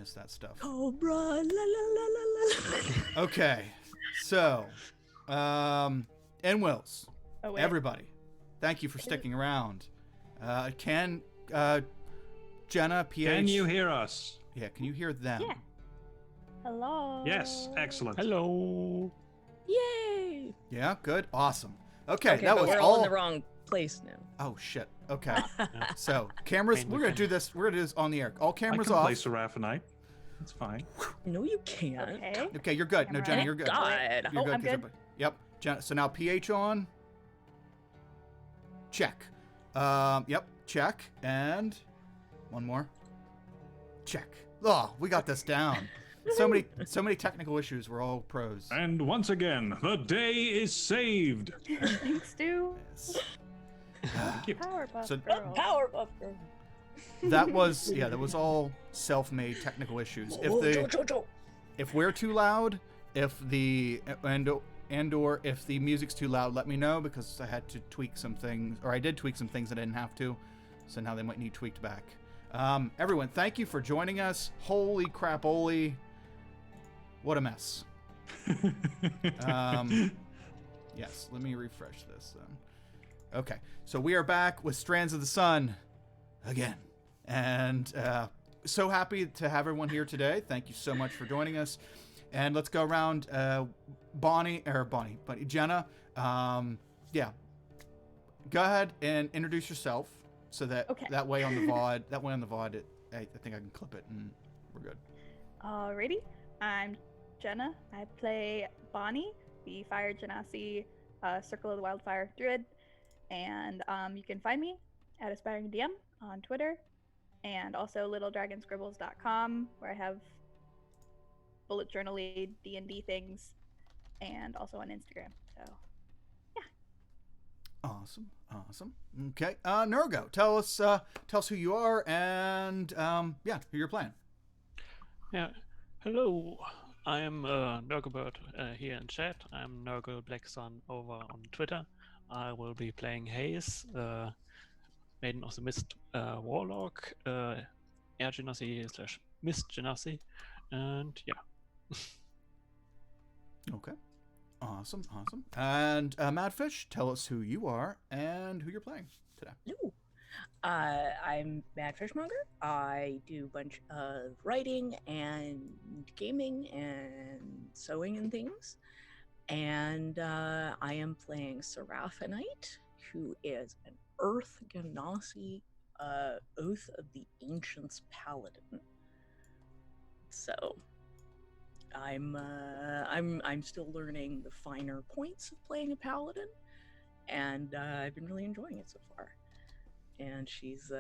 miss that stuff. Cobra, la la la la la. Okay, so, and Wills, Oh, wait. everybody, thank you for sticking around. Jenna, PH... Can you hear us? Yeah, can you hear them? Yeah. Hello. Yes, excellent. Hello. Yay! Yeah, good, awesome. Okay, that but was we're all in the wrong place now. Oh shit. Okay. So cameras. We're gonna do this. We're gonna do this on the air. All I cameras can off. play Seraphonite. That's fine. No, you can't. Okay. Okay, you're good. No, Camera. Jenna, you're good. God. You're Oh, I'm 'cause good. everybody- Yep. Jenna. So now PH on. Check. Yep. Check. And one more. Check. Oh, we got this down. So many technical issues. We're all pros. And once again, the day is saved. Thanks, Stu. Yes. Powerpuff So- Girls. Powerpuff Girl. That was all self-made technical issues. If we're too loud, if the or if the music's too loud, let me know, because I had to tweak some things, or I did tweak some things that I didn't have to, so now they might need tweaked back. Everyone, thank you for joining us. Holy crap, Oli. What a mess. Yes, let me refresh this then. Okay, so we are back with Strands of the Sun again. And so happy to have everyone here today. Thank you so much for joining us. And let's go around but Jenna, yeah. Go ahead and introduce yourself so that that way on the VOD, I think I can clip it and we're good. Alrighty. I'm Jenna. I play Bonnie, the Fire Genasi Circle of the Wildfire Druid. And you can find me at Aspiring DM on Twitter, and also littledragonscribbles.com, where I have bullet journal-y D&D things, and also on Instagram. So, yeah. Awesome. Okay, Nurgo, tell us who you are and who you're playing. Yeah. Hello. I'm Nurgobird here in chat. I'm Nurgle Blacksun over on Twitter. I will be playing Haze, Maiden of the Mist Warlock, Air Genasi / Mist Genasi, and yeah. Okay. Awesome. And Madfish, tell us who you are and who you're playing today. Ooh. I'm Mad Fishmonger. I do a bunch of writing and gaming and sewing and things. And I am playing Seraphonite, who is an Earth Genasi Oath of the Ancients Paladin. So I'm still learning the finer points of playing a paladin, and I've been really enjoying it so far. And she's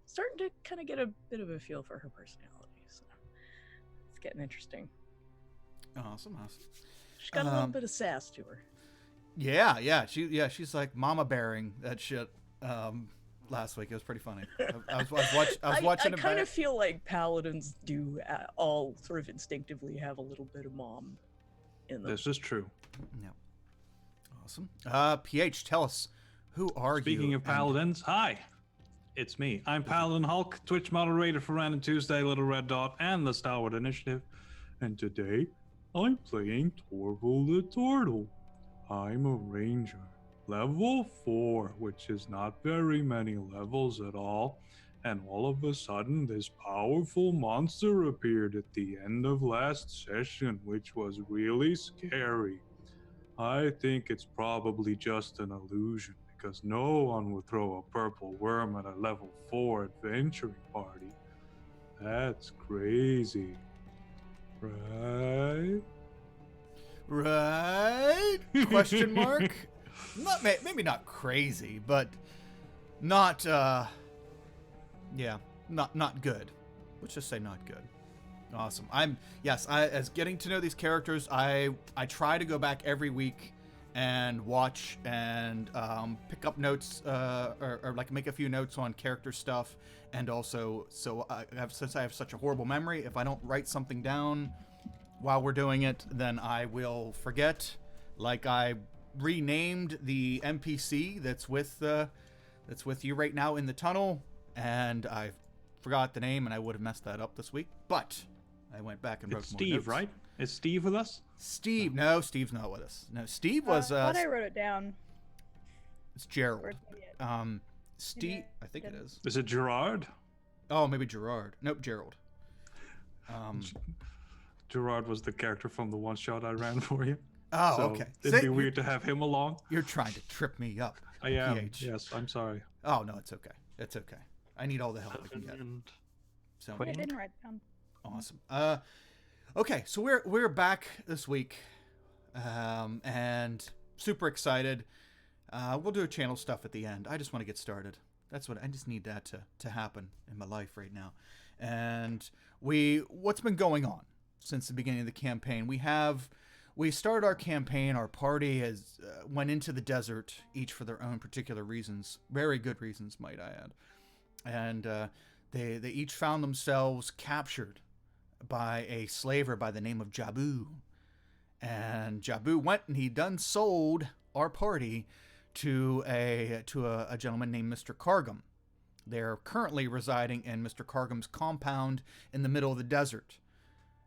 starting to kind of get a bit of a feel for her personality, so it's getting interesting. Awesome. She's got a little bit of sass to her. Yeah. She's like mama bearing that shit. Last week it was pretty funny. I was watching. I kind of feel like paladins do all sort of instinctively have a little bit of mom in them. This is true. Yeah. Awesome. PH, tell us, who are you? Speaking of paladins, hi. It's me. I'm Paladin Hulk, Twitch moderator for Random Tuesday, Little Red Dot, and the Starward Initiative. And today, I'm playing Torval the Turtle. I'm a ranger. Level 4, which is not very many levels at all, and all of a sudden this powerful monster appeared at the end of last session, which was really scary. I think it's probably just an illusion, because no one would throw a purple worm at a level 4 adventuring party. That's crazy. Right? Right? Question mark? Not maybe not crazy, but not not good. Let's just say not good. Awesome. As getting to know these characters, I try to go back every week and watch and pick up notes or like make a few notes on character stuff, and also since I have such a horrible memory, if I don't write something down while we're doing it, then I will forget. Like I renamed the NPC that's with you right now in the tunnel, and I've forgot the name, and I would have messed that up this week. But I went back and wrote It's more Steve, notes. right? Is Steve with us? Steve. No, Steve's not with us. No, Steve was. I thought I wrote it down. It's Gerald. Where'd I get it? Steve. Yeah, I think it didn't- is. Is it Gerard? Oh, maybe Gerard. Nope, Gerald. Gerard was the character from the one shot I ran for you. Oh, So okay. It'd See, be weird to have him along. You're trying to trip me up. I am. PH. Yes, I'm sorry. Oh no, it's okay. It's okay. I need all the help I can get. And So I didn't write it down. awesome. Okay, so we're back this week, and super excited. We'll do channel stuff at the end. I just want to get started. That's what I just need that to happen in my life right now. And what's been going on since the beginning of the campaign? We started our campaign. Our party has went into the desert, each for their own particular reasons, very good reasons, might I add. And they each found themselves captured by a slaver by the name of Jabu. And Jabu went and he done sold our party to a gentleman named Mr. Cargum. They're currently residing in Mr. Cargum's compound in the middle of the desert.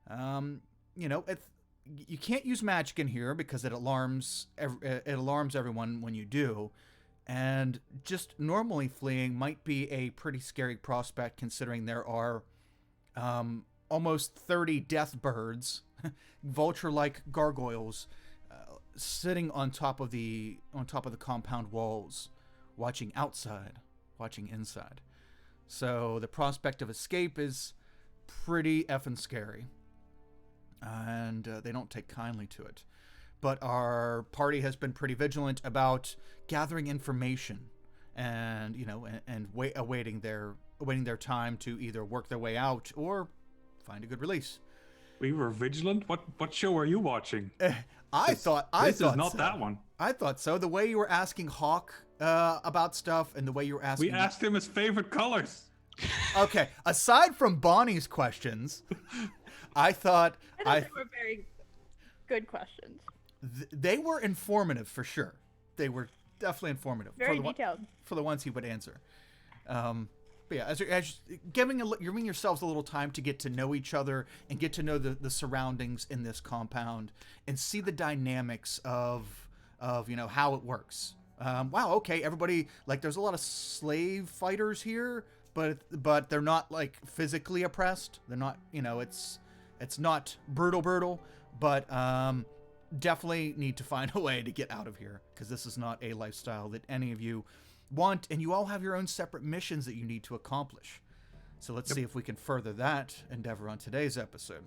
You can't use magic in here because it alarms everyone when you do. And just normally fleeing might be a pretty scary prospect, considering there are almost 30 death birds, vulture-like gargoyles, sitting on top of the compound walls, watching outside, watching inside. So the prospect of escape is pretty effing scary, and they don't take kindly to it. But our party has been pretty vigilant about gathering information, and awaiting their time to either work their way out or find a good release. We were vigilant. What show are you watching? I thought This is not so. that one. I thought so. The way you were asking Hawk about stuff, and the way you were asking. We asked him his favorite colors. Okay, aside from Bonnie's questions, I thought I thought they were very good questions. They were informative for sure. They were definitely informative. Very for the detailed. For the ones he would answer. But yeah, as giving yourselves a little time to get to know each other and get to know the surroundings in this compound and see the dynamics of how it works. Wow, okay, everybody, like, there's a lot of slave fighters here, but they're not like physically oppressed. They're not, it's not brutal, but definitely need to find a way to get out of here, because this is not a lifestyle that any of you want, and you all have your own separate missions that you need to accomplish. So let's see if we can further that endeavor on today's episode.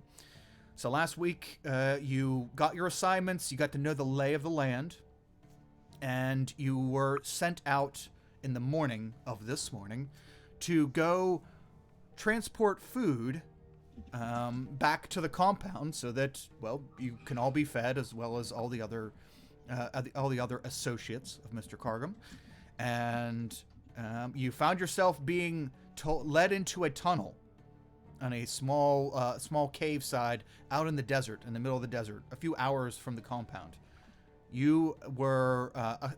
So last week, you got your assignments, you got to know the lay of the land, and you were sent out in the morning of this morning to go transport food back to the compound so that, well, you can all be fed, as well as all the other associates of Mr. Cargum. And you found yourself being led into a tunnel on a small cave side out in the desert, in the middle of the desert, a few hours from the compound. You were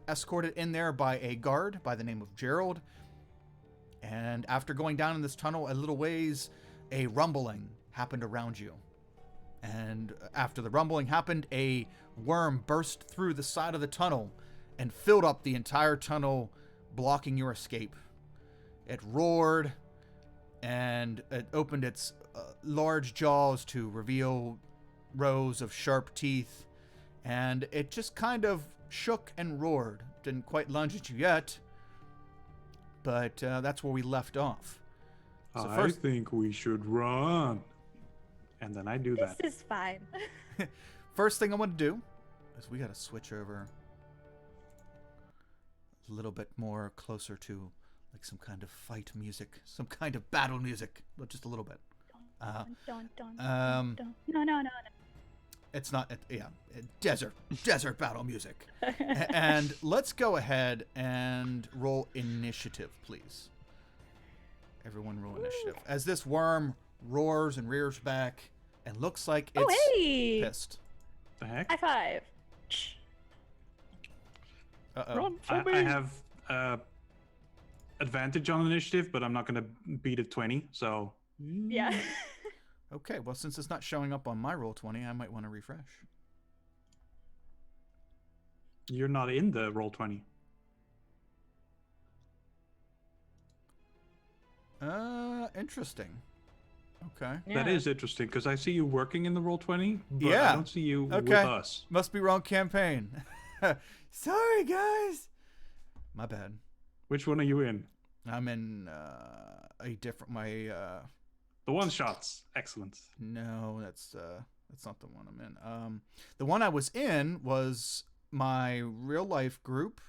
escorted in there by a guard by the name of Gerald. And after going down in this tunnel a little ways, a rumbling happened around you. And after the rumbling happened, a worm burst through the side of the tunnel and filled up the entire tunnel, blocking your escape. It roared, and it opened its large jaws to reveal rows of sharp teeth, and it just kind of shook and roared. Didn't quite lunge at you yet, but that's where we left off. So I think we should run. And then I do that. This is fine. First thing I want to do is we got to switch over a little bit more closer to like some kind of fight music, some kind of battle music, just a little bit. No. It's not, desert battle music. And let's go ahead and roll initiative, please. Everyone roll initiative. As this worm roars and rears back and looks like it's pissed. The heck? High five. Uh-oh. Run for me. I have advantage on initiative, but I'm not going to beat a 20. So Yeah. Okay, well, since it's not showing up on my roll 20, I might want to refresh. you're not in the roll 20. Interesting. Okay. That is interesting because I see you working in the roll 20, but Yeah. I don't see you with Okay. us. Must be wrong campaign. Sorry, guys. My bad. Which one are you in? I'm in a different The one shots. Excellent. no, that's not the one I'm in. The one I was in was my real life group.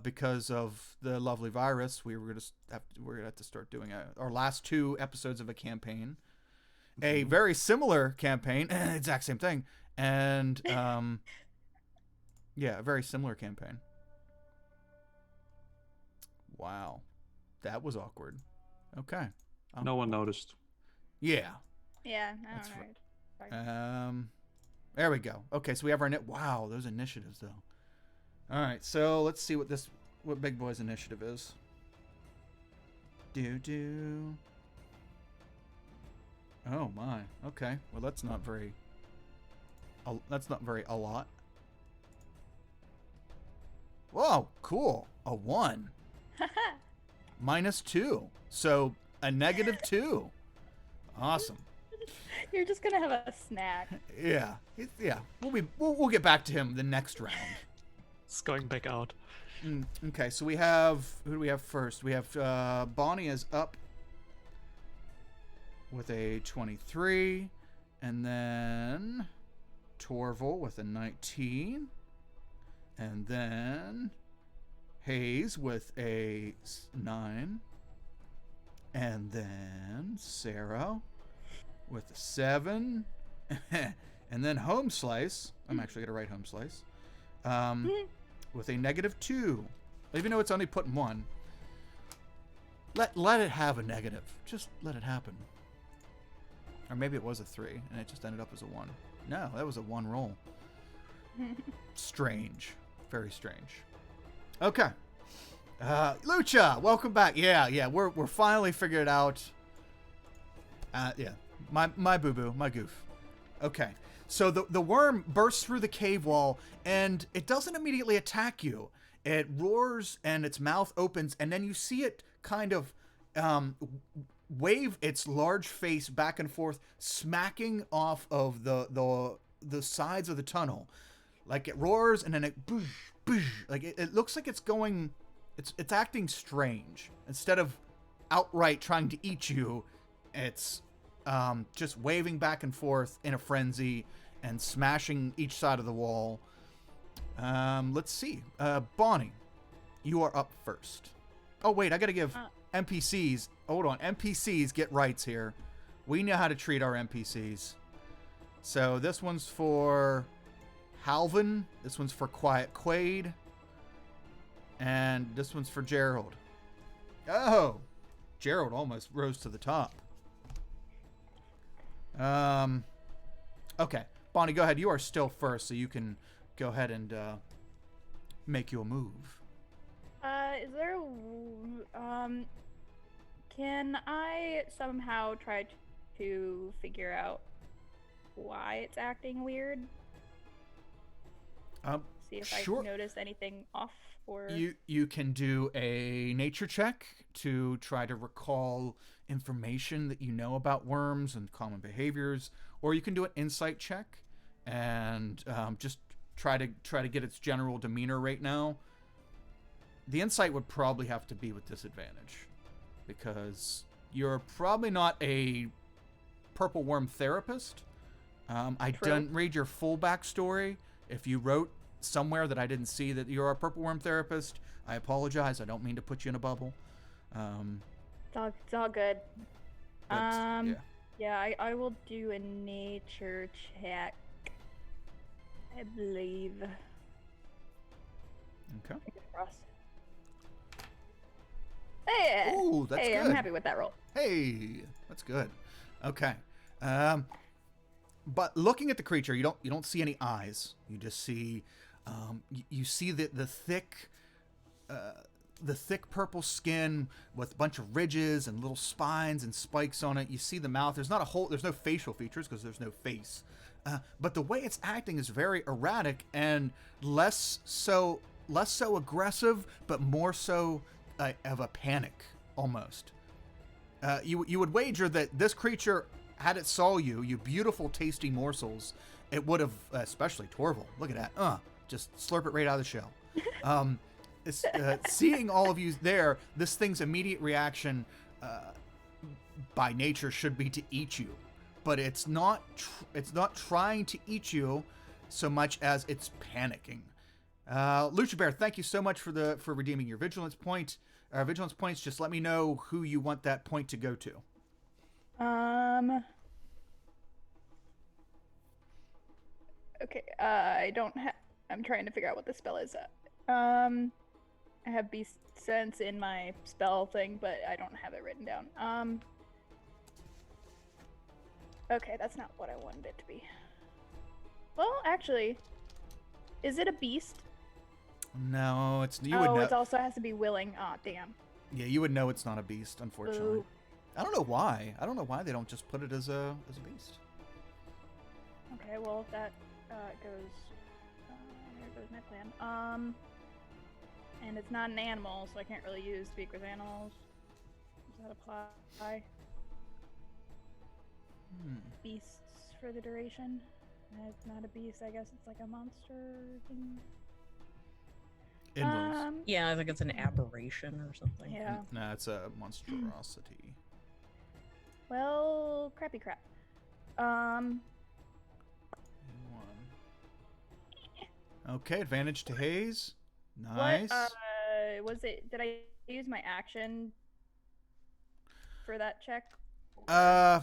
Because of the lovely virus, we're gonna have to start doing our last 2 episodes of a campaign, a very similar campaign, exact same thing, and yeah, a very similar campaign. Wow, that was awkward. Okay. No one noticed. Yeah. Yeah, I That's don't know. Sorry. There we go. Okay, so we have our wow, those initiatives though. All right, so let's see what Big Boy's initiative is. Do. Oh my. Okay. Well, that's not very a lot. Whoa, cool. A 1. -2. So a -2. Awesome. You're just gonna have a snack. Yeah. Yeah. We'll get back to him the next round. It's going back out. Okay, so we have who do we have first? We have Bonnie is up with a 23, and then Torval with a 19, and then Hayes with a 9, and then Sarah with a 7, and then Home Slice. I'm actually gonna write Home Slice. With a -2. Even though it's only put in 1. Let it have a negative. Just let it happen. Or maybe it was a 3 and it just ended up as a 1. No, that was a 1 roll. Strange. Very strange. Okay. Lucha, welcome back. Yeah, we're finally figured it out. Yeah. My boo-boo, my goof. Okay. So the worm bursts through the cave wall, and it doesn't immediately attack you. It roars, and its mouth opens, and then you see it kind of wave its large face back and forth, smacking off of the sides of the tunnel. Like it roars, and then it boosh, boosh. Like it looks like it's going. It's acting strange. Instead of outright trying to eat you, it's just waving back and forth in a frenzy and smashing each side of the wall. Let's see. Bonnie, you are up first. Oh, wait, I gotta give NPCs... Hold on. NPCs get rights here. We know how to treat our NPCs. So this one's for Halvin. This one's for Quiet Quaid. And this one's for Gerald. Oh! Gerald almost rose to the top. Okay. Bonnie, go ahead. You are still first, so you can go ahead and make your move. Is there can I somehow try to figure out why it's acting weird? See if sure. I notice anything off or You can do a nature check to try to recall information that you know about worms and common behaviors, or you can do an insight check and just try to get its general demeanor right now. The insight would probably have to be with disadvantage because you're probably not a purple worm therapist. I didn't read your full backstory. If you wrote somewhere that I didn't see that you're a purple worm therapist, I apologize. I don't mean to put you in a bubble. It's all good. Yeah. Yeah, I will do a nature check, I believe. Okay. Fingers crossed. Hey! Ooh, that's hey, good. I'm happy with that roll. Hey, that's good. Okay. But looking at the creature, you don't see any eyes. You just see you see the thick the thick purple skin with a bunch of ridges and little spines and spikes on it. You see the mouth. There's no facial features because there's no face. But the way it's acting is very erratic and less so aggressive, but more so of a panic almost. You would wager that this creature, had it saw you beautiful tasty morsels, it would have, especially Torval. Look at that. Just slurp it right out of the shell. Seeing all of you there, this thing's immediate reaction by nature should be to eat you. But it's not trying to eat you so much as it's panicking. Lucha Bear, thank you so much for redeeming your vigilance point. Vigilance points. Just let me know who you want that point to go to. Okay. I don't have. I'm trying to figure out what the spell is. I have Beast Sense in my spell thing, but I don't have it written down. Okay, that's not what I wanted it to be. Well, actually, is it a beast? No, you would know. It also has to be willing. Aw, damn. Yeah, you would know it's not a beast, unfortunately. Ooh. I don't know why. I don't know why they don't just put it as a beast. Okay, well that goes. There goes my plan. And it's not an animal, so I can't really use speak with animals. Does that apply? Beasts for the duration. It's not a beast. I guess it's like a monster thing. Yeah, I think it's an aberration or something. Yeah. No, it's a monstrosity. Well, crappy crap. Okay, advantage to Hayes. Nice. What was it? Did I use my action for that check? I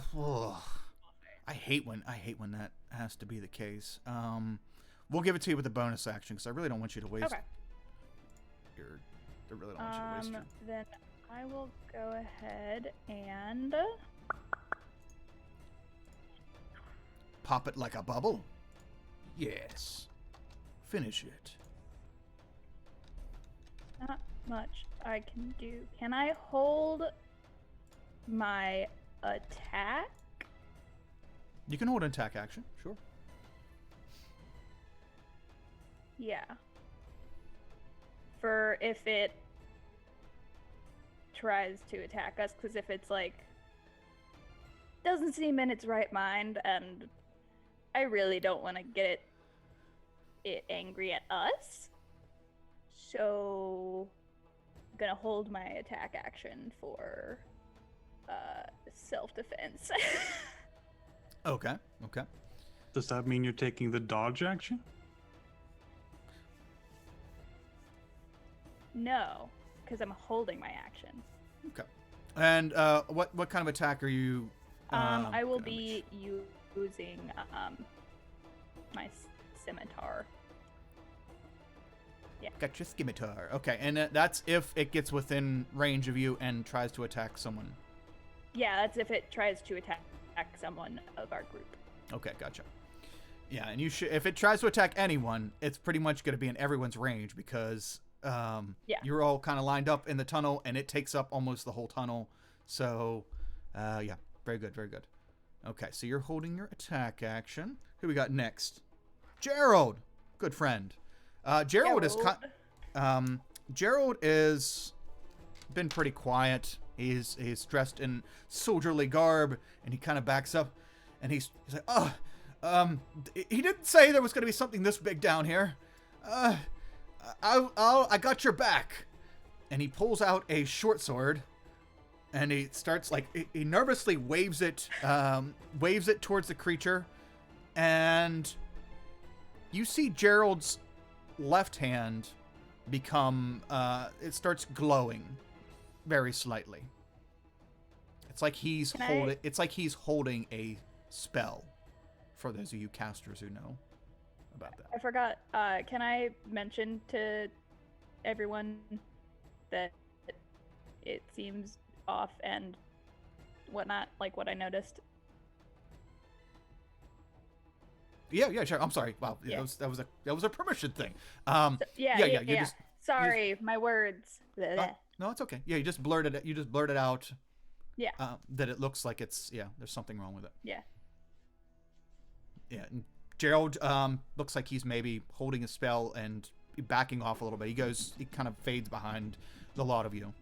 hate when that has to be the case. We'll give it to you with a bonus action because I really don't want you to waste. Okay. I really don't want you to waste your. Then I will go ahead and Pop it like a bubble. Yes. Finish it. Not much I can do. Can I hold my attack? You can hold an attack action, sure. Yeah. For if it tries to attack us, because if it's like doesn't seem in its right mind, and I really don't want to get it angry at us, so I'm gonna hold my attack action for self-defense. Okay. Does that mean you're taking the dodge action? No, because I'm holding my action. Okay. And what kind of attack are you? I will gonna be using my scimitar. Yeah. Got your scimitar. Okay, and that's if it gets within range of you and tries to attack someone. Yeah, that's if it tries to attack someone of our group. Okay, gotcha. Yeah, and if it tries to attack anyone, it's pretty much going to be in everyone's range because you're all kind of lined up in the tunnel, and it takes up almost the whole tunnel. So, yeah, very good, very good. Okay, so you're holding your attack action. Who we got next? Gerald, good friend. Gerald is been pretty quiet. He's dressed in soldierly garb, and he kind of backs up, and he's like, he didn't say there was going to be something this big down here. I got your back. And he pulls out a short sword, and he starts he nervously waves it towards the creature, and you see Gerald's left hand become it starts glowing very slightly. It's like he's holding a spell, for those of you casters who know about that. I forgot. Can I mention to everyone that it seems off and whatnot, like what I noticed? Yeah, sure. I'm sorry. Wow, yeah. that was a permission thing. Yeah. Sorry, my words. Bleh. No, it's okay. Yeah, you just blurted it. You just blurted out. Yeah. That it looks like it's there's something wrong with it. Yeah. Yeah. And Gerald looks like he's maybe holding a spell and backing off a little bit. He kind of fades behind the lot of you.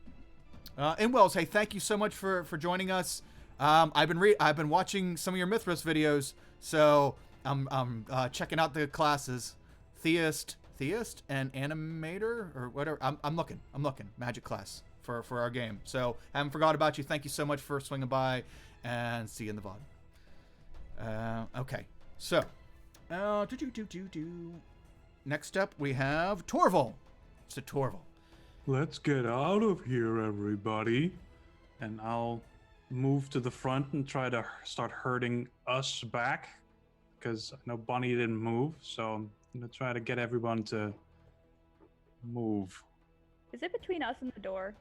And Wells, hey, thank you so much for joining us. I've been watching some of your Mithras videos, so I'm checking out the classes, theist, and animator or whatever. I'm looking magic class for our game. So haven't forgot about you. Thank you so much for swinging by, and see you in the VOD. Okay, so next up we have Torval. So Torval. Let's get out of here, everybody. And I'll move to the front and try to start herding us back. Because I know Bonnie didn't move, so I'm going to try to get everyone to move. Is it between us and the door?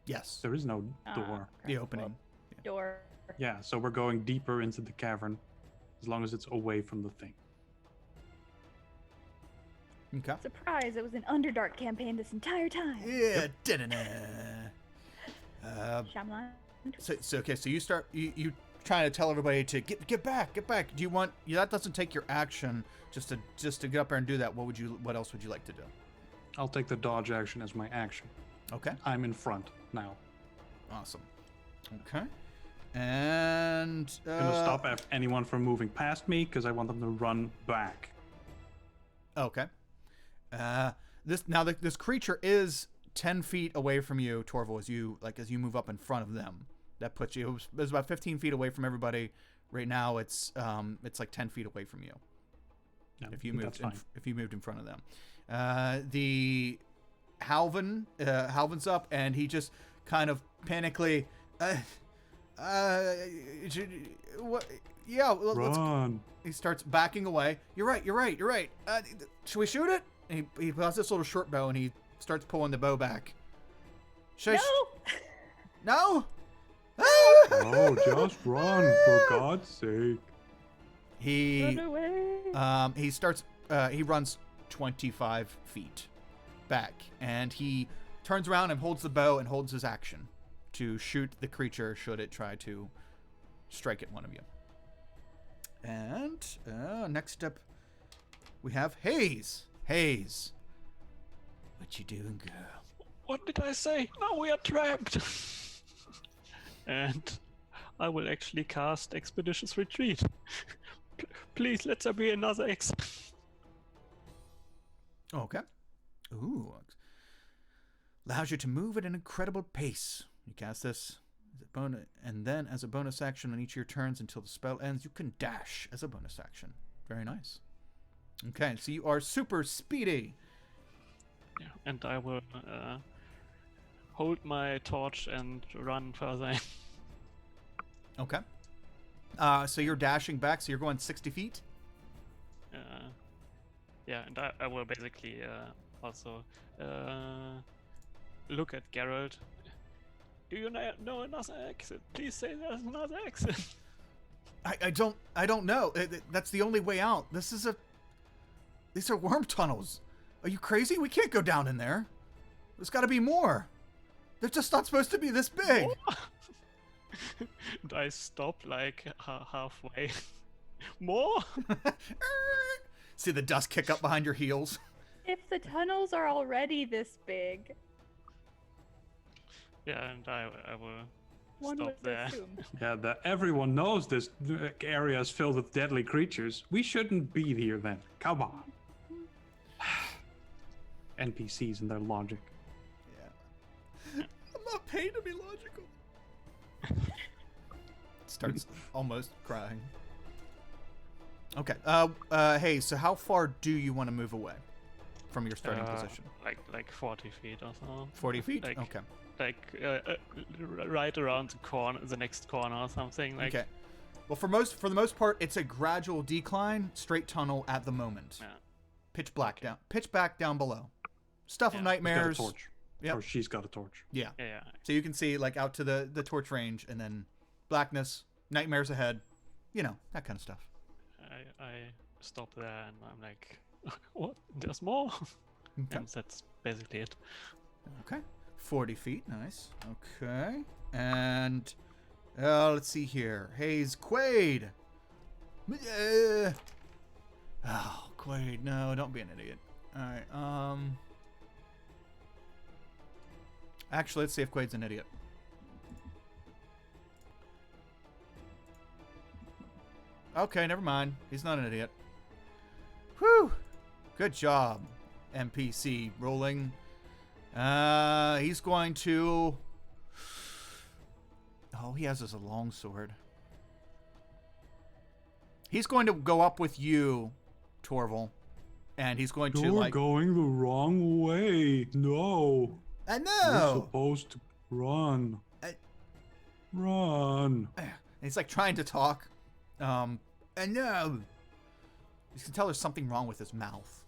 Yes, There is no door. the opening. Door. Yeah, so we're going deeper into the cavern. As long as it's away from the thing. Okay. Surprise! It was an Underdark campaign this entire time. Yeah. Shyamalan. So you start you trying to tell everybody to get back. Do you want that doesn't take your action just to get up there and do that. What else would you like to do? I'll take the dodge action as my action. Okay. I'm in front now. Awesome. Okay. And I'm gonna stop anyone from moving past me because I want them to run back. Okay. This creature is 10 feet away from you, Torval, as you move up in front of them. That puts you. It was about 15 feet away from everybody. Right now, it's like 10 feet away from you. Yeah, if you moved, that's fine. if you moved in front of them, the Halvin's up, and he just kind of panically, what? Yeah, Run. he starts backing away. You're right. Should we shoot it? And he has this little short bow, and he starts pulling the bow back. No. No, just run, for God's sake. He Run away. He runs 25 feet back, and he turns around and holds the bow and holds his action to shoot the creature should it try to strike at one of you. And next up, we have Hayes. Hayes, what you doing, girl? What did I say? Now we are trapped. And I will actually cast Expeditious Retreat. Please let there be another X. Okay. Ooh. Allows you to move at an incredible pace. You cast this as a bonus, and then as a bonus action on each of your turns until the spell ends, you can dash as a bonus action. Very nice. Okay, so you are super speedy. Yeah, and I will hold my torch and run further. Okay. So you're dashing back, so you're going 60 feet? Yeah, and I will basically also look at Geralt. Do you know another exit? Please say there's another exit. I don't know. That's the only way out. These are worm tunnels. Are you crazy? We can't go down in there. There's got to be more. They're just not supposed to be this big. And I stop like halfway. More? See the dust kick up behind your heels. If the tunnels are already this big, Yeah, and I will one stop would there. assume. Yeah, everyone knows this area is filled with deadly creatures. We shouldn't be here then. Come on. NPCs and their logic. Yeah. I'm not paid to be logical. Starts almost crying. Okay. Hey, so how far do you want to move away from your starting position? Like 40 feet or so. 40 feet? Like, Okay. Like right around the corner, the next corner or something. Like, Okay. Well, for the most part, it's a gradual decline, straight tunnel at the moment. Yeah. Pitch black down below. Stuff of Yeah. nightmares. He's got a torch. Yep. Or she's got a torch. Yeah. Yeah. So you can see like out to the torch range, and then blackness, nightmares ahead, that kind of stuff. I stop there and I'm like, what? There's more? Okay. And that's basically it. Okay. 40 feet. Nice. Okay. And let's see here. Hayes Quaid. Oh, Quaid. No, don't be an idiot. All right. Actually, let's see if Quaid's an idiot. Okay, never mind. He's not an idiot. Whew. Good job, NPC rolling. He's going to... Oh, he has his longsword. He's going to go up with you, Torval. And he's going to, You're going the wrong way. No. I You're know! supposed to run. Run. He's like trying to talk. I know. You can tell there's something wrong with his mouth.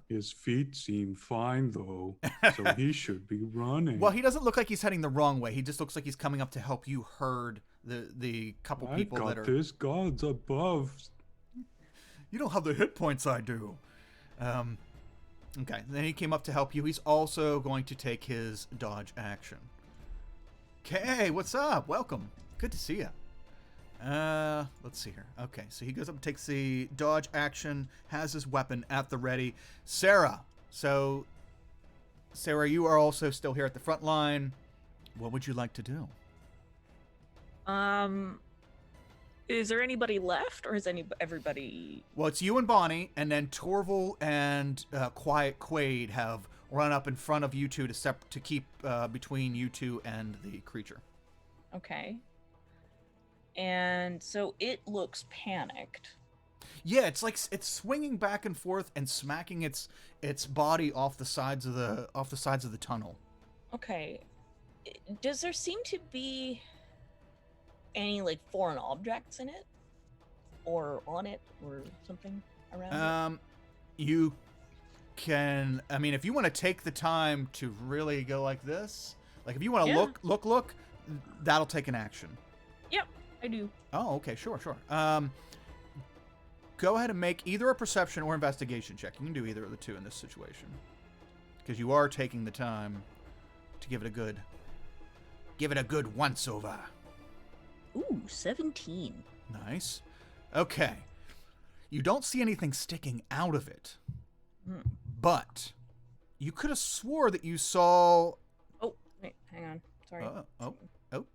His feet seem fine, though, so he should be running. Well, he doesn't look like he's heading the wrong way. He just looks like he's coming up to help you herd the couple people that are... I got this. God's above. You don't have the hit points I do. Okay, then he came up to help you. He's also going to take his dodge action. Okay, what's up? Welcome. Good to see you. Let's see here. Okay, so he goes up and takes the dodge action, has his weapon at the ready. Sarah. So, Sarah, you are also still here at the front line. What would you like to do? Is there anybody left, or is everybody? Well, it's you and Bonnie, and then Torval and Quiet Quaid have run up in front of you two to keep between you two and the creature. Okay. And so it looks panicked. Yeah, it's like it's swinging back and forth and smacking its body off the sides of the tunnel. Okay. Does there seem to be any like foreign objects in it, or on it, or something around it? You can. I mean, if you want to take the time to really go like this, like if you want to look, that'll take an action. Yep, I do. Oh, okay, sure. Go ahead and make either a perception or investigation check. You can do either of the two in this situation, because you are taking the time to give it a good once over. Ooh, 17. Nice. Okay. You don't see anything sticking out of it, but you could have swore that you saw. Oh, wait, hang on. Sorry.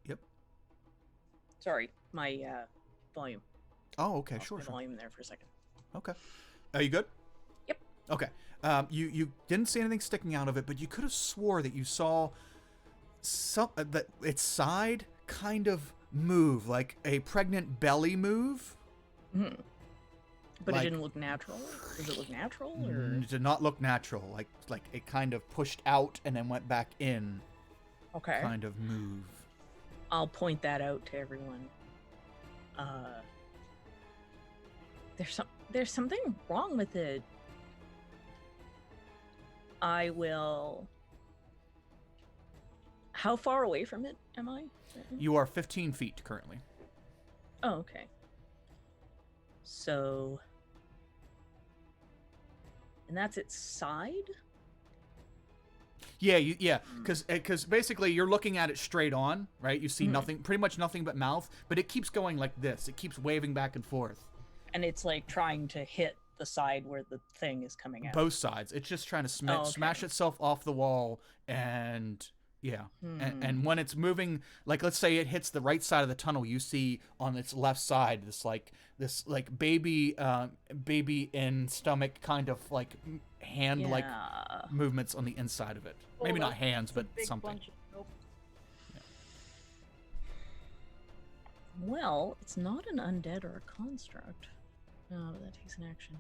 Yep. Sorry, my volume. Oh, okay, Lost sure. my volume there for a second. Okay. Are you good? Yep. Okay. You didn't see anything sticking out of it, but you could have swore that you saw that its side kind of move, like a pregnant belly move. Mm-hmm. But Like- it didn't look natural. Does it look natural, or? It did not look natural. Like it kind of pushed out and then went back in. Okay. Kind of move. I'll point that out to everyone. There's something wrong with it. I will. How far away from it am I? You are 15 feet currently. Oh, okay. So, and that's its side? Yeah, because basically you're looking at it straight on, right? You see nothing, pretty much nothing but mouth, but it keeps going like this. It keeps waving back and forth. And it's like trying to hit the side where the thing is coming out. Both sides. It's just trying to smash itself off the wall, and yeah. And when it's moving, like let's say it hits the right side of the tunnel, you see on its left side this baby in stomach kind of like hand like movements on the inside of it. Maybe not hands, but something. Well, it's not an undead or a construct. No, that takes an action.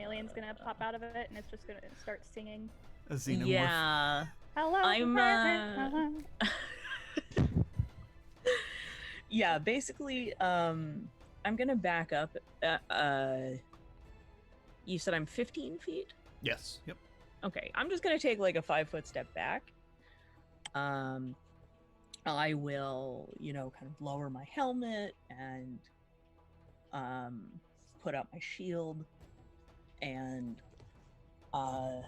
Alien's gonna pop out of it, and it's just gonna start singing. A xenomorph. Yeah. Hello, I'm yeah, basically, I'm gonna back up. You said I'm 15 feet? Yes. Yep. Okay, I'm just gonna take like a 5-foot step back. I will, kind of lower my helmet and put out my shield, and I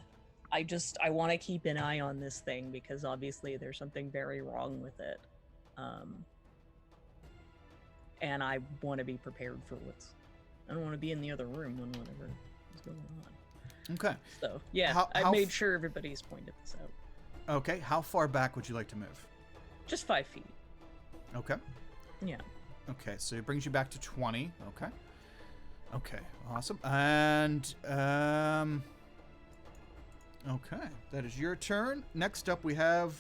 want to keep an eye on this thing because obviously there's something very wrong with it, and I want to be prepared for what's. I don't want to be in the other room when whatever is going on. Okay. So yeah, I made sure everybody's pointed this out. Okay. How far back would you like to move? Just 5 feet. Okay. Yeah. Okay, so it brings you back to 20. Okay. Okay, awesome. And, okay, that is your turn. Next up, we have...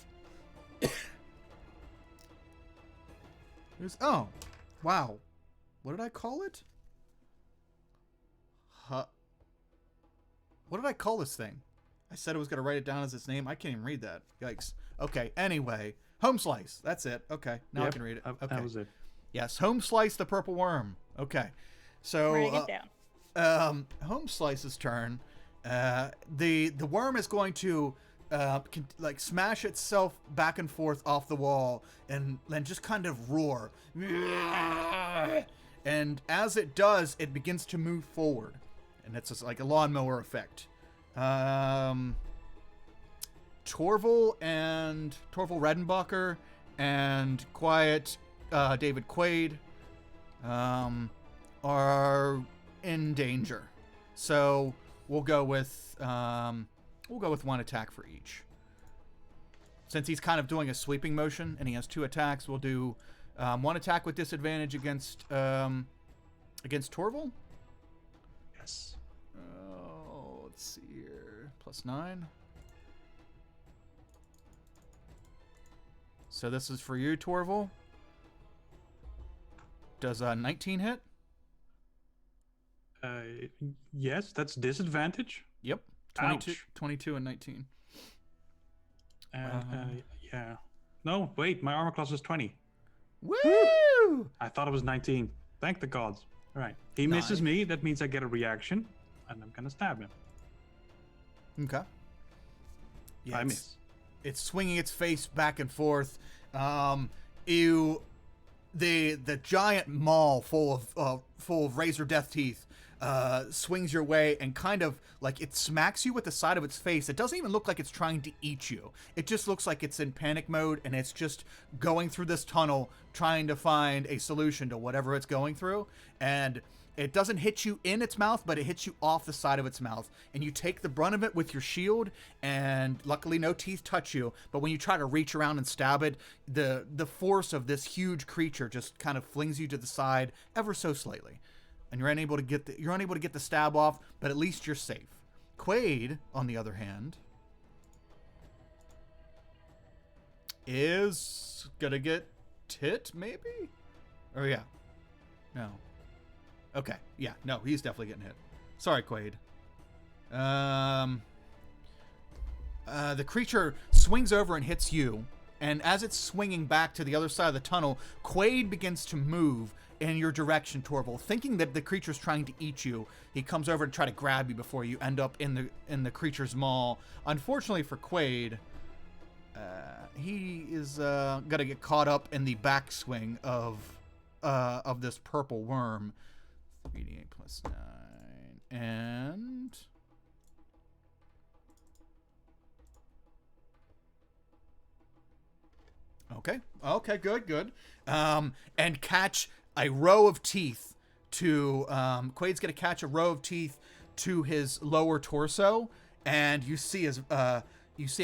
Oh, wow. What did I call it? What did I call this thing? I said I was going to write it down as its name. I can't even read that. Yikes. Okay, anyway. Home Slice. That's it. Okay, now I can read it. Okay. That was it. Yes, Home Slice the Purple Worm. Okay. So, Writing it down. Home Slice's turn. The worm is going to like smash itself back and forth off the wall and then just kind of roar. And as it does, it begins to move forward, and it's just like a lawnmower effect. Torval Redenbacher and Quiet David Quaid are in danger. So we'll go with one attack for each. Since he's kind of doing a sweeping motion and he has 2 attacks, we'll do one attack with disadvantage against Torval. Yes. Oh, let's see here. +9. So this is for you, Torval. Does 19 hit? Yes, that's disadvantage. Yep. 22 and 19. Yeah. No, wait, my armor class is 20. Woo! I thought it was 19. Thank the gods. All right. He misses me. That means I get a reaction, and I'm going to stab him. Okay. Yeah, I miss. It's swinging its face back and forth. The giant maw full of razor death teeth swings your way and kind of like it smacks you with the side of its face. It doesn't even look like it's trying to eat you. It just looks like it's in panic mode and it's just going through this tunnel trying to find a solution to whatever it's going through. And it doesn't hit you in its mouth, but it hits you off the side of its mouth. And you take the brunt of it with your shield, and luckily no teeth touch you. But when you try to reach around and stab it, the force of this huge creature just kind of flings you to the side ever so slightly. And you're unable to get the stab off, but at least you're safe. Quaid, on the other hand, is gonna get hit, maybe? Or yeah. No. Okay, yeah, no, he's definitely getting hit. Sorry, Quaid. The creature swings over and hits you, and as it's swinging back to the other side of the tunnel, Quaid begins to move in your direction, Torval. Thinking that the creature's trying to eat you, he comes over to try to grab you before you end up in the creature's maw. Unfortunately for Quaid, he is gonna get caught up in the backswing of this purple worm. 3d8 plus 9 and okay, good. And catch a row of teeth to Quaid's gonna catch a row of teeth to his lower torso, and you see it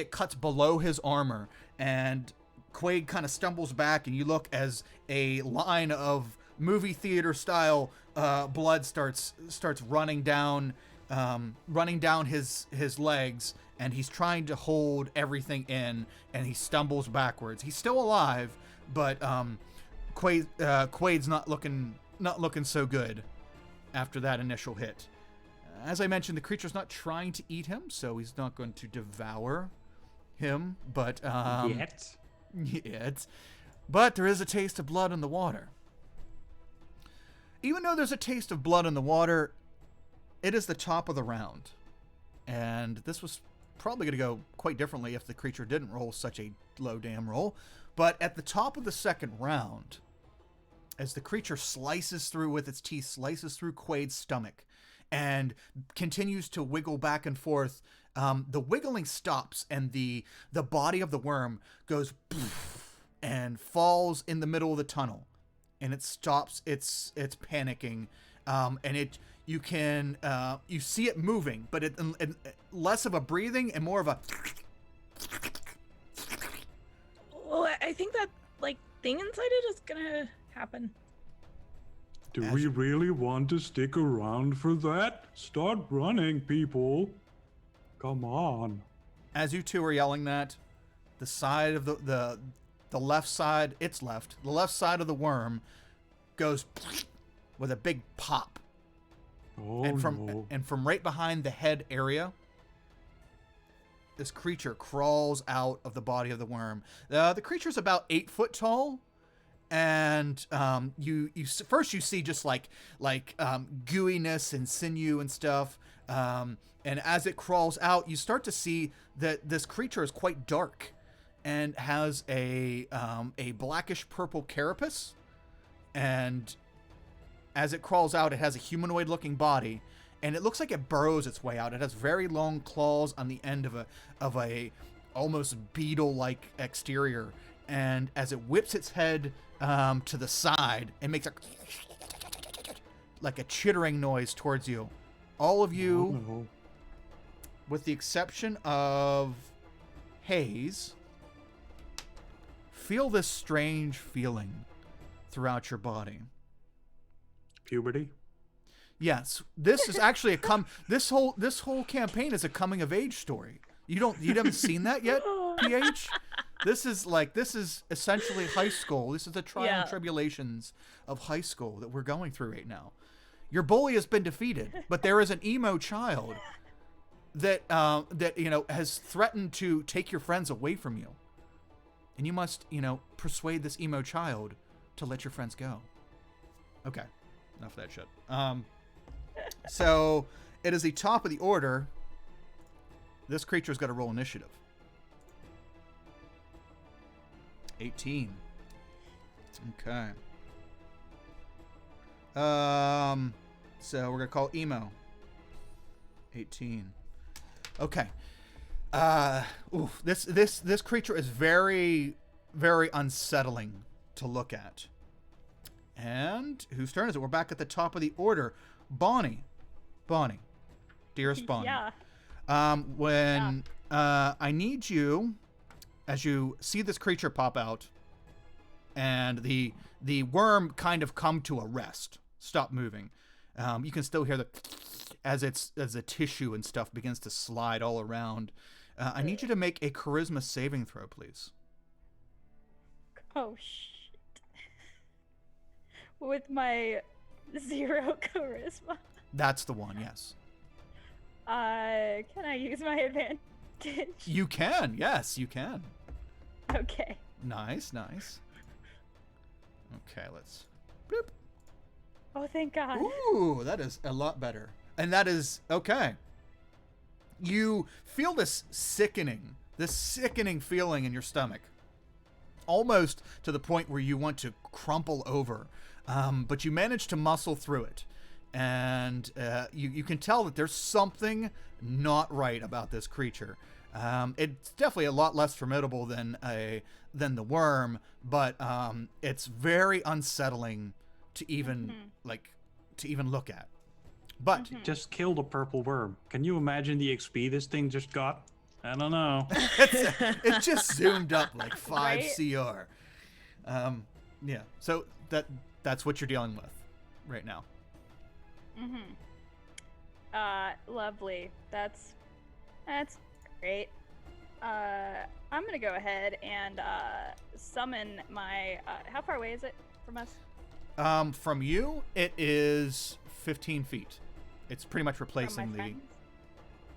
cuts below his armor, and Quaid kind of stumbles back, and you look as a line of movie theater style blood starts running down his legs, and he's trying to hold everything in, and he stumbles backwards. He's still alive, but Quaid's not looking so good after that initial hit. As I mentioned, the creature's not trying to eat him, so he's not going to devour him, but yet. But there is a taste of blood in the water. Even though there's a taste of blood in the water, it is the top of the round. And this was probably going to go quite differently if the creature didn't roll such a low damn roll. But at the top of the second round, as the creature slices through with its teeth, slices through Quaid's stomach, and continues to wiggle back and forth. The wiggling stops, and the body of the worm goes and falls in the middle of the tunnel, and it stops. It's panicking, and you can you see it moving, but it less of a breathing and more of a. Well, I think that thing inside it is gonna happen. Do we really want to stick around for that? Start running, people. Come on. As you two are yelling that, the side of the left side, its left, the left side of the worm goes with a big pop. Oh, and from no. and from right behind the head area, this creature crawls out of the body of the worm. The creature's about 8 foot tall, and you first you see just like gooiness and sinew and stuff. And as it crawls out, you start to see that this creature is quite dark and has a blackish purple carapace. And as it crawls out, it has a humanoid looking body, and it looks like it burrows its way out. It has very long claws on the end of a almost beetle-like exterior. And as it whips its head to the side, it makes like a chittering noise towards you. All of you, Oh, no. with the exception of Hayes, feel this strange feeling throughout your body. Puberty? Yes, this is actually this whole campaign is a coming of age story. You haven't seen that yet, PH? This is essentially high school. This is the trial and tribulations of high school that we're going through right now. Your bully has been defeated, but there is an emo child that has threatened to take your friends away from you. And you must, persuade this emo child to let your friends go. Okay. Enough of that shit. So it is the top of the order. This creature's got to roll initiative. 18. Okay. So we're gonna call emo. 18. Okay. This creature is very, very unsettling to look at. And whose turn is it? We're back at the top of the order. Bonnie, dearest Bonnie. Yeah. I need you, as you see this creature pop out, and the worm kind of come to a rest, stop moving. You can still hear as the tissue and stuff begins to slide all around. I need you to make a charisma saving throw, please. Oh shit. With my 0 charisma. That's the one, yes. Can I use my advantage? You can, yes, you can. Okay. Nice. Okay, let's. Bloop. Oh, thank God. Ooh, that is a lot better. And that is okay. You feel this sickening feeling in your stomach, almost to the point where you want to crumple over. But you manage to muscle through it, and you can tell that there's something not right about this creature. It's definitely a lot less formidable than the worm, but it's very unsettling to even look at. But Just kill the purple worm. Can you imagine the XP this thing just got? I don't know. it's just zoomed up like 5 Right? CR. Yeah. So that's what you're dealing with right now. Lovely. That's great. I'm gonna go ahead and summon my. How far away is it from us? From you, it is 15 feet. It's pretty much From replacing my the.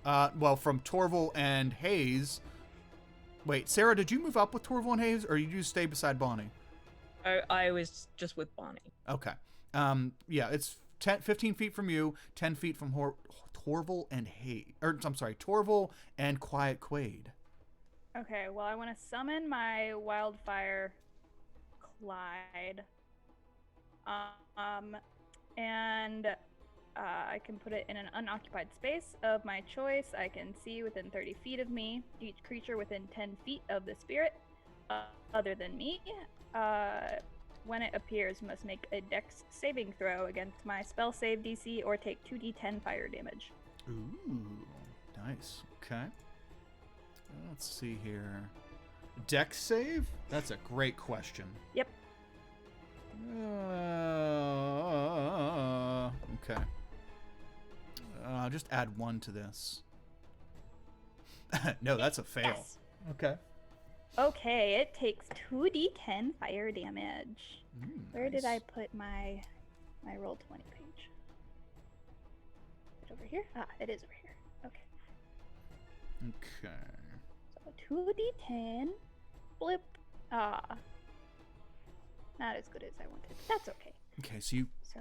friends? Well, from Torval and Hayes. Wait, Sarah, did you move up with Torval and Hayes, or did you stay beside Bonnie? I was just with Bonnie. Okay. Yeah, it's 15 feet from you, 10 feet from Torval and Hayes. Or, I'm sorry, Torval and Quiet Quaid. Okay. Well, I want to summon my wildfire Clyde. And I can put it in an unoccupied space of my choice. I can see within 30 feet of me. Each creature within 10 feet of the spirit, other than me, when it appears, must make a dex saving throw against my spell save DC or take 2d10 fire damage. Ooh, nice. Okay. Let's see here. Dex save? That's a great question. Yep. Okay. Just add 1 to this. No, that's a fail. Yes. Okay. Okay, it takes 2d10 fire damage. Where did I put my roll 20 page? Is it over here? Ah, it is over here. Okay. Okay. So 2d10. Blip. Ah. Not as good as I wanted. That's okay. Okay, so So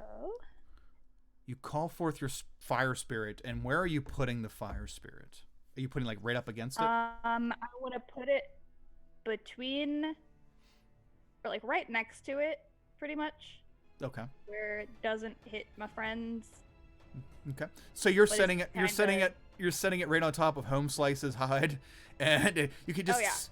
you call forth your fire spirit, and where are you putting the fire spirit? Are you putting like right up against it? I want to put it between, or like right next to it, pretty much, Okay. where it doesn't hit my friends. Okay. So you're But setting it's it. kinda- You're setting it right on top of Home Slice's hide, and you can just.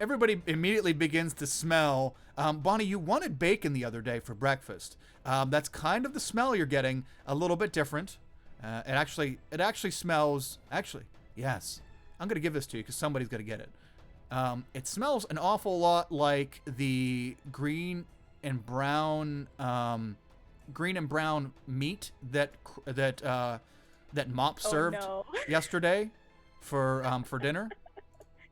Everybody immediately begins to smell. Bonnie, you wanted bacon the other day for breakfast. That's kind of the smell you're getting. A little bit different. It actually smells. Actually, yes. I'm gonna give this to you because somebody's gonna get it. It smells an awful lot like the green and brown meat that Mop served yesterday for dinner.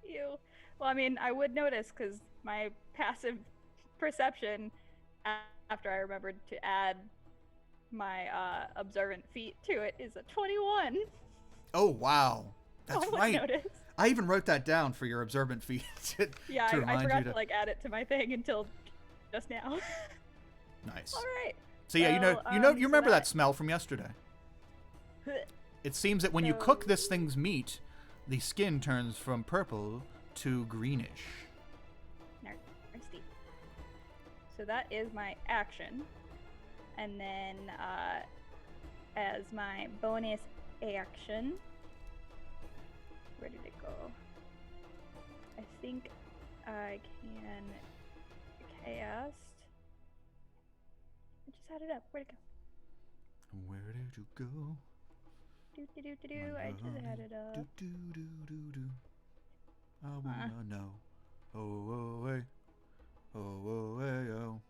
Ew. Well, I mean, I would notice because my passive perception, after I remembered to add my observant feat to it, is a 21. Oh wow, that's I would right. notice. I even wrote that down for your observant feat. Yeah, I forgot to like add it to my thing until just now. Nice. All right. So yeah, you remember that smell from yesterday. It seems that when you cook this thing's meat, the skin turns from purple to greenish. Nasty. So that is my action. And then as my bonus action, where did it go? I think I can cast. I just had it up. Where'd it go? Where did you go? I just had it up. I wanna know. Oh, hey. Oh, hey, oh.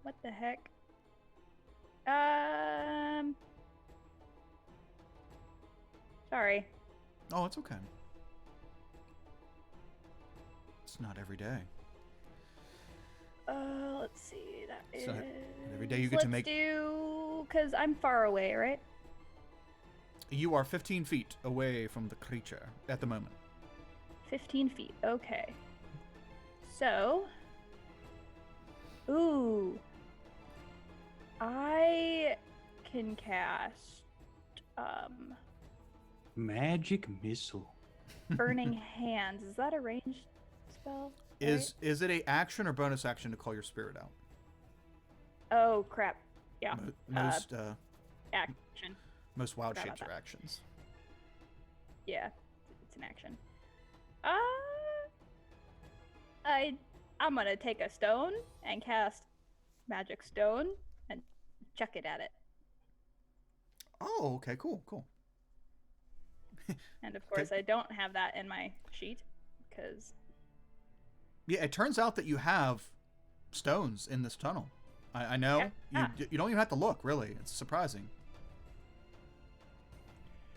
What the heck? Sorry. Oh, it's okay. It's not every day. Let's see. That is. So every day you get to make. Let's do, because I'm far away, right? You are 15 feet away from the creature at the moment. 15 feet. Okay. So. Ooh. I can cast Magic missile. Burning Hands. Is that a ranged spell? Is it a action or bonus action to call your spirit out? Oh crap. Yeah. Action. Most wild Forgot shapes about are that. actions. Yeah, it's an action. I'm gonna take a stone and cast Magic Stone and chuck it at it. Oh, okay, cool. And of course, I don't have that in my sheet because. Yeah, it turns out that you have stones in this tunnel. I know. Yeah. You don't even have to look, really. It's surprising.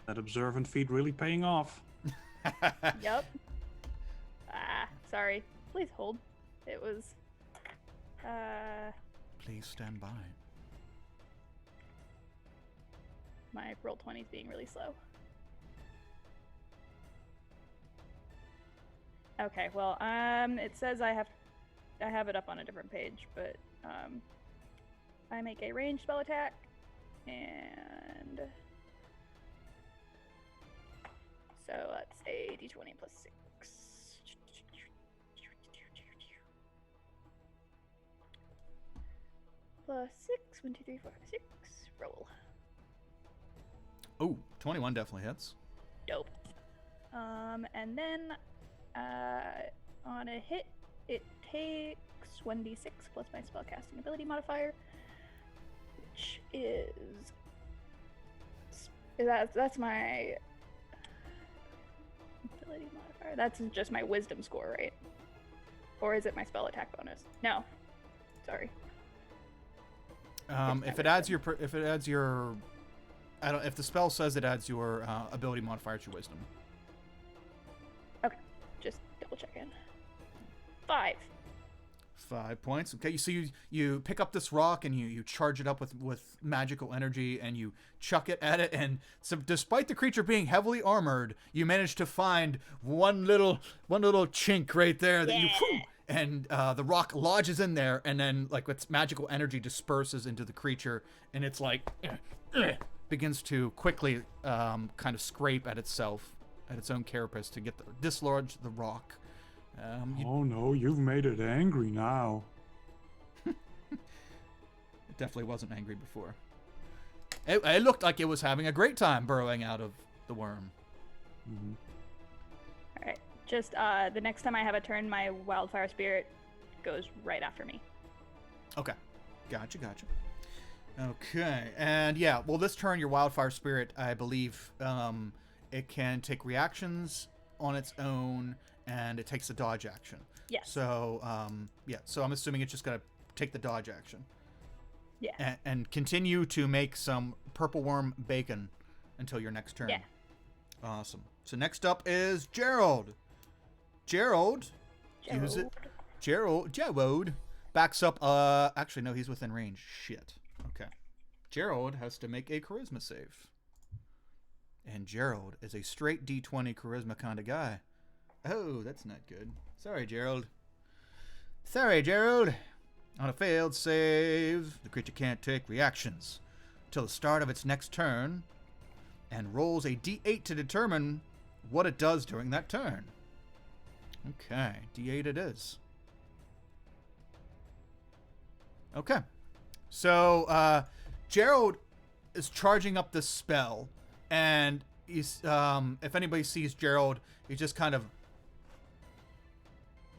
That observant feat really paying off. Yep. Sorry. Please hold. It was. Please stand by. My roll 20 is being really slow. Okay, well, it says I have it up on a different page, but I make a ranged spell attack, and so let's say d20 plus 6. plus 6. 1, 2, 3, 4, 5, 6. Roll. Oh, 21 definitely hits. Dope. And then on a hit, it takes 1d6 plus my spellcasting ability modifier, which is that's my ability modifier. That's just my wisdom score, right? Or is it my spell attack bonus? No. Sorry. If it adds your I don't. If the spell says it adds your ability modifier to your wisdom. Okay, just double checking. 5. 5 points. Okay, so you pick up this rock and you charge it up with magical energy and you chuck it at it, and so despite the creature being heavily armored, you manage to find one little chink right there that and the rock lodges in there, and then like its magical energy disperses into the creature, and it's like begins to quickly kind of scrape at itself, at its own carapace to dislodge the rock. Oh no, you've made it angry now. It definitely wasn't angry before. It looked like it was having a great time burrowing out of the worm. Mm-hmm. All right. Just the next time I have a turn, my wildfire spirit goes right after me. Okay. Gotcha. Okay. And yeah, well, this turn, your wildfire spirit, I believe, it can take reactions on its own, and it takes a dodge action. Yes. So, yeah. So I'm assuming it's just going to take the dodge action. Yeah. And continue to make some purple worm bacon until your next turn. Yeah. Awesome. So next up is Gerald. Gerald backs up. Actually, no, he's within range. Shit. Okay. Gerald has to make a charisma save. And Gerald is a straight D20 charisma kind of guy. Oh, that's not good. Sorry, Gerald. On a failed save, the creature can't take reactions until the start of its next turn and rolls a D8 to determine what it does during that turn. Okay, D8 it is. Okay. So, Gerald is charging up this spell, and he's, if anybody sees Gerald, he just kind of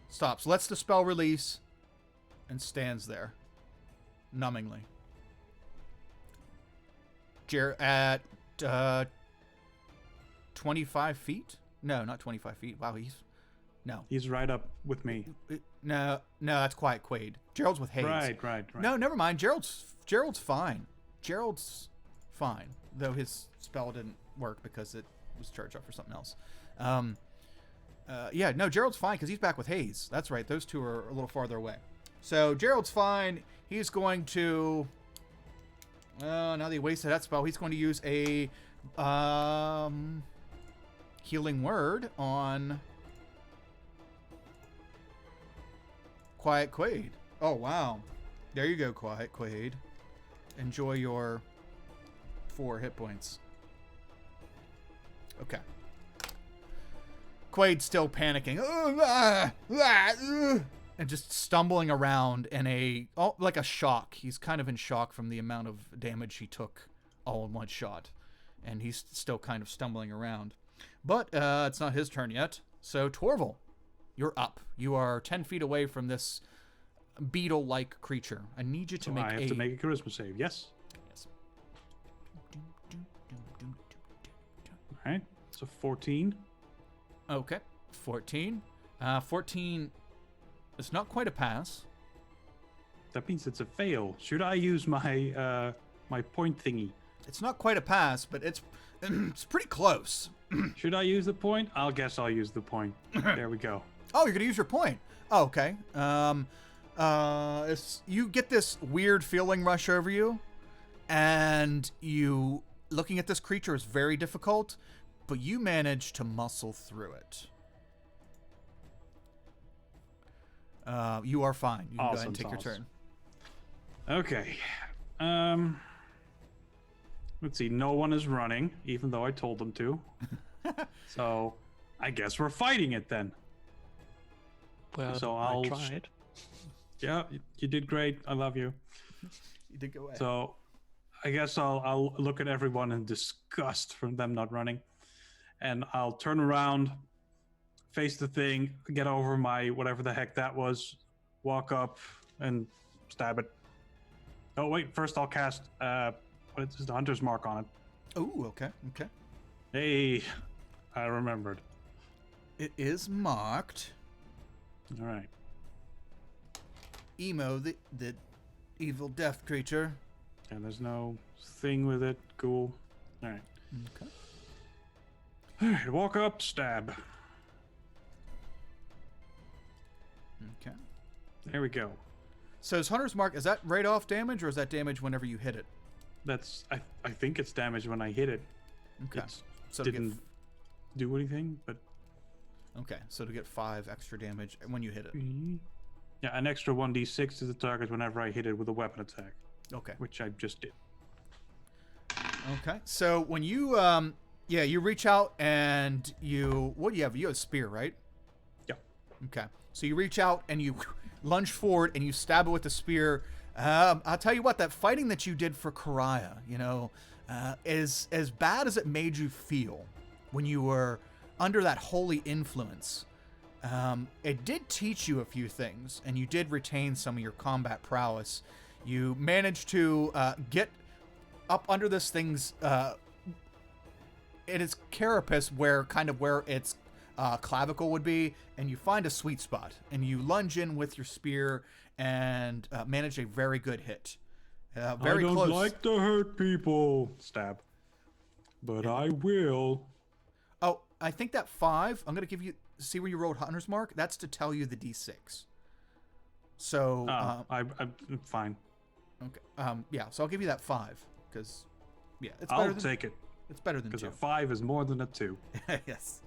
stops, lets the spell release, and stands there, numbingly. At 25 feet? No, not 25 feet. Wow, He's right up with me. No, that's Quiet Quaid. Gerald's with Hayes. Right. No, never mind. Gerald's fine. Gerald's fine, though his spell didn't work because it was charged up for something else. Yeah, no, Gerald's fine because he's back with Hayes. That's right. Those two are a little farther away. So Gerald's fine. He's going to... now that he wasted that spell, he's going to use a healing word on Quiet Quaid. Oh, wow. There you go, Quiet Quaid. Enjoy your 4 hit points. Okay. Quaid's still panicking. And just stumbling around in like a shock. He's kind of in shock from the amount of damage he took all in one shot. And he's still kind of stumbling around. But it's not his turn yet. So, Torval, you're up. You are 10 feet away from this beetle-like creature. I need you to I have to make a charisma save, yes? Yes. All right, so 14. Okay, 14. 14 is not quite a pass. That means it's a fail. Should I use my my point thingy? It's not quite a pass, but it's pretty close. Should I use the point? I'll use the point. There we go. Oh, you're gonna use your point. Oh, okay. You get this weird feeling rush over you, and you looking at this creature is very difficult, but you manage to muscle through it. You are fine. You can go ahead and take your turn. Okay. Let's see. No one is running, even though I told them to. So, I guess we're fighting it then. Well, so I tried. Yeah, you did great. I love you. You did go away. So, I guess I'll look at everyone in disgust from them not running, and I'll turn around, face the thing, get over my whatever the heck that was, walk up and stab it. Oh wait, first I'll cast what is the hunter's mark on it. Oh, okay, okay. Hey, I remembered. It is marked. All right. Emo, the evil death creature. And there's no thing with it. Cool. All right. Okay. All right. Walk up, stab. Okay. There we go. So is Hunter's Mark, is that right off damage, or is that damage whenever you hit it? That's I think it's damage when I hit it. Okay. It So to didn't do anything, but okay, so to get 5 extra damage when you hit it. yeah, an extra 1d6 to the target whenever I hit it with a weapon attack, Okay. which I just did. Okay. So when you you reach out and what do you have? You have a spear, right? Yeah. Okay. So you reach out and you lunge forward and you stab it with the spear. I'll tell you what, that fighting that you did for Karaya, is as bad as it made you feel when you were under that holy influence. It did teach you a few things, and you did retain some of your combat prowess. You managed to get up under this thing's it is carapace, where its clavicle would be, and you find a sweet spot, and you lunge in with your spear and manage a very good hit. Very I don't close. like to hurt people. Stab. But I will. Oh, I think that 5, I'm going to give you, see where you rolled Hunter's Mark? That's to tell you the D6. So, I'm fine. okay. Yeah, so I'll give you that 5, because, yeah, it's I'll better than, take it. it's better than Because 2. a 5 is more than a 2. Yes.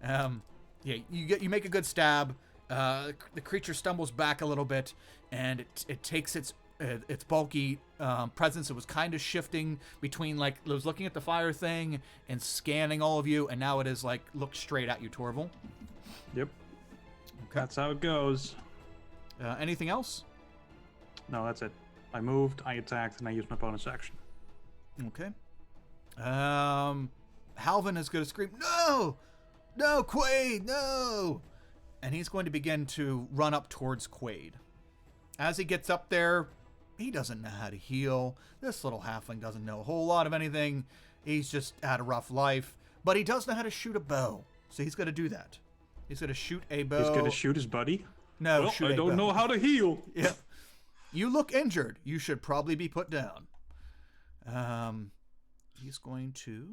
Yeah, you make a good stab. The creature stumbles back a little bit, and it takes its bulky presence. It was kind of shifting between, like, it was looking at the fire thing and scanning all of you, and now it is like look straight at you, Torval. Yep. Okay. That's how it goes. Anything else? No, that's it. I moved, I attacked, and I used my bonus action. Okay. Halvin is going to scream, "No! No, Quaid, no!" And he's going to begin to run up towards Quaid. As he gets up there, he doesn't know how to heal. This little halfling doesn't know a whole lot of anything. He's just had a rough life. But he does know how to shoot a bow. So he's going to do that. He's going to shoot a bow. He's going to shoot his buddy? No, Well, shoot I a don't bow. know how to heal. Yeah. You look injured. You should probably be put down. He's going to...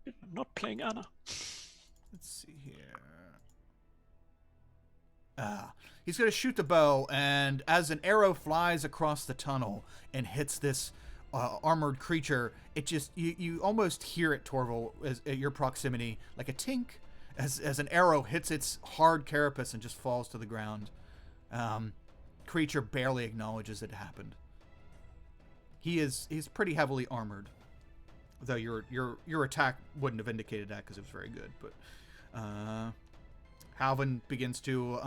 I'm not playing Anna. Let's see here. He's going to shoot the bow, and as an arrow flies across the tunnel and hits this armored creature, it just, you almost hear it, Torval, at your proximity, like a tink, as an arrow hits its hard carapace and just falls to the ground. Creature barely acknowledges it happened. He's pretty heavily armored, though your attack wouldn't have indicated that because it was very good. But Halvin begins to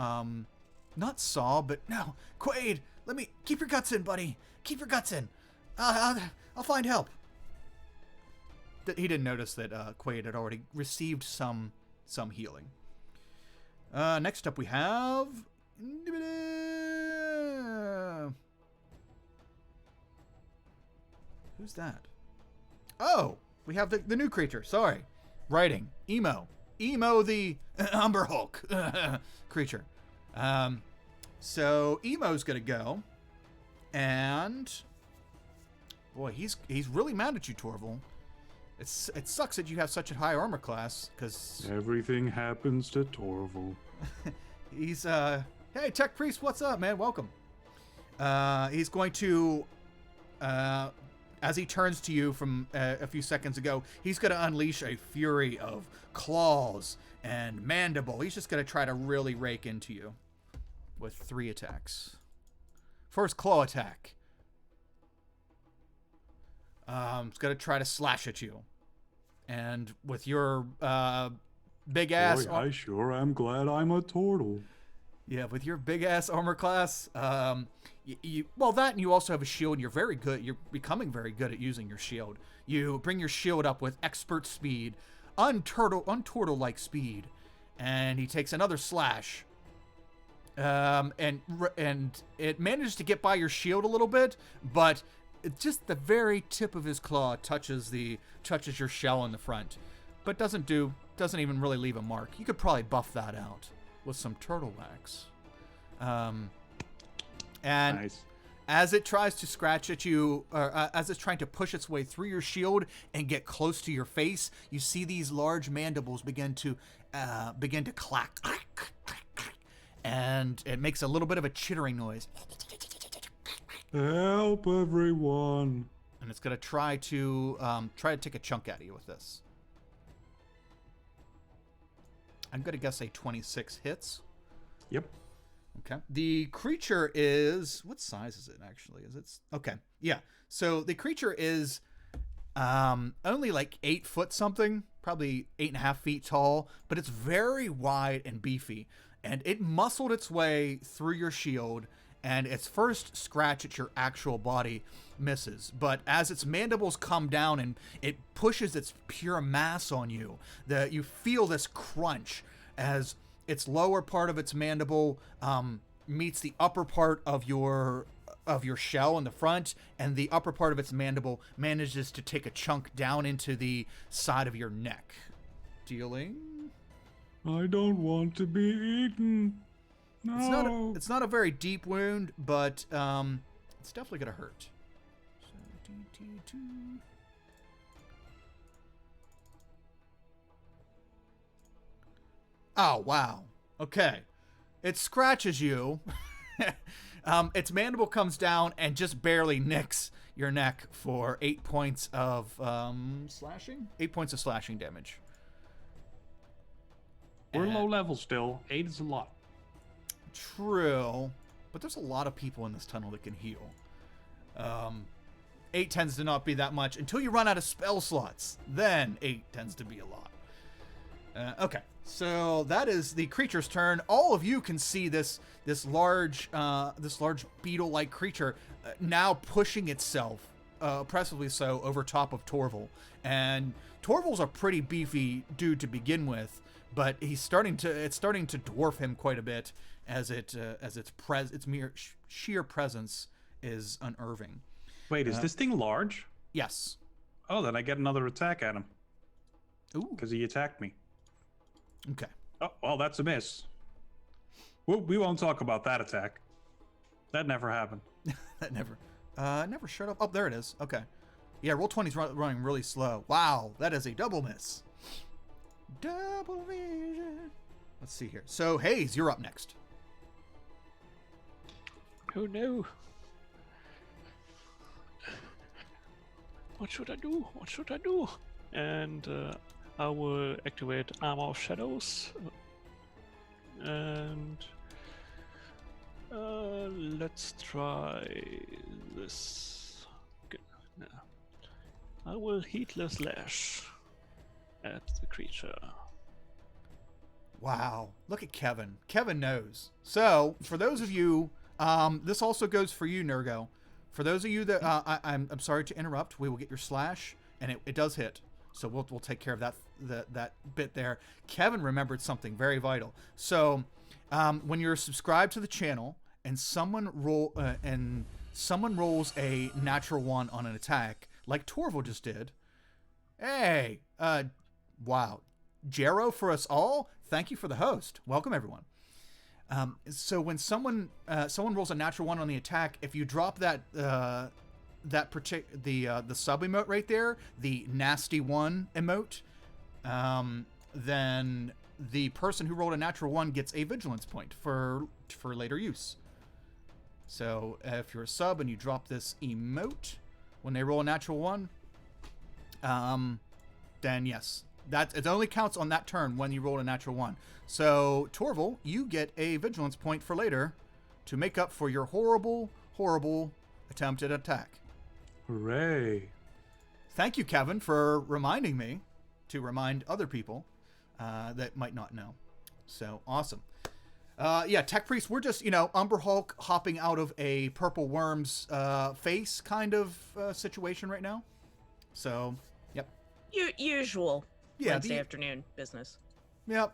not saw, but no, Quaid, let me keep your guts in, buddy. Keep your guts in. I'll find help. He didn't notice that Quaid had already received some healing. Next up we have who's that? Oh, we have the new creature. Sorry, writing Emo the Umber Hulk creature. So Emo's gonna go, and boy, he's really mad at you, Torval. It sucks that you have such a high armor class, because Everything happens to Torval. he's hey, Tech Priest, what's up, man? Welcome. He's going to as he turns to you from a few seconds ago, he's going to unleash a fury of claws and mandible. He's just going to try to really rake into you with 3 attacks. First claw attack. It's going to try to slash at you. And with your big ass... Boy, I sure am glad I'm a turtle. Yeah, with your big ass armor class, well, that and you also have a shield. And you're very good. You're becoming very good at using your shield. You bring your shield up with expert speed, unturtle-like speed, and he takes another slash. And it manages to get by your shield a little bit, but just the very tip of his claw touches your shell in the front, but doesn't even really leave a mark. You could probably buff that out with some turtle wax. And Nice. as it tries to scratch at you, or as it's trying to push its way through your shield and get close to your face, you see these large mandibles begin to clack, and it makes a little bit of a chittering noise. Help, everyone. And it's gonna try to take a chunk out of you with this. I'm gonna guess a 26 hits. Yep. Okay. The creature is, what size is it actually? Okay. Yeah. So the creature is only like 8 foot something, probably 8.5 feet tall, but it's very wide and beefy. And it muscled its way through your shield, and its first scratch at your actual body misses. But as its mandibles come down and it pushes its pure mass on you, you feel this crunch as its lower part of its mandible meets the upper part of your shell in the front, and the upper part of its mandible manages to take a chunk down into the side of your neck, dealing. I don't want to be eaten. No. It's not a very deep wound, but it's definitely gonna hurt. So DT2. Oh wow. Okay. It scratches you. Its mandible comes down and just barely nicks your neck for 8 points of slashing. 8 points of slashing damage. We're low level still. 8 is a lot. True, but there's a lot of people in this tunnel that can heal. 8 tends to not be that much until you run out of spell slots. Then 8 tends to be a lot. Okay, so that is the creature's turn. All of you can see this large beetle-like creature now pushing itself, oppressively so, over top of Torval. And Torval's a pretty beefy dude to begin with, but it's starting to dwarf him quite a bit as its mere sheer presence is unnerving. Wait, is this thing large? Yes. Oh, then I get another attack at him. Ooh. Because he attacked me. Okay. Oh, well, that's a miss. We won't talk about that attack. That never happened. That never showed up. Oh, there it is. Okay. Yeah, Roll20's running really slow. Wow, that is a double miss. Double vision. Let's see here. So, Hayes, you're up next. Oh no. What should I do? What should I do? And I will activate Armor of Shadows. And let's try this. Okay. No. I will Heatless Lash at the creature. Wow. Look at Kevin. Kevin knows. So, for those of you, this also goes for you, Nurgo. For those of you that, I'm sorry to interrupt. We will get your slash, and it does hit. So we'll take care of that bit there. Kevin remembered something very vital. So, when you're subscribed to the channel and someone rolls a natural 1 on an attack, like Torval just did. Hey, wow, Jero for us all. Thank you for the host. Welcome everyone. So when someone rolls a natural 1 on the attack, if you drop the sub emote right there, the nasty 1 emote, then the person who rolled a natural 1 gets a vigilance point for later use. So if you're a sub and you drop this emote when they roll a natural 1, then yes, it only counts on that turn when you roll a natural 1. So Torval, you get a vigilance point for later to make up for your horrible attempted attack. Hooray. Thank you, Kevin, for reminding me to remind other people that might not know. So awesome. Yeah, Tech Priest, we're just, Umber Hulk hopping out of a purple worm's face kind of situation right now. So, yep. Usual Yeah, Wednesday afternoon business. Yep,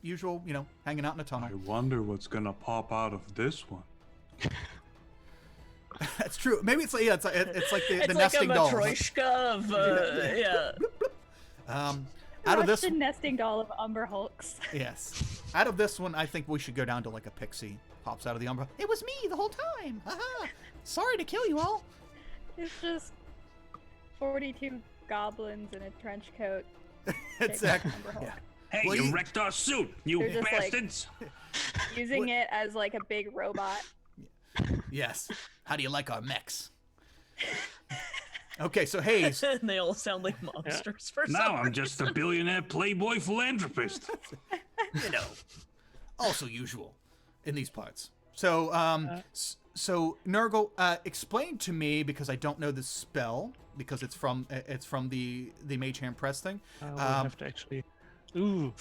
usual, hanging out in a tunnel. I wonder what's gonna pop out of this one. That's true. Maybe it's like, it's like the It's like nesting a dolls. Matryoshka of, yeah. Out of this, the nesting doll of Umber Hulks. yes. Out of this one, I think we should go down to like a pixie pops out of the umbrella. It was me the whole time. Haha. Sorry to kill you all. It's just 42 goblins in a trench coat. Exactly. Umber Hulk. Yeah. Hey, Well, you you- wrecked our suit, you They're just, like- bastards! Using it as like a big robot. Yes. How do you like our mechs? Okay, so Hayes. And they all sound like monsters for Now some I'm just a billionaire playboy philanthropist. Also usual in these parts. So, so Nurgle, explain to me, because I don't know this spell, because it's from the Mage Hand Press thing. We'll have to actually. Ooh.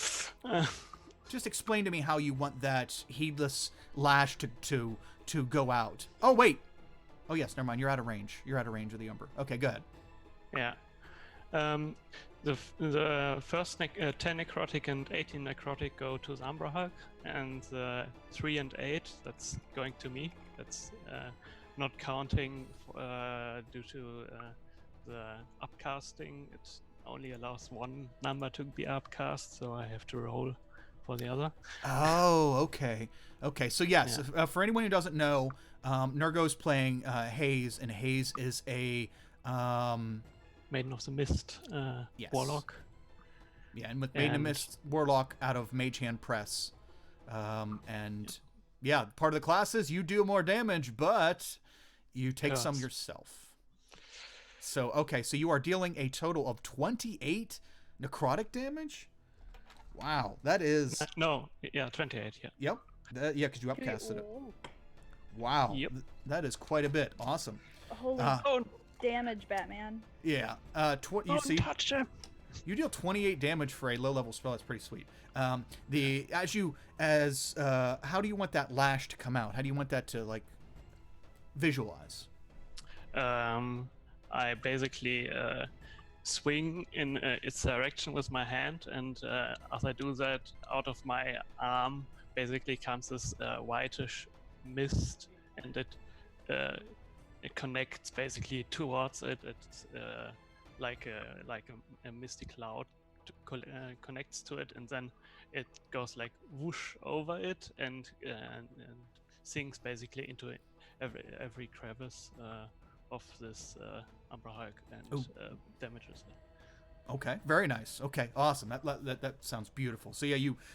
Just explain to me how you want that heedless lash to go out. Oh wait. Oh yes, never mind. You're out of range. You're out of range of the Umber. Okay, go ahead. Yeah. The first 10 necrotic and 18 necrotic go to the Umbra Hulk, and the 3 and 8, that's going to me. That's not counting due to the upcasting. It only allows one number to be upcast, so I have to roll for the other. Oh, okay. Okay, so yes, for anyone who doesn't know, Nurgo's playing Hayes, and Hayes is a Maiden of the Mist Yes. warlock. yeah, and with Maiden of Mist Warlock out of Mage Hand Press, and yeah, part of the class is you do more damage, but you take some Yes. yourself. So okay, so you are dealing a total of 28 necrotic damage. Wow, that is No, yeah, 28, yeah. yep, yeah, because you upcasted it. Wow, Yep. that is quite a bit. Awesome. Holy Oh, damage, Batman. Yeah, you don't see, touch him! you deal 28 damage for a low-level spell. That's pretty sweet. How do you want that lash to come out? How do you want that to like visualize? I basically swing in its direction with my hand, and as I do that, out of my arm basically comes this whitish mist, and it connects basically towards it. It's like a misty cloud connects to it, and then it goes like whoosh over it and sinks basically into every crevice of this Umbra Hulk and damages it. Okay, very nice. Okay, awesome. That sounds beautiful. So yeah,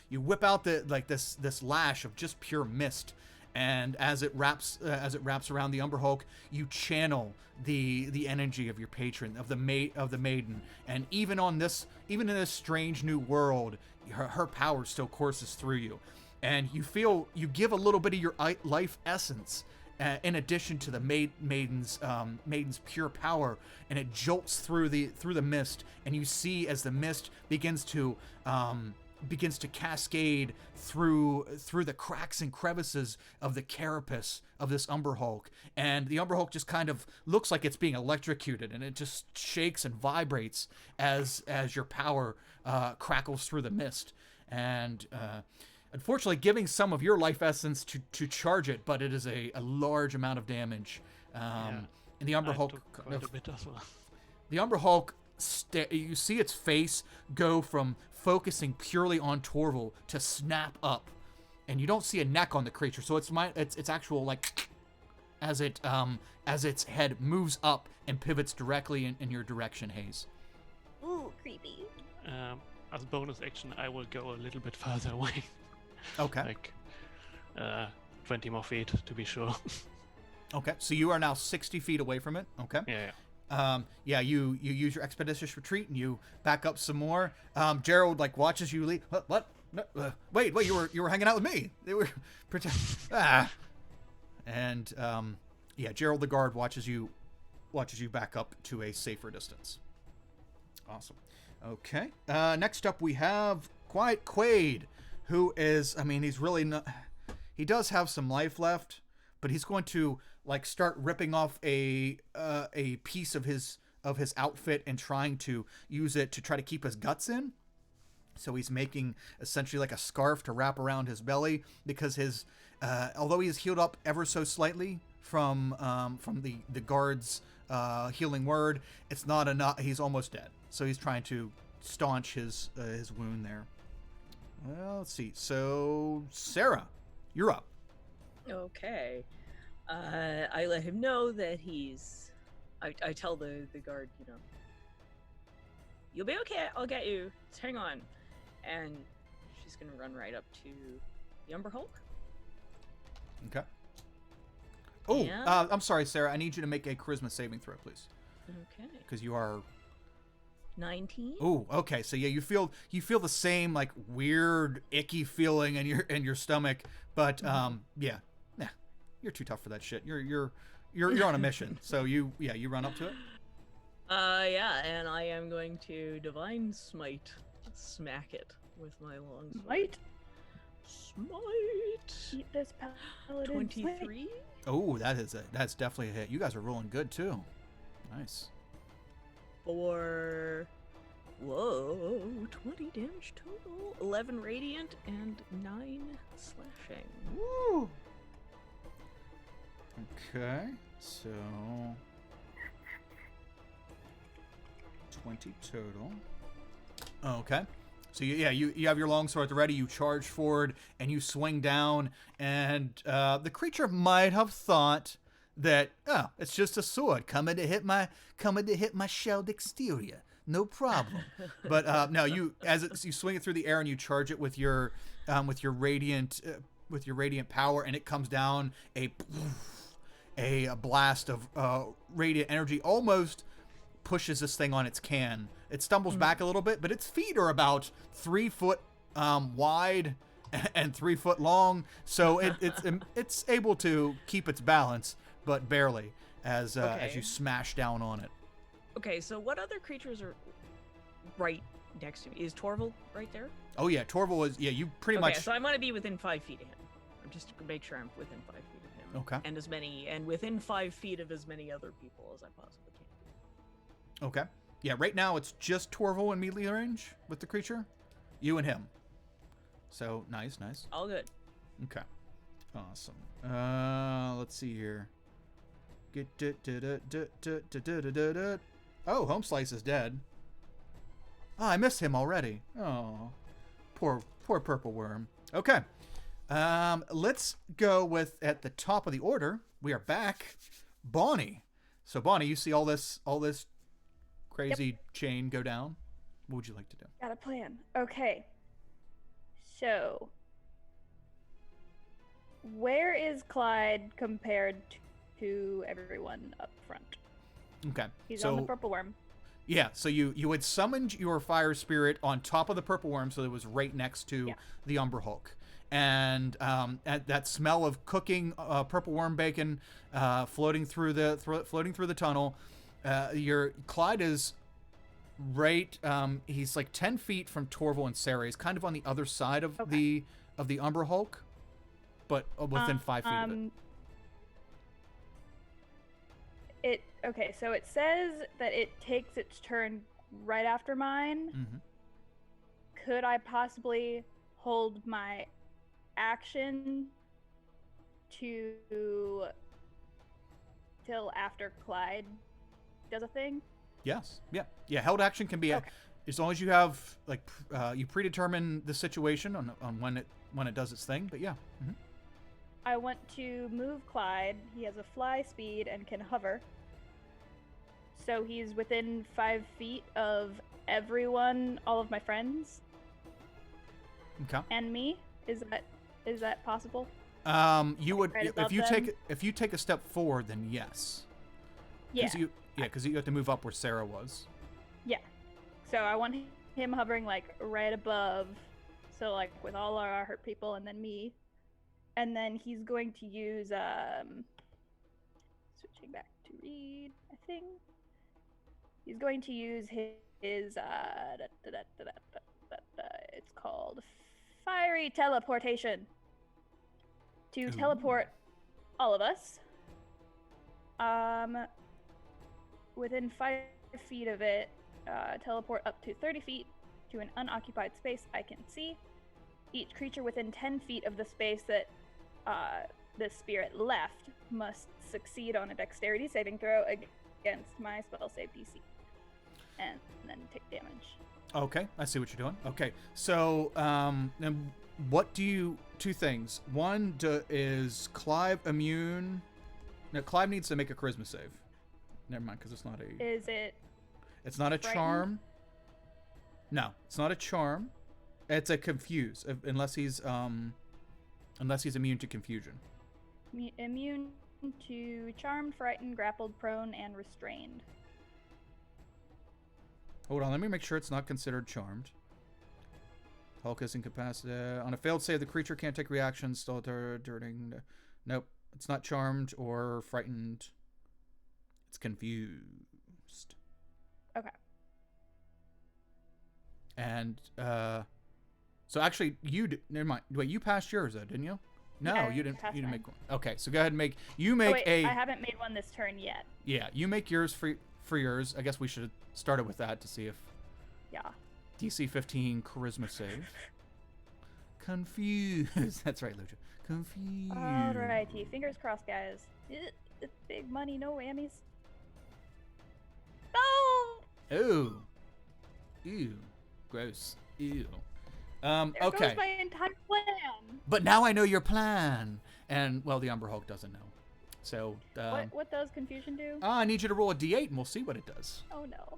you whip out this lash of just pure mist, and as it wraps around the Umber Hulk, you channel the energy of your patron, of the maiden, and even in this strange new world, her power still courses through you, and you give a little bit of your life essence. In addition to the maiden's pure power, and it jolts through the mist, and you see as the mist begins to cascade through the cracks and crevices of the carapace of this Umber Hulk, and the Umber Hulk just kind of looks like it's being electrocuted, and it just shakes and vibrates as your power crackles through the mist, and unfortunately giving some of your life essence to charge it, but it is a large amount of damage. And the Umber Hulk, quite a bit as well. the Umber Hulk, you see its face go from focusing purely on Torval to snap up, and you don't see a neck on the creature, so it's actual like as its head moves up and pivots directly in your direction, Hayes. Ooh, creepy. As a bonus action, I will go a little bit further away. Okay. Like 20 more feet to be sure. Okay, so you are now 60 feet away from it. Okay. Yeah. You use your expeditious retreat and you back up some more. Gerald watches you leave. What? No, wait, you were hanging out with me. They were And Gerald the guard watches you back up to a safer distance. Awesome. Okay. Next up we have Quiet Quaid, who is, he's really not. he does have some life left, but he's going to like start ripping off a piece of his outfit and trying to use it to try to keep his guts in. So he's making essentially like a scarf to wrap around his belly because his although he is healed up ever so slightly from the guard's healing word, it's not enough. He's almost dead. So he's trying to staunch his wound there. Well, let's see. So Sarah, you're up. Okay. I let him know that he's. I tell the guard, you'll be okay. I'll get you. Just hang on. And she's gonna run right up to the Umber Hulk. Okay. Oh, And- I'm sorry, Sarah. I need you to make a charisma saving throw, please. Okay. Because you are. 19. Oh, okay. So yeah, you feel the same like weird, icky feeling in your stomach, but yeah, nah, you're too tough for that shit. You're on a mission. So you run up to it. Yeah, and I am going to divine smite, smack it with my long sword. Smite. Eat this paladin. 23. Oh, that's definitely a hit. You guys are rolling good too. Nice. For 20 damage total, 11 radiant and 9 slashing. Woo. Okay, so 20 total. Okay. So you have your longsword at the ready. You charge forward and you swing down, and the creature might have thought that it's just a sword coming to hit my shelled exterior, no problem. But no, you swing it through the air and you charge it with your radiant power, and it comes down a blast of radiant energy, almost pushes this thing on its can. It stumbles back a little bit, but its feet are about 3 foot wide and 3 foot long, so it's able to keep its balance, but barely as you smash down on it. Okay, so what other creatures are right next to me? Is Torval right there? Oh yeah, Torval is. Yeah, you pretty much. Okay, so I want to be within 5 feet of him. Just to make sure I'm within 5 feet of him. Okay. And within 5 feet of as many other people as I possibly can. Okay. Yeah, right now it's just Torval in melee range with the creature. You and him. So, nice. All good. Okay. Awesome. Let's see here. Oh, Home Slice is dead. Oh, I missed him already. Oh. Poor purple worm. Okay. Let's go with, at the top of the order, we are back, Bonnie. So Bonnie, you see all this crazy chain go down. What would you like to do? Got a plan. Okay. So, where is Clyde compared to everyone up front? Okay. He's on the purple worm. Yeah, so you had summoned your fire spirit on top of the purple worm, so it was right next to the Umber Hulk. And at that smell of cooking purple worm bacon floating through the tunnel, your Clyde is right. He's like 10 feet from Torval and Sarah. He's kind of on the other side of the Umber Hulk, but within 5 feet of it. So it says that it takes its turn right after mine. Mm-hmm. Could I possibly hold my action till after Clyde does a thing? Yes. Yeah. Held action can be as long as you have you predetermine the situation on when it does its thing. But yeah. Mm-hmm. I want to move Clyde. He has a fly speed and can hover. So he's within 5 feet of everyone, all of my friends. Okay. And me. Is that possible? You would right if you take a step forward, then yes. Yeah. Because you have to move up where Sarah was. Yeah. So I want him hovering like right above, so like with all our hurt people and then me, and then he's going to use switching back to read. I think he's going to use his it's called fiery teleportation. to teleport all of us within 5 feet of it, teleport up to 30 feet to an unoccupied space I can see. Each creature within 10 feet of the space that the spirit left must succeed on a dexterity saving throw against my spell save DC. And then take damage. Okay, I see what you're doing. Okay, so then what do you... Two things. One is Clive immune... No, Clive needs to make a charisma save. Never mind, because it's not a... Is it... It's not a frightened? charm. No, it's not a charm. It's a confuse, unless he's immune to confusion. Immune to charmed, frightened, grappled, prone, and restrained. Hold on, let me make sure it's not considered charmed. Hulk is incapacitated. On a failed save, the creature can't take reactions still during... Nope, it's not charmed or frightened. It's confused. Okay. And, so actually, never mind. Wait, you passed yours, though, didn't you? No, Yeah, you didn't. passed You didn't mine. make one. Okay, so go ahead and make. You make wait, a. I haven't made one this turn yet. Yeah, you make yours for yours. I guess we should have started with that to see if Yeah. DC 15 charisma save. Confused. That's right, Lucha. Confused. Alrighty, fingers crossed, guys. It's big money, no whammies. No! Ooh. Ew. Gross. Ew. There Okay. goes my entire plan. But now I know your plan. And, well, the Umber Hulk doesn't know. So, What does confusion do? I need you to roll a d8 and we'll see what it does. Oh no.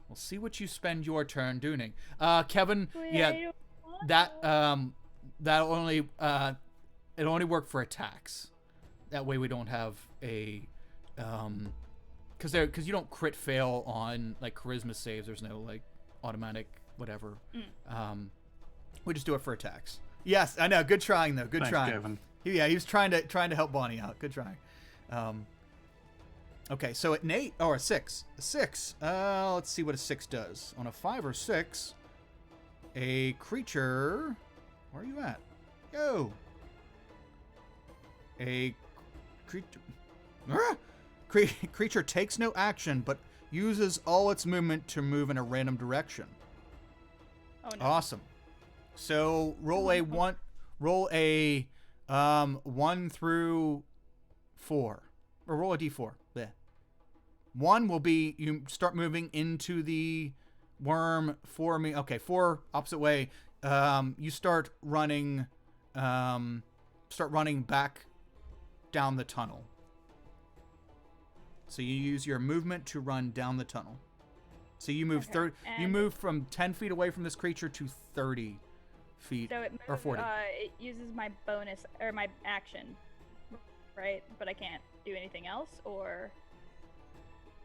We'll see what you spend your turn doing. Kevin, Wait, yeah, I don't want that, to. that'll only, it only work for attacks. That way we don't have a, cause you don't crit fail on, like, charisma saves. There's no, like, automatic whatever. We just do it for attacks. Yes, I know. Good trying, though. Good Thanks, trying. Kevin. Yeah, he was trying to help Bonnie out. Good trying. Okay, so at an 8 or a 6. A 6. Let's see what a 6 does. On a 5 or 6, a creature. Where are you at? Yo. A creature takes no action, but uses all its movement to move in a random direction. Oh no. Awesome. So roll a 1 through 4. Or roll a d4. There. 1 will be you start moving into the worm. 4 opposite way. You start running back down the tunnel. So you use your movement to run down the tunnel. So you move you move from 10 feet away from this creature to 30 feet So it or 40. it uses my bonus or my action, right? But I can't do anything else, or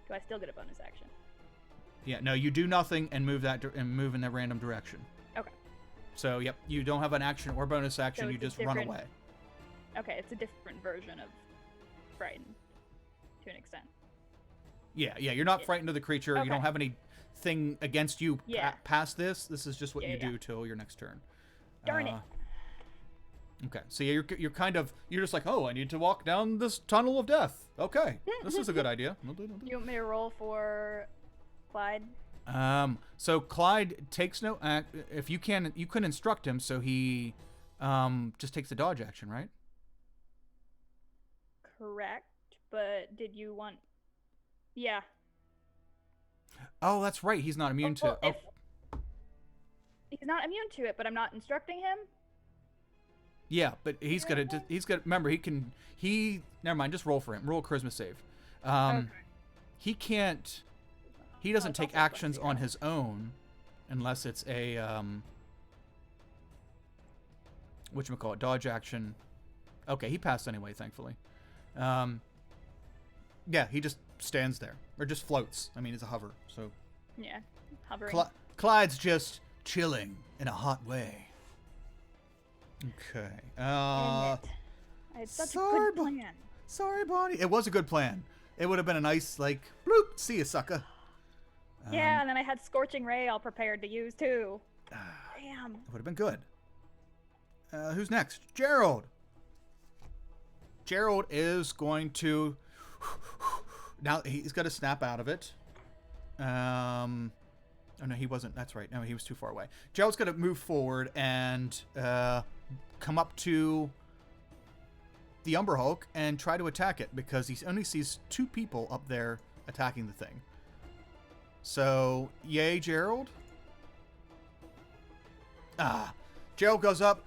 do I still get a bonus action? Yeah, no, you do nothing and move in that random direction. Okay. So, yep, you don't have an action or bonus action, So you it's a just run different- away. Okay, it's a different version of frightened to an extent. Yeah, you're not frightened of the creature. You don't Okay. have anything against you Yeah. past this. This is just what you Yeah. do till your next turn. Darn it. Okay, so yeah, you're just like, oh, I need to walk down this tunnel of death. Okay, this is a good idea. You want me to roll for Clyde? So Clyde takes no act. If you can instruct him, so he just takes the dodge action, right? Correct, but did you want... Yeah. Oh, that's right. He's not immune to. Well, he's not immune to it, but I'm not instructing him? Yeah, but he's gonna. Remember, never mind. Just roll for him. Roll a charisma save. Okay. He can't. He doesn't it's take also actions plus 0. on his own, unless it's a whatchamacallit, dodge action. Okay, he passed anyway, thankfully. Yeah, he just stands there or just floats. I mean, it's a hover, so. Yeah, hovering. Clyde's just chilling in a hot way. Okay. Dang it. I had such a sorry, good plan. Sorry, Bonnie. It was a good plan. It would have been a nice, like, bloop, see ya, sucker. Yeah, and then I had Scorching Ray all prepared to use, too. Damn. It would have been good. Who's next? Gerald. Gerald is going to... Now, he's got to snap out of it. Oh, no, he wasn't. That's right. No, he was too far away. Gerald's going to move forward and come up to the Umber Hulk and try to attack it because he only sees 2 people up there attacking the thing. So, yay, Gerald. Gerald goes up.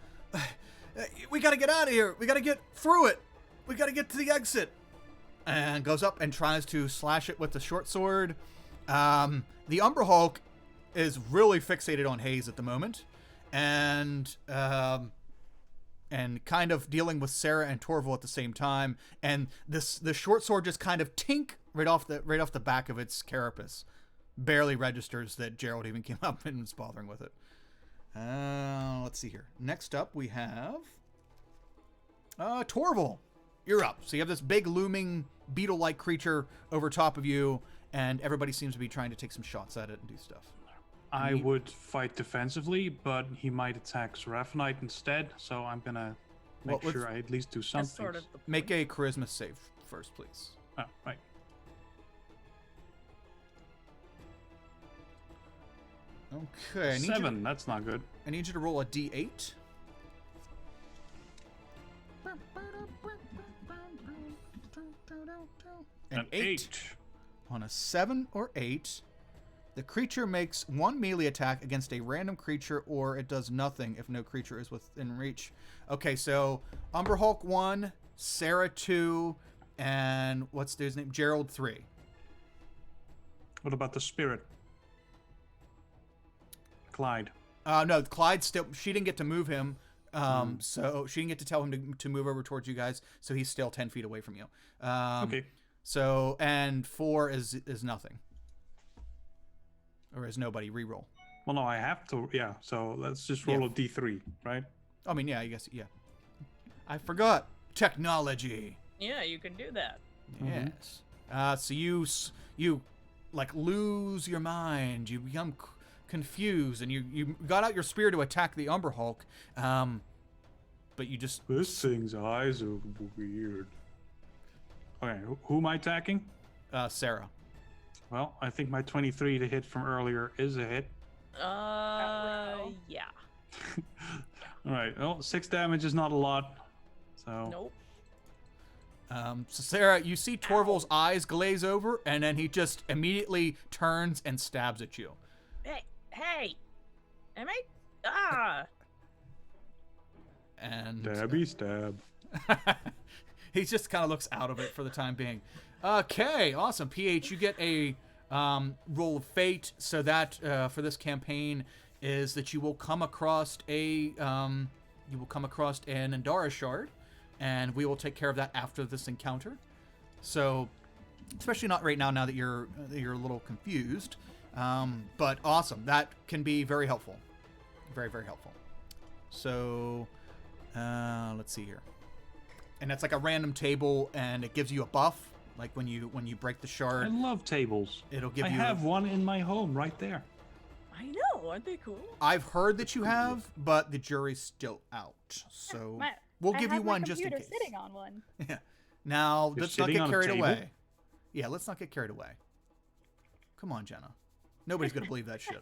We got to get out of here. We got to get through it. We got to get to the exit. And goes up and tries to slash it with the short sword. The Umber Hulk is really fixated on Hayes at the moment. And kind of dealing with Sarah and Torval at the same time. And the short sword just kind of tink right off the back of its carapace. Barely registers that Gerald even came up and was bothering with it. Let's see here. Next up we have Torval. You're up. So you have this big looming beetle-like creature over top of you, and everybody seems to be trying to take some shots at it and do stuff. I would fight defensively, but he might attack Seraphonite instead, so I'm gonna make sure I at least do something. Sort of Make a charisma save first, please. Oh, right. Okay. 7, that's not good. I need you to roll a d8. An 8. On a 7 or 8, the creature makes 1 melee attack against a random creature, or it does nothing if no creature is within reach. Okay, so Umber Hulk 1, Sarah 2, and what's his name? Gerald 3. What about the spirit? Clyde. No, Clyde still. She didn't get to move him. So she didn't get to tell him to move over towards you guys. So he's still 10 feet away from you. Okay. So, and 4 is nothing. Or is nobody. Reroll. Well, no, I have to. Yeah. So let's just roll a d3, right? I mean, yeah, I guess. Yeah. I forgot technology. Yeah, you can do that. Yes. So you like lose your mind. You become confused, and you got out your spear to attack the Umber Hulk, but you just... This thing's eyes are weird. Okay, who am I attacking? Sarah. Well, I think my 23 to hit from earlier is a hit. Yeah. All right, well, 6 damage is not a lot, so... Nope. So Sarah, you see Torval's eyes glaze over, and then he just immediately turns and stabs at you. Hey, am I? And Stabby stab. he just kind of looks out of it for the time being. Okay, awesome. PH, you get a roll of fate. So that for this campaign is that you will come across an Andara shard, and we will take care of that after this encounter. So, especially not right now that you're a little confused. But awesome. That can be very helpful. Very, very helpful. So, let's see here. And it's like a random table, and it gives you a buff. Like when you break the shard. I love tables. It'll give you... I have one in my home right there. I know. Aren't they cool? I've heard that you have, but the jury's still out. So we'll give you one just in case. Sitting on one. Yeah. Now, let's not get carried away. Yeah, let's not get carried away. Come on, Jenna. Nobody's going to believe that shit.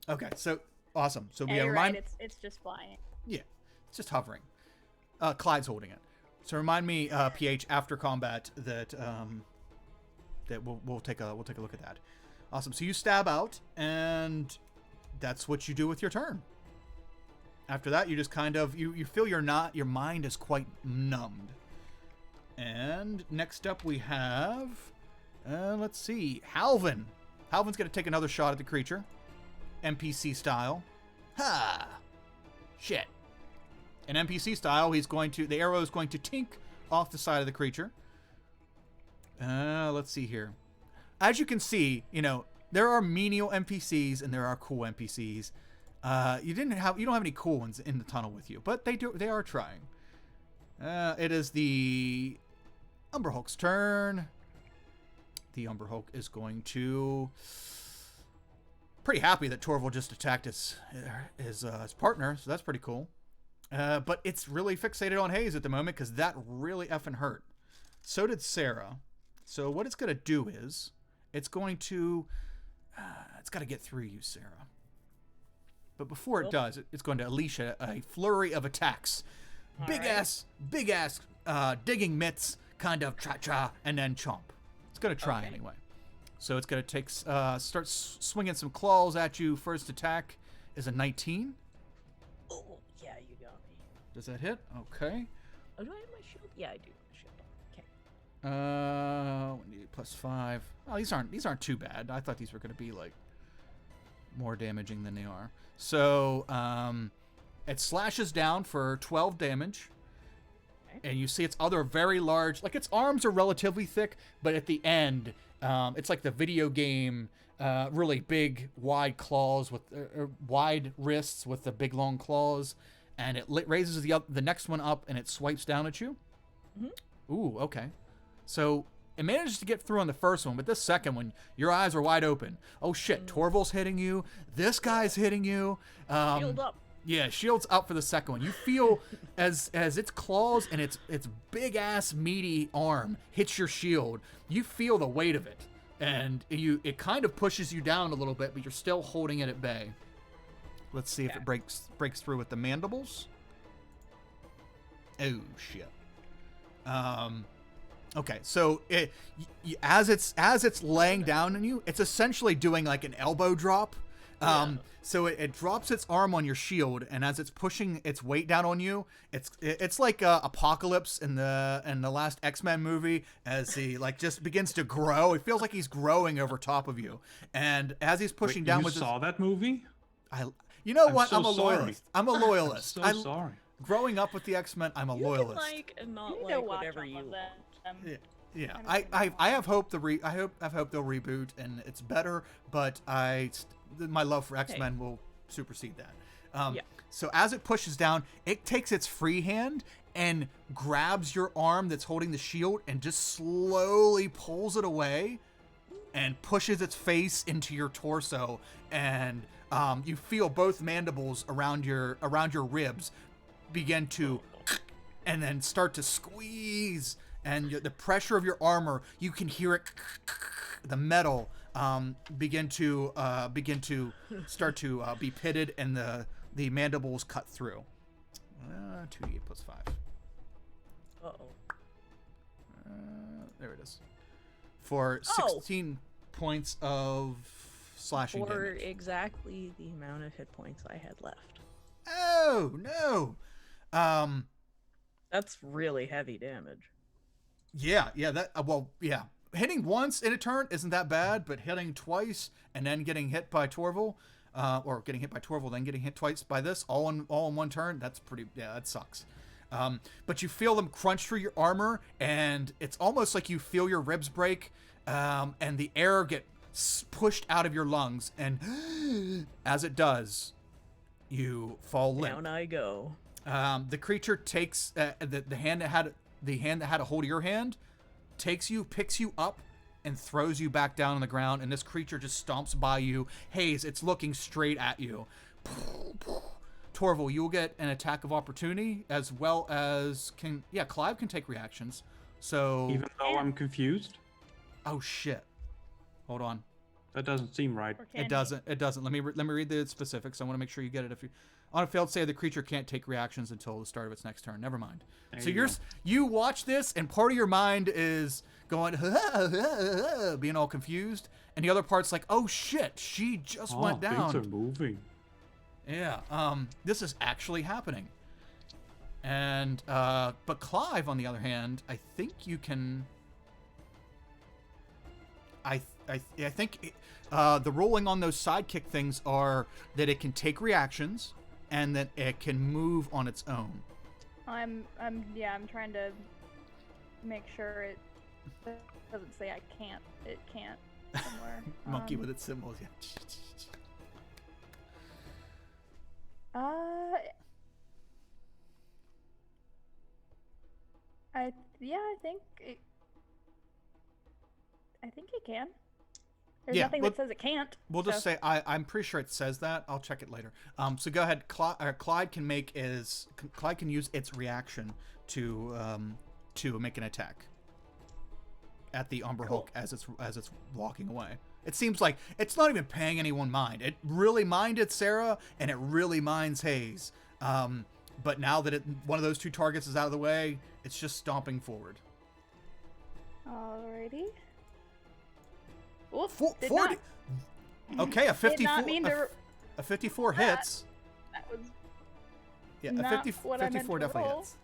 Okay, so awesome. So we right, it's just flying. Yeah, it's just hovering. Clyde's holding it. So remind me, PH, after combat that we'll take a look at that. Awesome. So you stab out, and that's what you do with your turn. After that, you just kind of you feel your mind is quite numbed. And next up we have let's see, Halvin. Halvin's going to take another shot at the creature, NPC style. Ha! Shit. In NPC style, the arrow is going to tink off the side of the creature. Let's see here. As you can see, there are menial NPCs and there are cool NPCs. You don't have any cool ones in the tunnel with you, but they are trying. It is the Umber Hulk's turn. The Umber Hulk is going to... Pretty happy that Torval just attacked his partner, so that's pretty cool. But it's really fixated on Hayes at the moment because that really effing hurt. So did Sarah. So what it's going to do is it's going to it's got to get through you, Sarah. But before it does, it's going to unleash a flurry of attacks. Big ass digging mitts, kind of cha-cha, and then chomp. It's going to try anyway. So it's going to take start swinging some claws at you. First attack is a 19. Oh, yeah, you got me. Does that hit? Okay. Oh, do I have my shield? Yeah, I do have my shield. Okay. 1d8 plus 5. Oh, these aren't too bad. I thought these were going to be like more damaging than they are. So it slashes down for 12 damage. And you see its other very large, like its arms are relatively thick, but at the end, it's like the video game, really big, wide claws with wide wrists with the big long claws, and it raises the next one up and it swipes down at you. Mm-hmm. Ooh, okay. So it manages to get through on the first one, but this second one, your eyes are wide open. Oh shit, Torval's hitting you. This guy's hitting you. Shield up. Yeah, shield's up for the second one. You feel as its claws and its big ass meaty arm hits your shield, you feel the weight of it, and it kind of pushes you down a little bit, but you're still holding it at bay. Let's see if it breaks through with the mandibles. Oh shit. Okay, so as it's laying down on you, it's essentially doing like an elbow drop. So it drops its arm on your shield, and as it's pushing its weight down on you, it's like Apocalypse in the last X-Men movie, as he like just begins to grow. It feels like he's growing over top of you, and as he's pushing down with saw that movie? You know I'm what? so I'm a loyalist. I'm a loyalist. I'm so sorry. Growing up with the X-Men, I'm a loyalist. You can like and not You need to like watch whatever all you of want. them. Yeah, I have hope I hope they'll reboot and it's better, but my love for X-Men will supersede that. So as it pushes down, it takes its free hand and grabs your arm that's holding the shield and just slowly pulls it away and pushes its face into your torso, and you feel both mandibles around your ribs begin to and then start to squeeze, and the pressure of your armor, you can hear it, the metal begin to start to be pitted, and the mandibles cut through. 2d8 plus 5. There it is. For 16 points of slashing For damage. exactly the amount of hit points I had left. Oh no! That's really heavy damage. Yeah. Hitting once in a turn isn't that bad, but hitting twice and then getting hit by Torval, or getting hit by Torval, then getting hit twice by this, all in one turn, that's pretty. Yeah, that sucks. But you feel them crunch through your armor, and it's almost like you feel your ribs break, and the air get pushed out of your lungs, and as it does, you fall limp. Down I go. The creature takes the hand that had a hold of your hand, picks you up, and throws you back down on the ground. And this creature just stomps by you. Hayes, it's looking straight at you. Torval, you will get an attack of opportunity, as well as Clive can take reactions. So Even though I'm confused? oh shit, hold on. That doesn't seem right. It doesn't. Let me read the specifics. I want to make sure you get it. If you on a failed save, the creature can't take reactions until the start of its next turn. Never mind. So you watch this, and part of your mind is going being all confused, and the other part's like, oh shit, she just went down. Things are moving. Yeah. This is actually happening. And but Clive, on the other hand, I think you can. I think the rolling on those sidekick things are that it can take reactions and that it can move on its own. I'm trying to make sure it doesn't say I can't. It can't somewhere. Monkey with its symbols. Yeah. I think it can. There's Yeah, nothing well, that says it can't. We'll just so- say I'm pretty sure it says that. I'll check it later. So go ahead. Clyde can use its reaction to make an attack at the Umber Hulk as it's walking away. It seems like it's not even paying anyone mind. It really minded Sarah, and it really minds Hayes. But now that one of those two targets is out of the way, it's just stomping forward. Alrighty. Oof, 40. not- Okay, a 54. Did not mean to. A 54 hits. That was Yeah, not a 50, what I meant 54 to definitely roll. hits.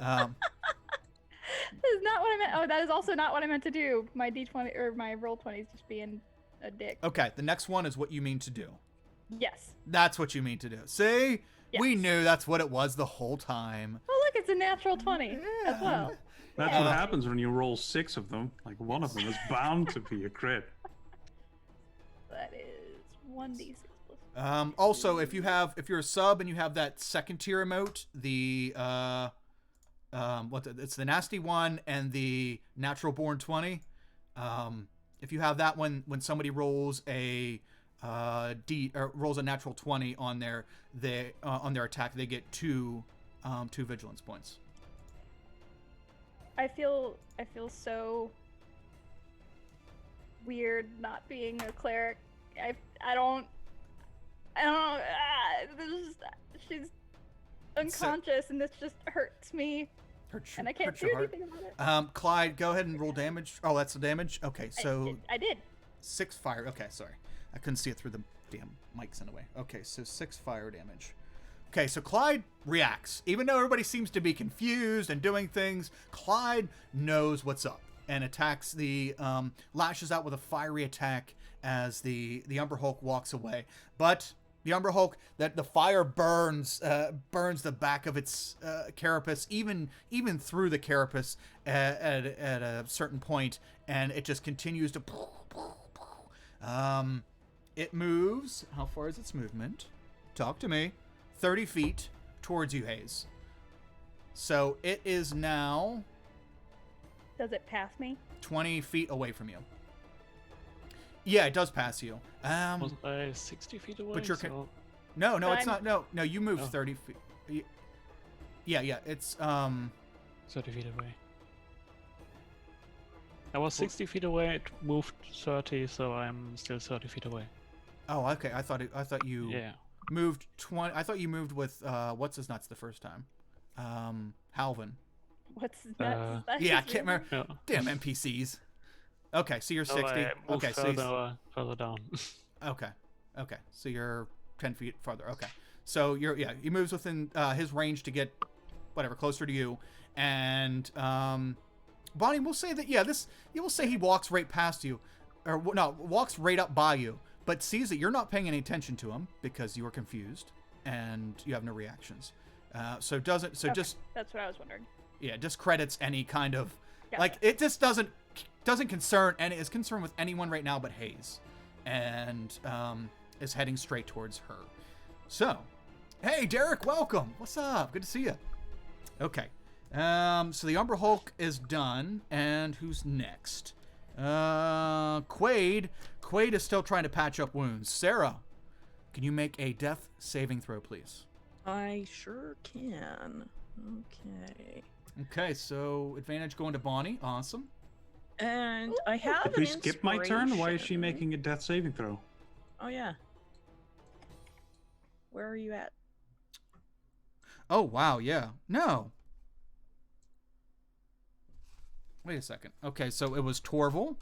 Um, That is not what I meant. Oh, that is also not what I meant to do. My D20 or my roll 20 is just being a dick. okay, the next one is what you mean to do. Yes. That's what you mean to do. See? We Yes. knew that's what it was the whole time. Oh, look, it's a natural 20 as well. That's Yeah. what happens when you roll 6 of them. Like, one of them is bound to be a crit. That is 1d6 plus. Also, if you're a sub and you have that second tier emote, it's the nasty one and the natural born 20. If you have that one, when somebody rolls a rolls a natural 20 on their attack, they get two vigilance points. I feel so weird not being a cleric. I don't. She's unconscious, and this just hurts me, and I can't do anything about it. Clyde, go ahead and roll damage. Oh, that's the damage. Okay, so I did. 6 fire. Okay, sorry, I couldn't see it through the damn mics in a way. Okay, so 6 fire damage. Okay, so Clyde reacts. Even though everybody seems to be confused and doing things, Clyde knows what's up and attacks lashes out with a fiery attack as the Umber Hulk walks away. But the Umber Hulk, that the fire burns the back of its carapace, even through the carapace at a certain point, and it just continues to. It moves. How far is its movement? Talk to me. 30 feet towards you, Hayes. So it is now Does it pass me? 20 feet away from you. Yeah, it does pass you. Wasn't I 60 feet away? But you're so... No, But it's not. No, you moved Oh. 30 feet. Yeah, it's 30 feet away. I was 60 feet away, it moved 30, so I'm still 30 feet away. Oh, okay. I thought you Yeah. moved 20. I thought you moved with what's his nuts the first time. Halvin. What's that? Yeah, I can't remember. Yeah. Damn NPCs. Okay, so you're So 60. I moved Okay, so he's, further down. okay, so you're 10 feet farther. Okay, so he moves within his range to get whatever closer to you, and Bonnie, we'll say that we'll say he walks right past you, or no, walks right up by you, but sees that you're not paying any attention to him because you are confused and you have no reactions. So Okay, just that's what I was wondering. discredits any kind of Gotcha. like it just doesn't concern and is concerned with anyone right now but Hayes, and is heading straight towards her. So, hey Derek, welcome. What's up? Good to see you. Okay, so the Umber Hulk is done, and who's next? Quaid. Quaid is still trying to patch up wounds. Sarah, can you make a death saving throw, please? I sure can. Okay. Okay, so advantage going to Bonnie. Awesome. And I have Did an we skip my turn? Why is she inspiration. making a death saving throw? Oh yeah. Where are you at? Oh, wow, yeah. No. Wait a second. Okay, so it was Torval.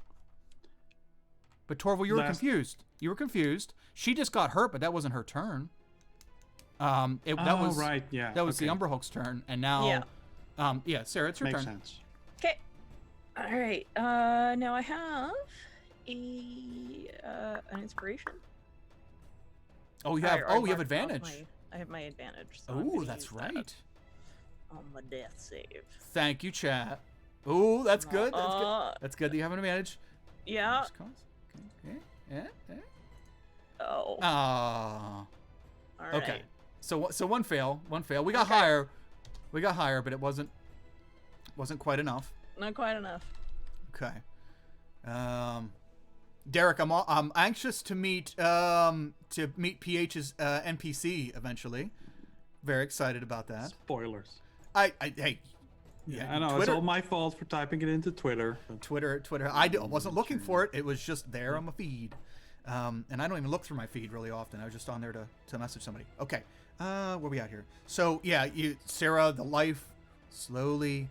But Torval, you were confused. You were confused. She just got hurt, but that wasn't her turn. That was right, yeah. That was the okay. Umber Hulk's turn, and now Sarah, it's your Makes turn. sense. Okay. All right. Now I have an inspiration. Oh, you Or- have or you have mark off advantage. I have my advantage. So I'm Oh, gonna that's use that right. on the death save. Thank you, chat. Oh, that's good. That's good. Uh, That's good that you have an advantage. Yeah. Just cause. Okay. Yeah. Oh. Ah. All right. Okay. So one fail. We got Okay. higher. But it wasn't quite enough. Not quite enough. Okay. Derek, I'm anxious to meet PH's NPC eventually. Very excited about that. Spoilers. Hey. Yeah, I know. Twitter, It's all my fault for typing it into Twitter. Twitter. I wasn't looking for it. It was just there on my feed. And I don't even look through my feed really often. I was just on there to message somebody. Okay. Where we at here? So, yeah, Sarah, the life, slowly.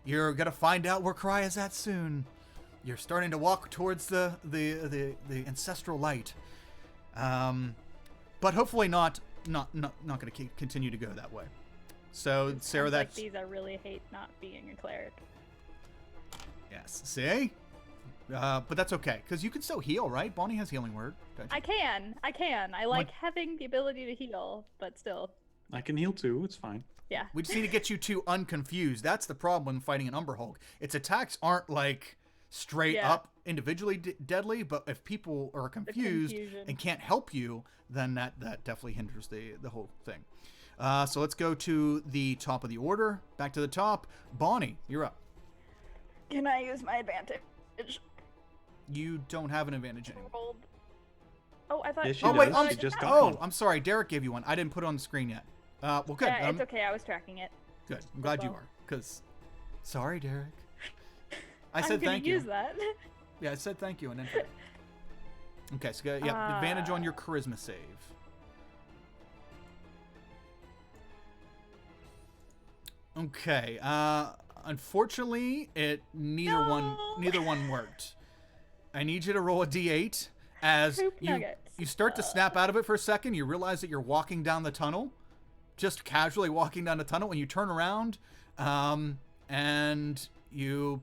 You're going to find out where Cry is at soon. You're starting to walk towards the ancestral light. But hopefully not going to continue to go that way. So, Sarah, Like these, I really hate not being a cleric. Yes. See? But that's okay, because you can still heal, right? Bonnie has healing word. I can. I like having the ability to heal, but still. I can heal too. It's fine. Yeah. We just need to get you two unconfused. That's the problem when fighting an Umber Hulk. Its attacks aren't like straight up individually deadly, but if people are confused and can't help you, then that definitely hinders the whole thing. So let's go to the top of the order. Back to the top. Bonnie, you're up. Can I use my advantage? You don't have an advantage anymore. Oh, I thought. Yes, she Oh, wait, does. You just got one. I'm sorry. Derek gave you one. I didn't put it on the screen yet. Well, good. Yeah, it's okay. I was tracking it. Good. I'm glad you are. Because, sorry, Derek. I said I'm gonna thank you. use that. Yeah, I said thank you and then. Okay, so advantage on your charisma save. Okay. Unfortunately, neither one worked. I need you to roll a d8 as you start to snap out of it for a second. You realize that you're walking down the tunnel, just casually walking down the tunnel, and you turn around, and the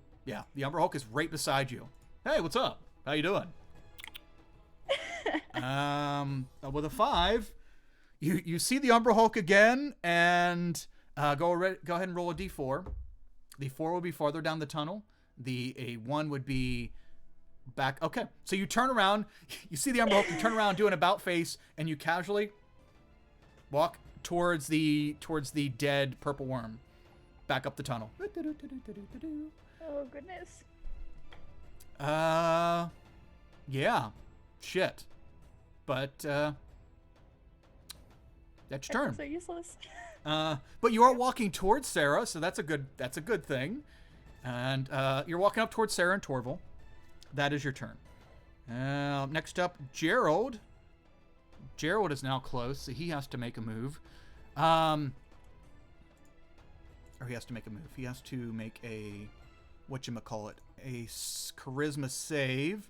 Umber Hulk is right beside you. Hey, what's up? How you doing? With a 5, you see the Umber Hulk again, and go ahead and roll a d4. The 4 would be farther down the tunnel. A 1 would be back. Okay, so you turn around, you see the Umber Hulk, you turn around, do an about face, and you casually walk towards the dead purple worm, back up the tunnel. Oh goodness. Yeah, shit, but that's your turn. So useless. But you are walking towards Sarah, so that's a good thing. And you're walking up towards Sarah and Torval. That is your turn. Next up, Gerald. Gerald is now close, so he has to make a move. Or he has to make a move. He has to make a charisma save.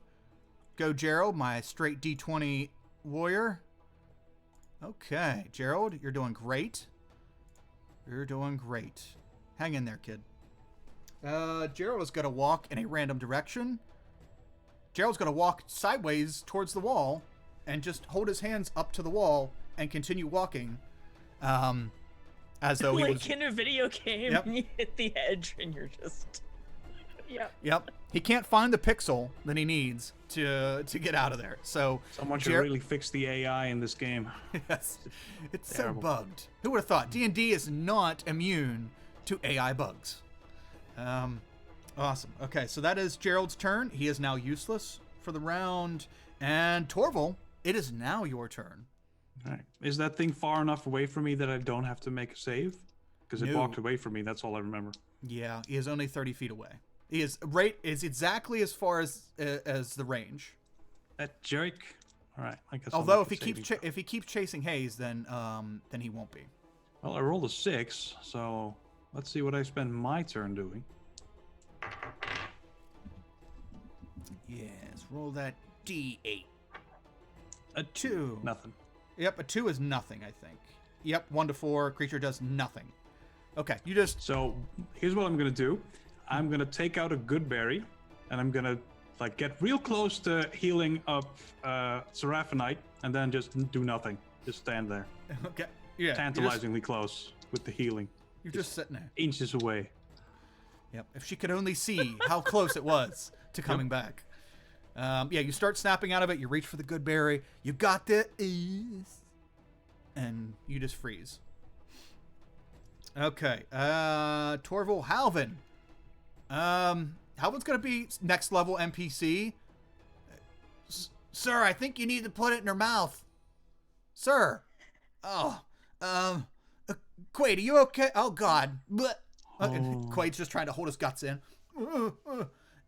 Go, Gerald, my straight D20 warrior. Okay, Gerald, you're doing great. You're doing great. Hang in there, kid. Gerald is going to walk in a random direction. Gerald's going to walk sideways towards the wall and just hold his hands up to the wall and continue walking. As though he was... in a video game, Yep. You hit the edge and you're just... Yep. He can't find the pixel that he needs to get out of there. So someone should really fix the AI in this game. Yes, it's terrible. so bugged. Who would have thought? D&D is not immune to AI bugs. Awesome. Okay, so that is Gerald's turn. He is now useless for the round. And Torval, it is now your turn. All right. Is that thing far enough away from me that I don't have to make a save? Because it walked away from me. That's all I remember. Yeah, he is only 30 feet away. He is exactly as far as the range. That jerk. All right. I guess. Although if he keeps chasing Hayes, then he won't be. Well, I rolled a 6, so let's see what I spend my turn doing. Yes, roll that D8. A 2. Nothing. Yep, a 2 is nothing, I think. Yep, 1 to 4, creature does nothing. Okay, you just... So, here's what I'm going to do. I'm going to take out a good berry, and I'm going to get real close to healing up Seraphinite, and then just do nothing. Just stand there. Okay, yeah. Tantalizingly close with the healing. You're just sitting there. Inches away. Yep, if she could only see how close it was to coming back. You start snapping out of it, you reach for the good berry, you got this, and you just freeze. Okay, Torval Halvin. Halvin's gonna be next level NPC. Sir, I think you need to put it in her mouth. Sir. Oh. Quaid, are you okay? Oh, God. Quaid's just trying to hold his guts in.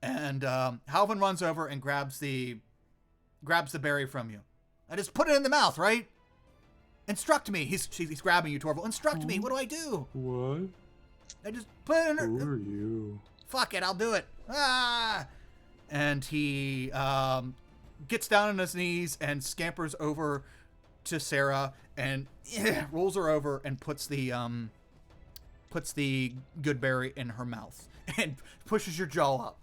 And Halvin runs over and grabs the berry from you. I just put it in the mouth, right? Instruct me. He's grabbing you, Torval. Instruct me. What do I do? What? I just put it in her. Who are you? Fuck it, I'll do it. And he gets down on his knees and scampers over to Sarah and rolls her over and puts the good berry in her mouth and pushes your jaw up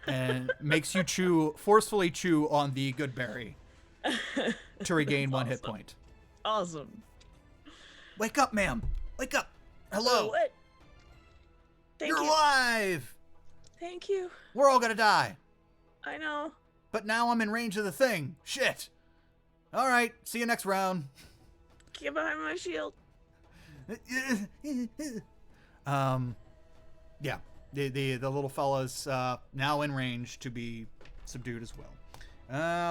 and makes you forcefully chew on the good berry to regain one hit point. Awesome. Wake up, ma'am. Wake up. Hello. What? Thank You're you. alive. Thank you. We're all gonna die. I know. But now I'm in range of the thing. Shit. All right. See you next round. Get behind my shield. Yeah. The little fella's now in range to be subdued as well.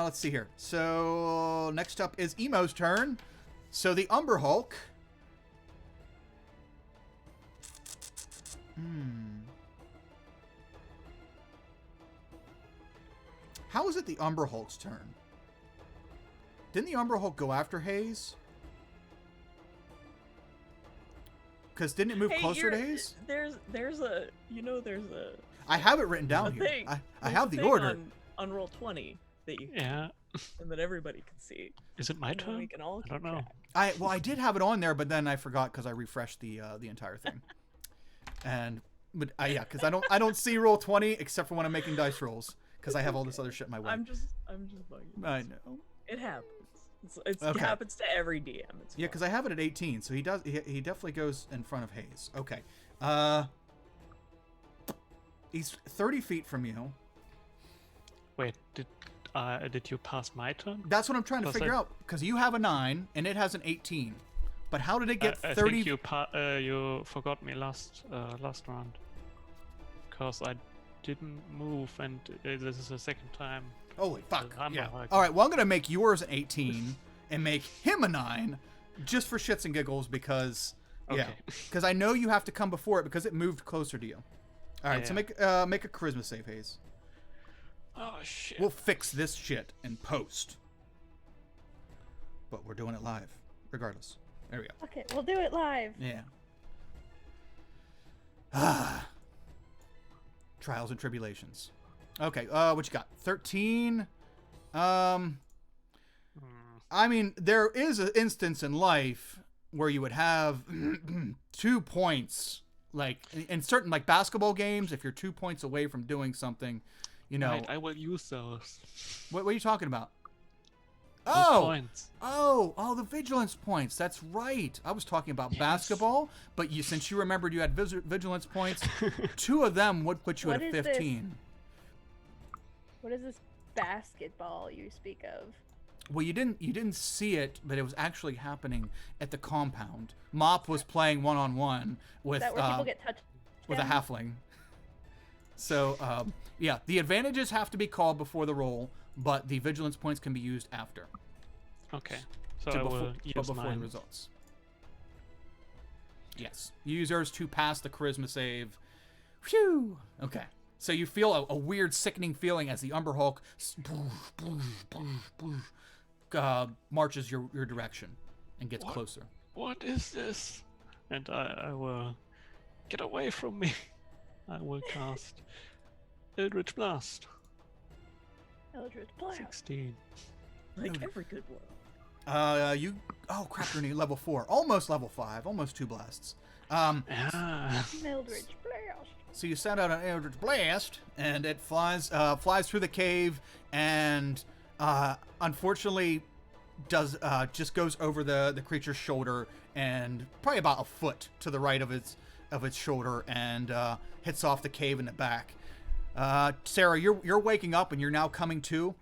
Let's see here. So next up is Emo's turn. So the Umber Hulk. How is it the Umber Hulk's turn? Didn't the Umber Hulk go after Hayes? Because didn't it move closer to Hayes? There's a I have it written down here. thing. I have the thing order. on roll 20 that you Yeah. and that everybody can see. Is it my And then we turn? can all I don't keep know. track. I did have it on there, but then I forgot because I refreshed the entire thing. But because I don't see roll 20 except for when I'm making dice rolls because I have all this other shit in my way. I'm just bugging. I know. It happens. It Okay. happens to every DM. It's Yeah, fine. because I have it at 18, so he definitely goes in front of Hayes. Okay. He's 30 feet from you. Wait, did you pass my turn? That's what I'm trying to Plus figure I- out because you have a 9 and it has an 18. But how did it get I 30? think you forgot me last round, because I didn't move, and this is the second time. Holy fuck. I'm Yeah. behind. All right, well, I'm going to make yours an 18 and make him a 9 just for shits and giggles because, yeah. Okay. Because I know you have to come before it because it moved closer to you. All right, so Yeah. make a charisma save, Hayes. Oh shit. We'll fix this shit in post. But we're doing it live, regardless. There we go. Okay, we'll do it live. Yeah. Trials and tribulations. Okay, what you got? 13. I mean, there is an instance in life where you would have 2 points. Like, in certain, like, basketball games, if you're 2 points away from doing something, you know... Right, I will use those. What are you talking about? Those Oh! points. Oh, the vigilance points. That's right. I was talking about basketball, but since you remembered you had vigilance points, 2 of them would put you What at is 15. What is this basketball you speak of? Well, you didn't see it, but it was actually happening at the compound. Mop was playing one-on-one with Is that where people get touched? with a halfling. So, yeah, the advantages have to be called before the roll, but the vigilance points can be used after. Okay, so I will use before the mine. results. Yes. Use yours to pass the charisma save. Phew. Okay. So you feel a weird, sickening feeling as the Umber Hulk marches your direction and gets closer. What is this? And I will get away from me. I will cast Eldritch Blast. Eldritch Blast. 16. Like every good world. Oh crap, you're level 4. Almost level 5. Almost 2 blasts. Ah. Eldritch Blast. So you send out an Eldritch Blast, and it flies through the cave, and unfortunately, just goes over the creature's shoulder, and probably about a foot to the right of its shoulder, and hits off the cave in the back. Sarah, you're waking up, and you're now coming to.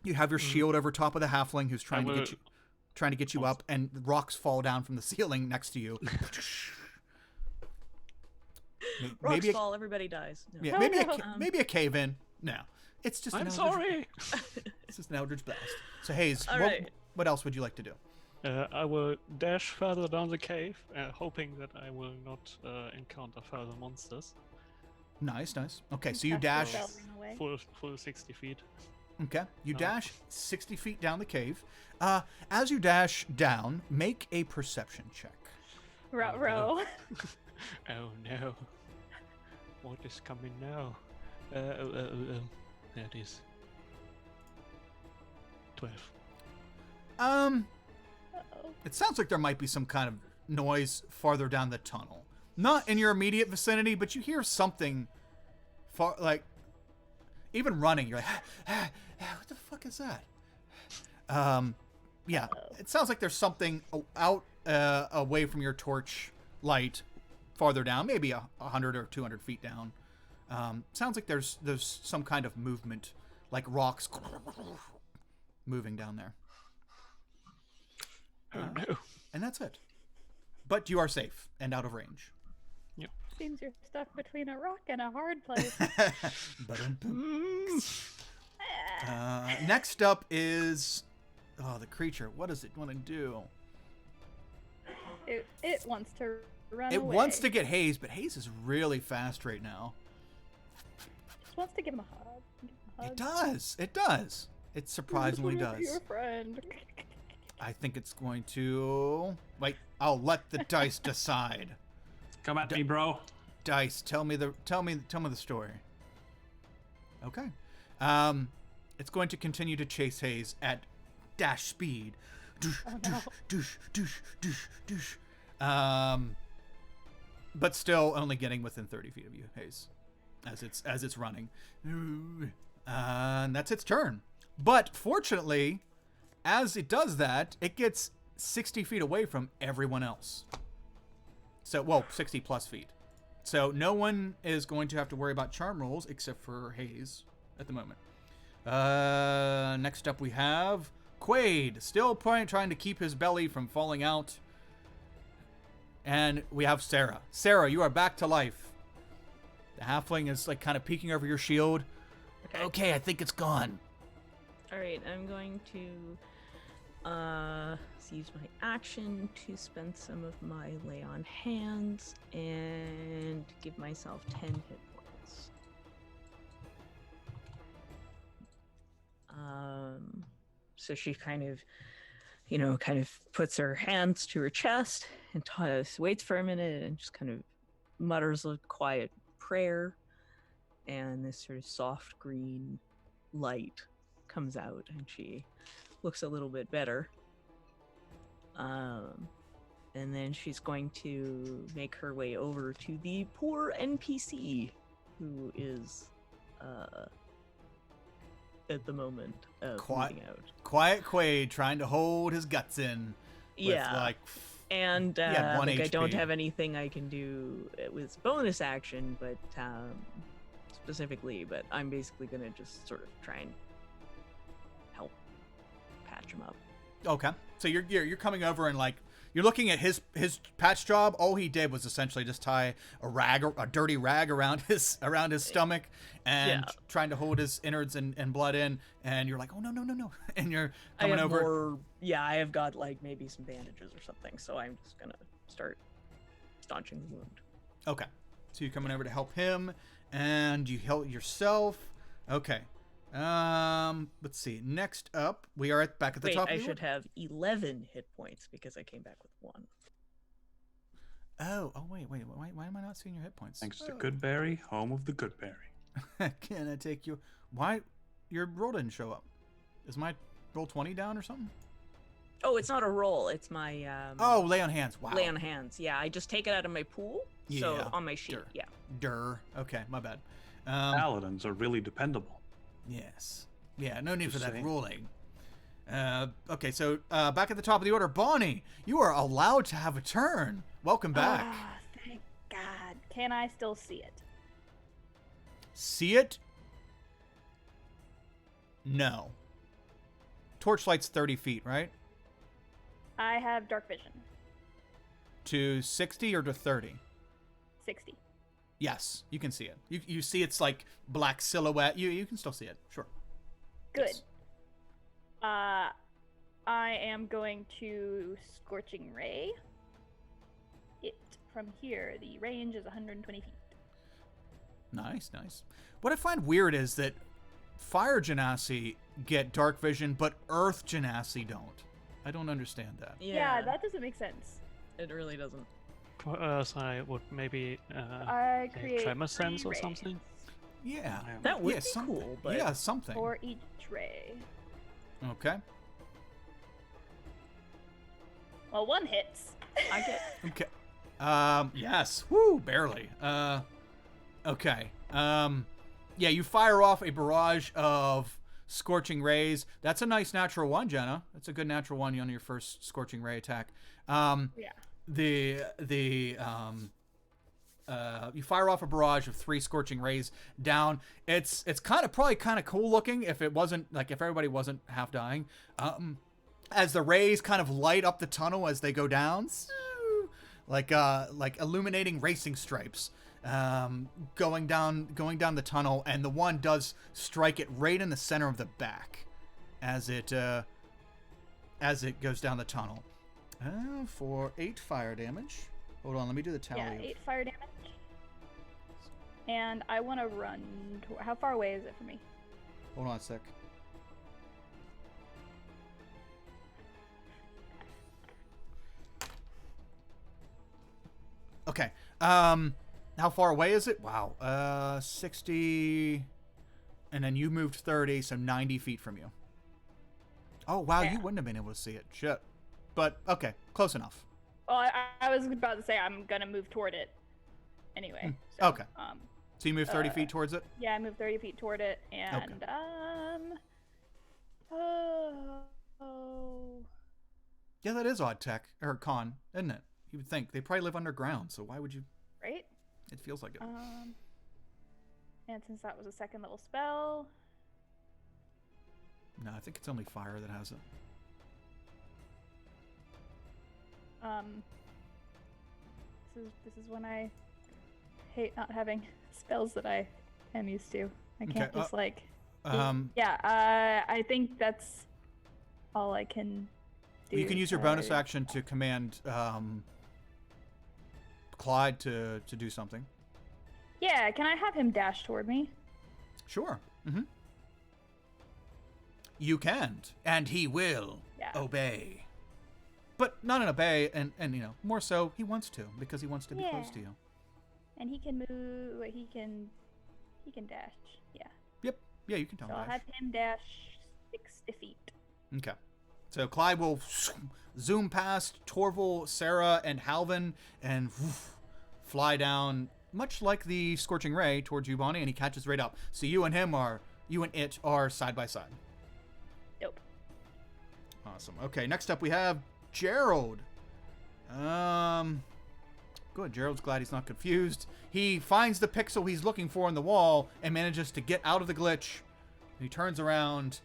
You have your shield over top of the halfling who's trying to get you up, and rocks fall down from the ceiling next to you. Rocks fall, everybody dies. No. Yeah, Oh, maybe no. maybe a cave in. No. It's just I'm an sorry. It's just an Eldritch Blast. So Hayes, All right. what else would you like to do? I will dash further down the cave, hoping that I will not encounter further monsters. Nice. Okay, so you Cast dash. spell, run away. Full 60 feet. Okay, you Oh. dash 60 feet down the cave. As you dash down, make a perception check. Row. Oh no. What is coming now? There it is. 12. Uh-oh. It sounds like there might be some kind of noise farther down the tunnel. Not in your immediate vicinity, but you hear something far, like, even running. You're like, what the fuck is that? Yeah, it sounds like there's something out away from your torch light farther down, maybe 100 or 200 feet down. Sounds like there's some kind of movement, like rocks moving down there. Oh no. And that's it. But you are safe and out of range. Seems you're stuck between a rock and a hard place. Next up is the creature. What does it want to do? It wants to run It away. wants to get Hayes, but Hayes is really fast right now. Just wants to give him a hug. Give him a hug. It does. It surprisingly I just wanna be does. your friend. I think it's going to. Wait, I'll let the dice decide. Come at me, bro. Dice, tell me the story. Okay. It's going to continue to chase Hayes at dash speed. But still only getting within 30 feet of you, Hayes, as it's running. And that's its turn. But fortunately, as it does that, it gets 60 feet away from everyone else. So, 60 plus feet. So no one is going to have to worry about charm rolls except for Hayes at the moment. Next up we have Quaid, still trying to keep his belly from falling out. And we have Sarah. Sarah, you are back to life. The halfling is like kind of peeking over your shield. Okay, I think it's gone. All right, I'm going to use my action to spend some of my lay on hands and give myself 10 hit points. So she kind of puts her hands to her chest and waits for a minute and just kind of mutters a quiet prayer, and this sort of soft green light comes out and she looks a little bit better. And then she's going to make her way over to the poor NPC who is at the moment moving out. Quiet Quaid trying to hold his guts in. With And one I don't HP. have anything I can do with bonus action, but specifically. But I'm basically gonna just sort of try and help patch him up. Okay, so you're coming over and like you're looking at his patch job. All he did was essentially just tie a dirty rag around his stomach and trying to hold his innards and blood in. And you're like, oh no, and you're coming over. I have got like maybe some bandages or something, so I'm just gonna start staunching the wound. Okay, so you're coming over to help him, and you help yourself. Okay. Let's see. Next up, we are back at the top of the I should order. have 11 hit points because I came back with 1. Oh, wait. Why am I not seeing your hit points? Thanks to Goodberry, home of the Goodberry. Can I take you? Why? Your roll didn't show up. Is my roll 20 down or something? Oh, it's not a roll. It's my lay on hands. Wow. lay on hands. Yeah, I just take it out of my pool. So on my sheet. Durr. Okay, my bad. Paladins are really dependable. Yes. Yeah, no need Just for that saying. ruling. Okay, so back at the top of the order, Bonnie, you are allowed to have a turn. Welcome back. Ah, thank God. Can I still see it? See it? No. Torchlight's 30 feet, right? I have dark vision. To 60 or to 30? 60. Yes, you can see it. You see its like black silhouette. You can still see it. Sure. Good. Yes. I am going to Scorching Ray. It from here. The range is 120 feet. Nice. What I find weird is that fire genasi get dark vision, but earth genasi don't. I don't understand that. Yeah, that doesn't make sense. It really doesn't. For us, I would maybe I a create tremor sense or rays something. Yeah. That would yeah, be something. cool, but Yeah, something. for each ray. Okay. Well, one hits. I get. Okay. Yes. Woo, barely. Okay. Yeah, you fire off a barrage of scorching rays. That's a nice natural one, Jenna. That's a good natural one on your first scorching ray attack. Yeah. You fire off a barrage of 3 scorching rays down. It's probably kind of cool looking if it wasn't like if everybody wasn't half dying. As the rays kind of light up the tunnel as they go down, like illuminating racing stripes, going down the tunnel, and the one does strike it right in the center of the back as it goes down the tunnel. For 8 fire damage. Hold on, let me do the tally. Yeah, 8 fire damage. And I want to run. How far away is it from me? Hold on a sec. Okay. How far away is it? Wow. 60. And then you moved 30, so 90 feet from you. Oh, wow. Yeah. You wouldn't have been able to see it. Shit. But, okay. Close enough. Well, I was about to say I'm gonna move toward it. Anyway. So, Okay. So you move 30 feet towards it? Yeah, I moved 30 feet toward it, and Yeah, that is odd tech or con, isn't it? You would think they probably live underground, so why would you? right. It feels like it. And since that was a 2nd level spell, No, I think it's only fire that has it. this is when I hate not having spells that I am used to. I can't Okay, just like. Yeah. I think that's all I can do. You can use your bonus action to command Clyde to do something. Yeah, can I have him dash toward me? Sure. Mm-hmm. You can, and he will obey. But not an obey, and more so he wants to because he wants to be close to you. And he can move. He can dash. Yeah. Yep. Yeah, you can tell So him. I'll have him dash 60 feet. Okay. So Clyde will zoom past Torval, Sarah, and Halvin and fly down, much like the Scorching Ray, towards you, Bonnie, and he catches right up. So you and it are side by side. Dope. Awesome. Okay, next up we have Gerald. Good. Gerald's glad he's not confused. He finds the pixel he's looking for in the wall and manages to get out of the glitch. He turns around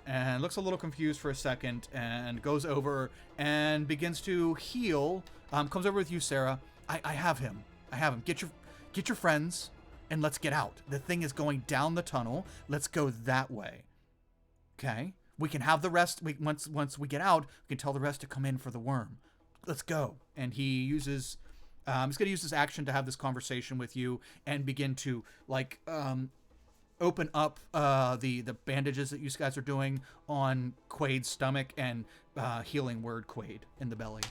and looks a little confused for a second and goes over and begins to heal. Comes over with you, Sarah. I have him. Get your friends and let's get out. The thing is going down the tunnel. Let's go that way. Okay? We can have the rest. Once we get out, we can tell the rest to come in for the worm. Let's go. And he uses... he's going to use this action to have this conversation with you and begin to, open up the bandages that you guys are doing on Quaid's stomach and healing word Quaid in the belly.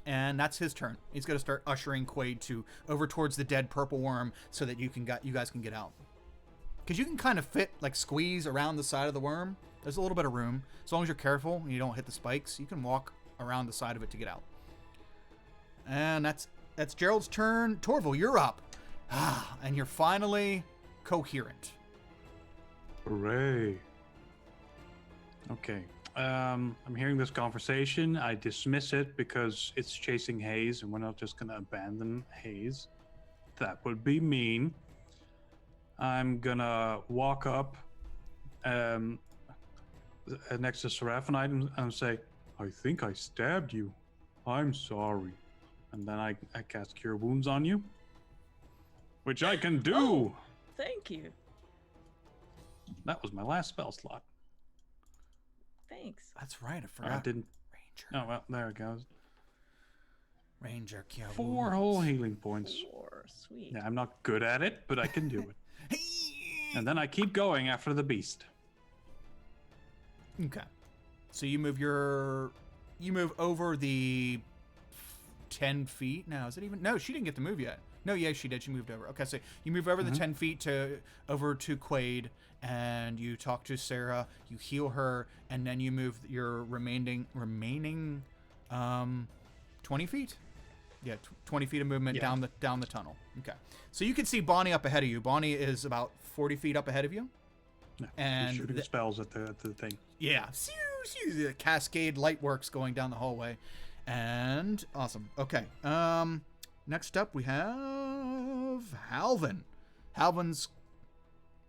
And that's his turn. He's going to start ushering Quaid over towards the dead purple worm so that you guys can get out. Because you can kind of squeeze around the side of the worm. There's a little bit of room. As long as you're careful and you don't hit the spikes, you can walk around the side of it to get out. And that's Gerald's turn. Torval, you're up. And you're finally coherent. Hooray. Okay. I'm hearing this conversation. I dismiss it because it's chasing Hayes, and we're not just going to abandon Hayes. That would be mean. I'm going to walk up next to Seraphonite and say, I think I stabbed you. I'm sorry. And then I cast Cure Wounds on you. which I can do. Oh, thank you. That was my last spell slot. Thanks. That's right. I I forgot. didn't. Ranger. Oh well, there it goes. Ranger kill. 4 whole healing points. 4. Sweet. Yeah, I'm not good at it, but I can do it. And then I keep going after the beast. Okay. So you move over the 10 feet. Now, is it even? No, she didn't get to move yet. No, yeah, she did. She moved over. Okay, so you move over the 10 feet over to Quaid, and you talk to Sarah. You heal her, and then you move your remaining 20 feet. Yeah, 20 feet of movement down the tunnel. Okay, so you can see Bonnie up ahead of you. Bonnie is about 40 feet up ahead of you. Yeah, And she's shooting spells at the thing. Yeah, the cascade light works going down the hallway, and awesome. Okay, next up we have Halvin. Halvin's,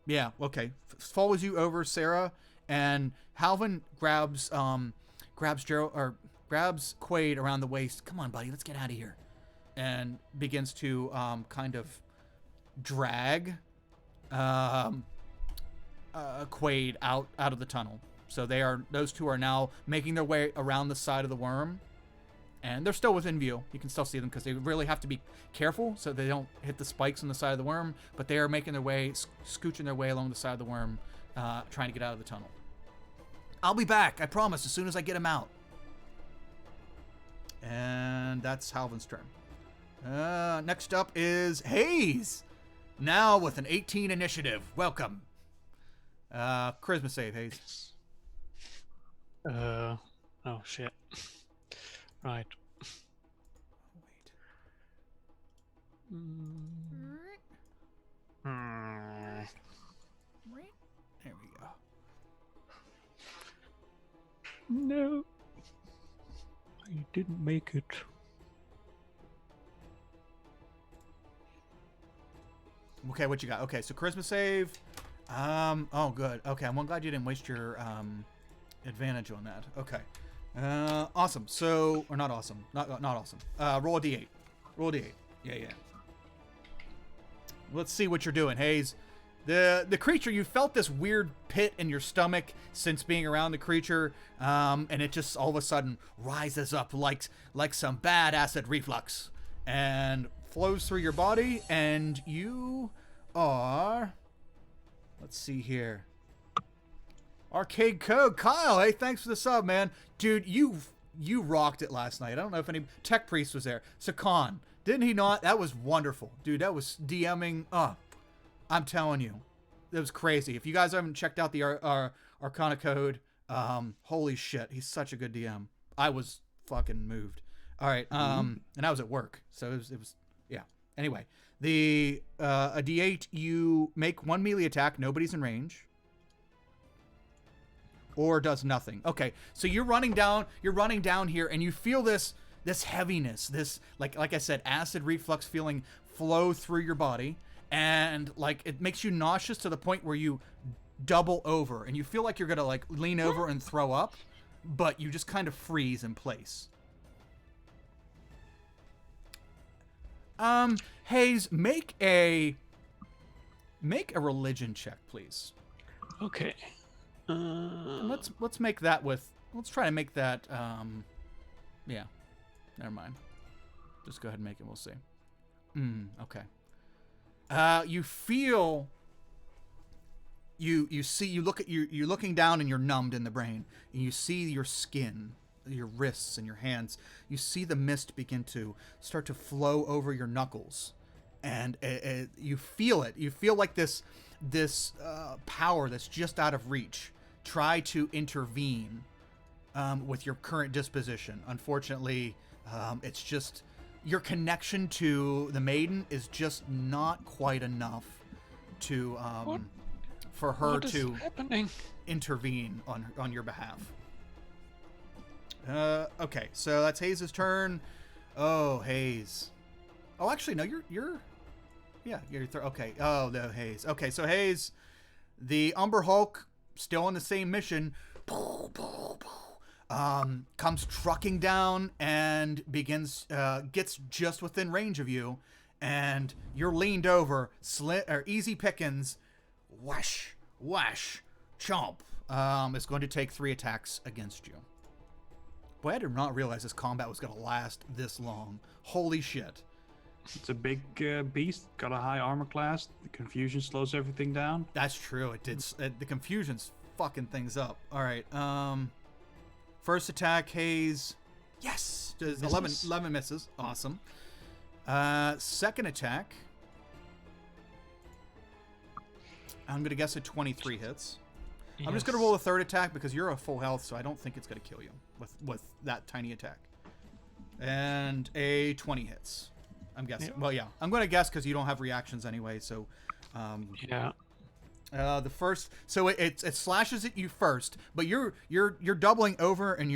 yeah, okay, follows you over, Sarah, and Halvin grabs Quaid around the waist. Come on, buddy, let's get out of here, and begins to kind of drag Quaid out of the tunnel. So those two are now making their way around the side of the worm, and they're still within view. You can still see them because they really have to be careful so they don't hit the spikes on the side of the worm, but they are making their way, scooching their way along the side of the worm, trying to get out of the tunnel. I'll be back, I promise, as soon as I get him out. And that's Halvin's turn. Next up is Hayes, now with an 18 initiative. Welcome. Charisma save, Hayes. Oh shit. Right. Wait. There we go. No. I didn't make it. Okay, what you got? Okay, so charisma save. Oh, good. Okay, I'm glad you didn't waste your advantage on that. Okay. Awesome. So, or not awesome. Not awesome. Roll a d8. Roll a d8. Yeah. Let's see what you're doing, Hayes. The creature, you felt this weird pit in your stomach since being around the creature, and it just all of a sudden rises up like some bad acid reflux and flows through your body, and you are, let's see here, Arcade Code. Kyle, hey, thanks for the sub, man. Dude, you rocked it last night. I don't know if any Tech Priest was there. Sakan, didn't he not? That was wonderful. Dude, that was DMing. I'm telling you, it was crazy. If you guys haven't checked out the Arcana Code, holy shit, he's such a good DM. I was fucking moved. All right, and I was at work, so it was yeah. Anyway, a D8, you make one melee attack, nobody's in range, or does nothing. Okay, so you're running down here, and you feel this heaviness, this like I said, acid reflux feeling flow through your body. And like it makes you nauseous to the point where you double over and you feel like you're gonna like lean over and throw up, but you just kind of freeze in place. Hayes, make a religion check, please. Okay. And let's make that let's try to make that yeah. Never mind. Just go ahead and make it, we'll see. Okay. You feel, you see, you're looking down and you're numbed in the brain, and you see your skin, your wrists and your hands. You see the mist begin to start to flow over your knuckles, and you feel it. You feel like this power that's just out of reach try to intervene with your current disposition. Unfortunately, it's just, your connection to the maiden is just not quite enough to for her to intervene on your behalf. Okay, so that's Hayes' turn. Oh, Hayes. Oh, actually, no, you're okay. Oh, no, Hayes. Okay, so Hayes, the Umber Hulk, still on the same mission, comes trucking down and begins, gets just within range of you, and you're leaned over, easy pickings, whash, whash, chomp, is going to take 3 attacks against you. Boy, I did not realize this combat was going to last this long. Holy shit. It's a big beast, got a high armor class. The confusion slows everything down. That's true. It did. The confusion's fucking things up. All right. First attack, Haze. Yes. Does 11 misses. Awesome. Second attack. I'm going to guess a 23 hits. Yes. I'm just going to roll a third attack because you're a full health, so I don't think it's going to kill you with that tiny attack. And a 20 hits. I'm guessing. Yeah. Well, yeah. I'm going to guess because you don't have reactions anyway, so... Yeah. The first, so it slashes at you first, but you're doubling over, and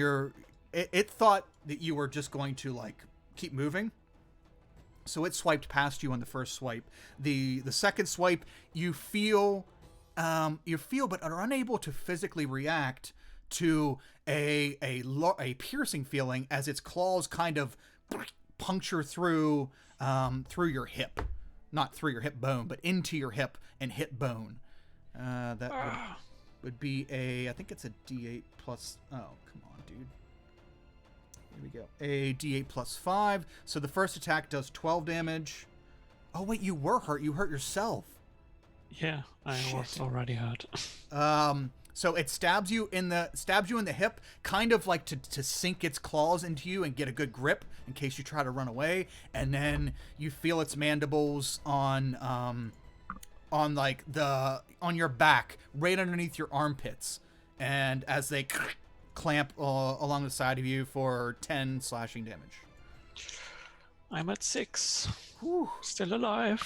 it thought that you were just going to like keep moving, so it swiped past you on the first swipe. The second swipe, you feel but are unable to physically react to a piercing feeling as its claws kind of puncture through your hip, not through your hip bone, but into your hip and hip bone. That would be I think it's a D8 plus, oh, come on, dude. Here we go. A D8 plus 5. So the first attack does 12 damage. Oh, wait, you were hurt. You hurt yourself. Yeah, I was already hurt. So it stabs you in the hip, kind of like to sink its claws into you and get a good grip in case you try to run away. And then you feel its mandibles on your back, right underneath your armpits, and as they clamp along the side of you for 10 slashing damage. I'm at 6. Whew. Still alive.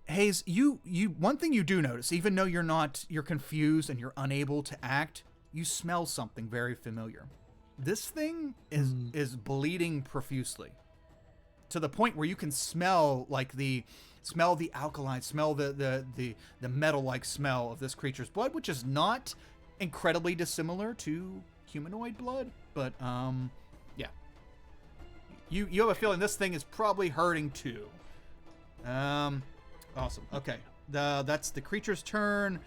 Hayes, you one thing you do notice, even though you're confused and you're unable to act, you smell something very familiar. This thing is bleeding profusely, to the point where you can smell the alkaline, smell the metal-like smell of this creature's blood, which is not incredibly dissimilar to humanoid blood, but yeah. You have a feeling this thing is probably hurting too. Awesome. Okay. That's the creature's turn.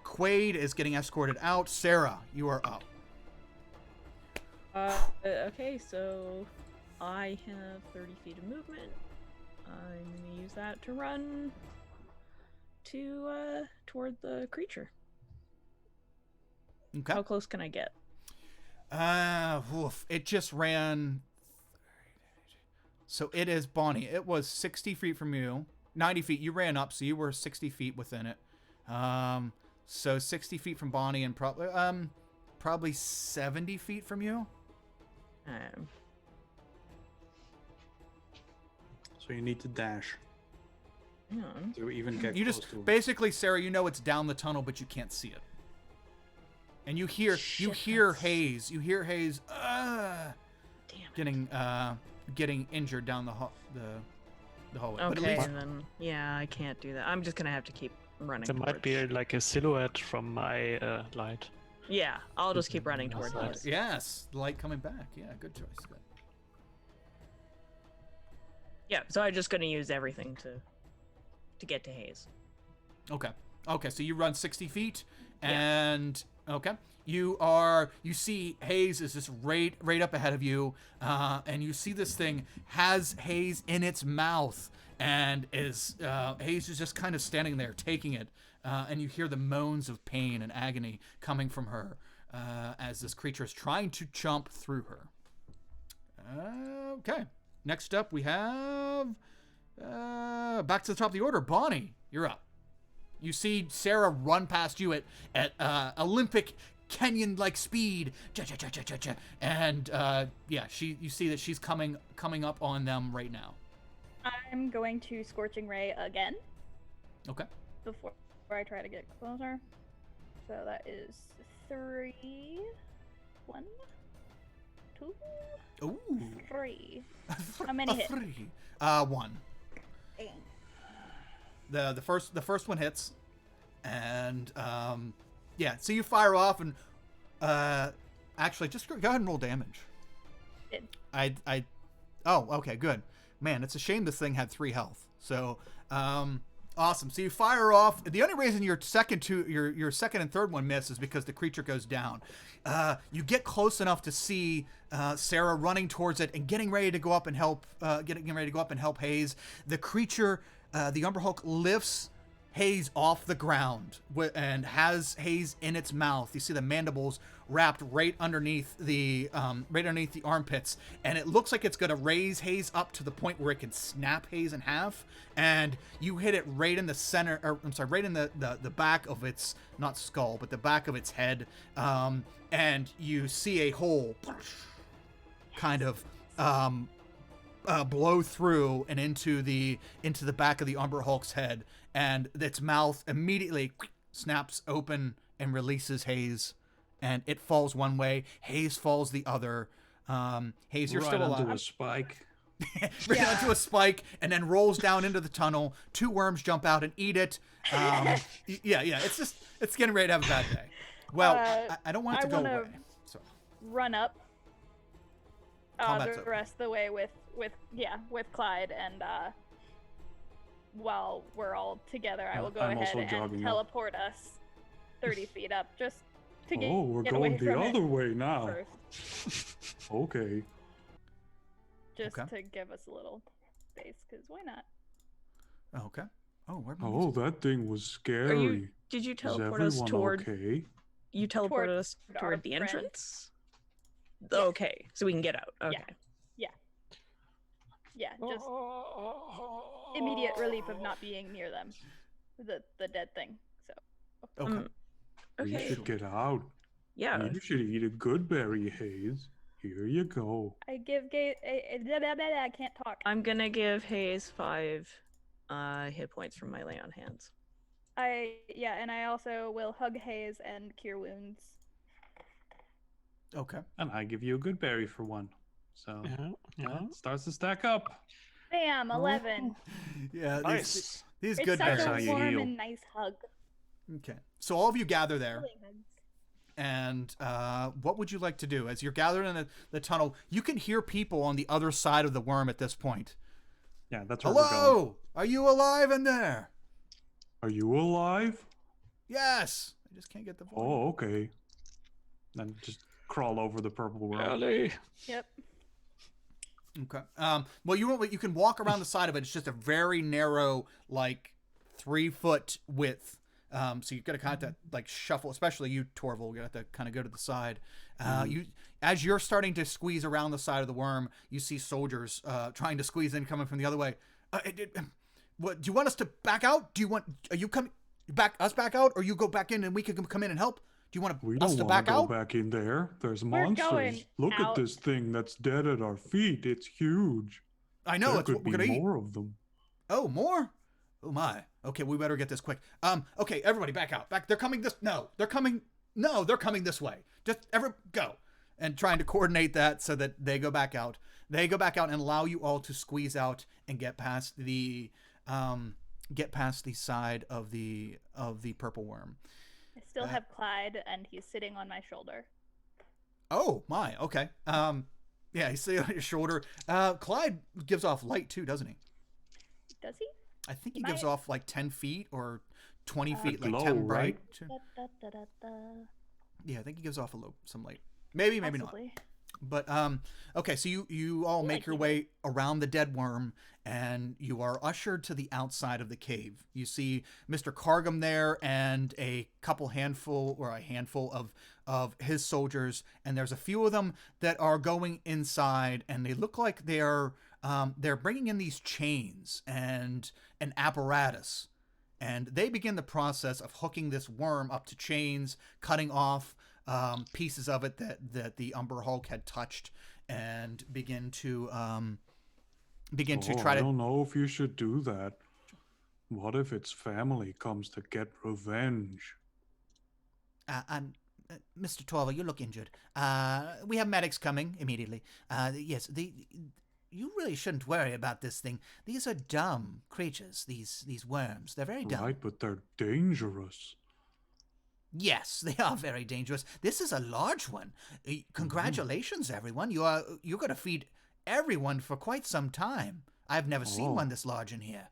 Quaid is getting escorted out. Sarah, you are up. Okay, so I have 30 feet of movement. I'm gonna use that to run toward the creature. Okay. How close can I get? It just ran. So it is Bonnie. It was 60 feet from you. 90 feet. You ran up, so you were 60 feet within it. So 60 feet from Bonnie and probably 70 feet from you. So you need to dash Yeah. to even get You close just to it. basically, Sarah, you know it's down the tunnel, but you can't see it. And you hear Shit, Hayes. You hear Hayes Damn it. getting injured down the hallway. But at Okay, least, then yeah, I can't do that. I'm just gonna have to keep running. There might be like a silhouette from my light. Yeah, I'll just keep running toward Outside. his. yes, the light coming back. Yeah, good choice. Good. Yeah, so I'm just gonna use everything to get to Hayes. Okay. So you run 60 feet, Yeah. and okay, you see Hayes is just right up ahead of you, and you see this thing has Hayes in its mouth, and Hayes is just kind of standing there taking it, and you hear the moans of pain and agony coming from her as this creature is trying to chomp through her. Okay. Next up, we have back to the top of the order. Bonnie, you're up. You see Sarah run past you at Olympic Kenyan-like speed, and you see that she's coming up on them right now. I'm going to Scorching Ray again Okay. before I try to get closer. So that is 3, 1, 2, Ooh. 3. How many hit? 3. 1. Dang. The first one hits, and so you fire off, and actually just go ahead and roll damage. Did. Oh, okay, good. Man, it's a shame this thing had 3 health. So, awesome. So you fire off. The only reason your second and third one miss is because the creature goes down. You get close enough to see Sarah running towards it and getting ready to go up and help. Hayes. The creature, the Umber Hulk, lifts Hayes off the ground and has Hayes in its mouth. You see the mandibles wrapped right underneath the armpits, and it looks like it's going to raise Hayes up to the point where it can snap Hayes in half. And you hit it right in the center, right in the back of its, not skull, but the back of its head. And you see a hole kind of blow through and into the back of the Umber Hulk's head, and its mouth immediately snaps open and releases Hayes, and it falls one way. Hayes falls the other. Hayes, you're still alive. Onto a spike. Onto a spike, and then rolls down into the tunnel. 2 worms jump out and eat it. Yeah. It's getting ready to have a bad day. Well, I don't want it to go away. So. Run up Combat's the over. rest of the way with Clyde, and while we're all together, I will go I'm ahead also and jogging up. teleport us 30 feet up, just to get, Oh, we're get going away the from other it way now. first, Okay. just Okay. to give us a little space, because why not? Okay. Oh, where? Oh, that thing was scary. Did you Is teleport us everyone toward? okay? You teleported Toward us our toward the friend. entrance. Okay, so we can get out. Okay. Yeah, just immediate relief of not being near them, the dead thing. So Okay. You Okay. should get out. Yeah. You should eat a good berry, Hayes. Here you go. I give I can't talk. I'm gonna give Hayes 5 hit points from my lay on hands. And I also will hug Hayes and cure wounds. Okay. And I give you a good berry for 1. So Yeah. it starts to stack up. Bam, 11. Yeah. Nice. These It's good such berries. how a you warm heal. and nice hug. Okay. So all of you gather there, Healing hugs. and what would you like to do? As you're gathered in the tunnel, you can hear people on the other side of the worm at this point. Yeah, that's where we're going. Hello? Are you alive in there? Are you alive? Yes. I just can't get the voice. Oh, okay. Then just crawl over the purple worm. Ellie. Yep. Okay. Well, you can walk around the side of it. It's just a very narrow, like 3-foot width. So you've got to kind of like shuffle, especially you, Torval. You have to kind of go to the side. As you're starting to squeeze around the side of the worm, you see soldiers trying to squeeze in, coming from the other way. What do you want us to back out? Are you coming back out, or you go back in and we can come in and help? Do you want We us don't to want back to go out? back in there. There's We're monsters. going Look out. at this thing that's dead at our feet. It's huge. I know There it's could what we're be gonna eat. more of them. Oh, more? Oh my. Okay, we better get this quick. Okay, everybody back out. They're coming they're coming this way. Just go. And trying to coordinate that so that they go back out. They go back out and allow you all to squeeze out and get past the side of the purple worm. I still have Clyde, and he's sitting on my shoulder. Oh my, okay. Yeah, he's sitting on your shoulder. Clyde gives off light too, doesn't he? Does he? I think he Might- gives off like 10 feet or 20 feet, like glow, 10 bright. right? Da, da, da, da, da. Yeah, I think he gives off some light. Maybe not. Possibly. But okay, so you all make your way around the dead worm, and you are ushered to the outside of the cave. You see Mr. Cargum there and a handful of his soldiers, and there's a few of them that are going inside, and they look like they're bringing in these chains and an apparatus, and they begin the process of hooking this worm up to chains, cutting off pieces of it that the Umber Hulk had touched, and begin to try I to. don't know if you should do that. What if its family comes to get revenge? Mr. Torval, you look injured. We have medics coming immediately. Yes, you really shouldn't worry about this thing. These are dumb creatures. These worms. They're very dumb. Right, but they're dangerous. Yes, they are very dangerous. This is a large one. Congratulations, everyone. You're going to feed everyone for quite some time. I've never seen Oh. one this large in here.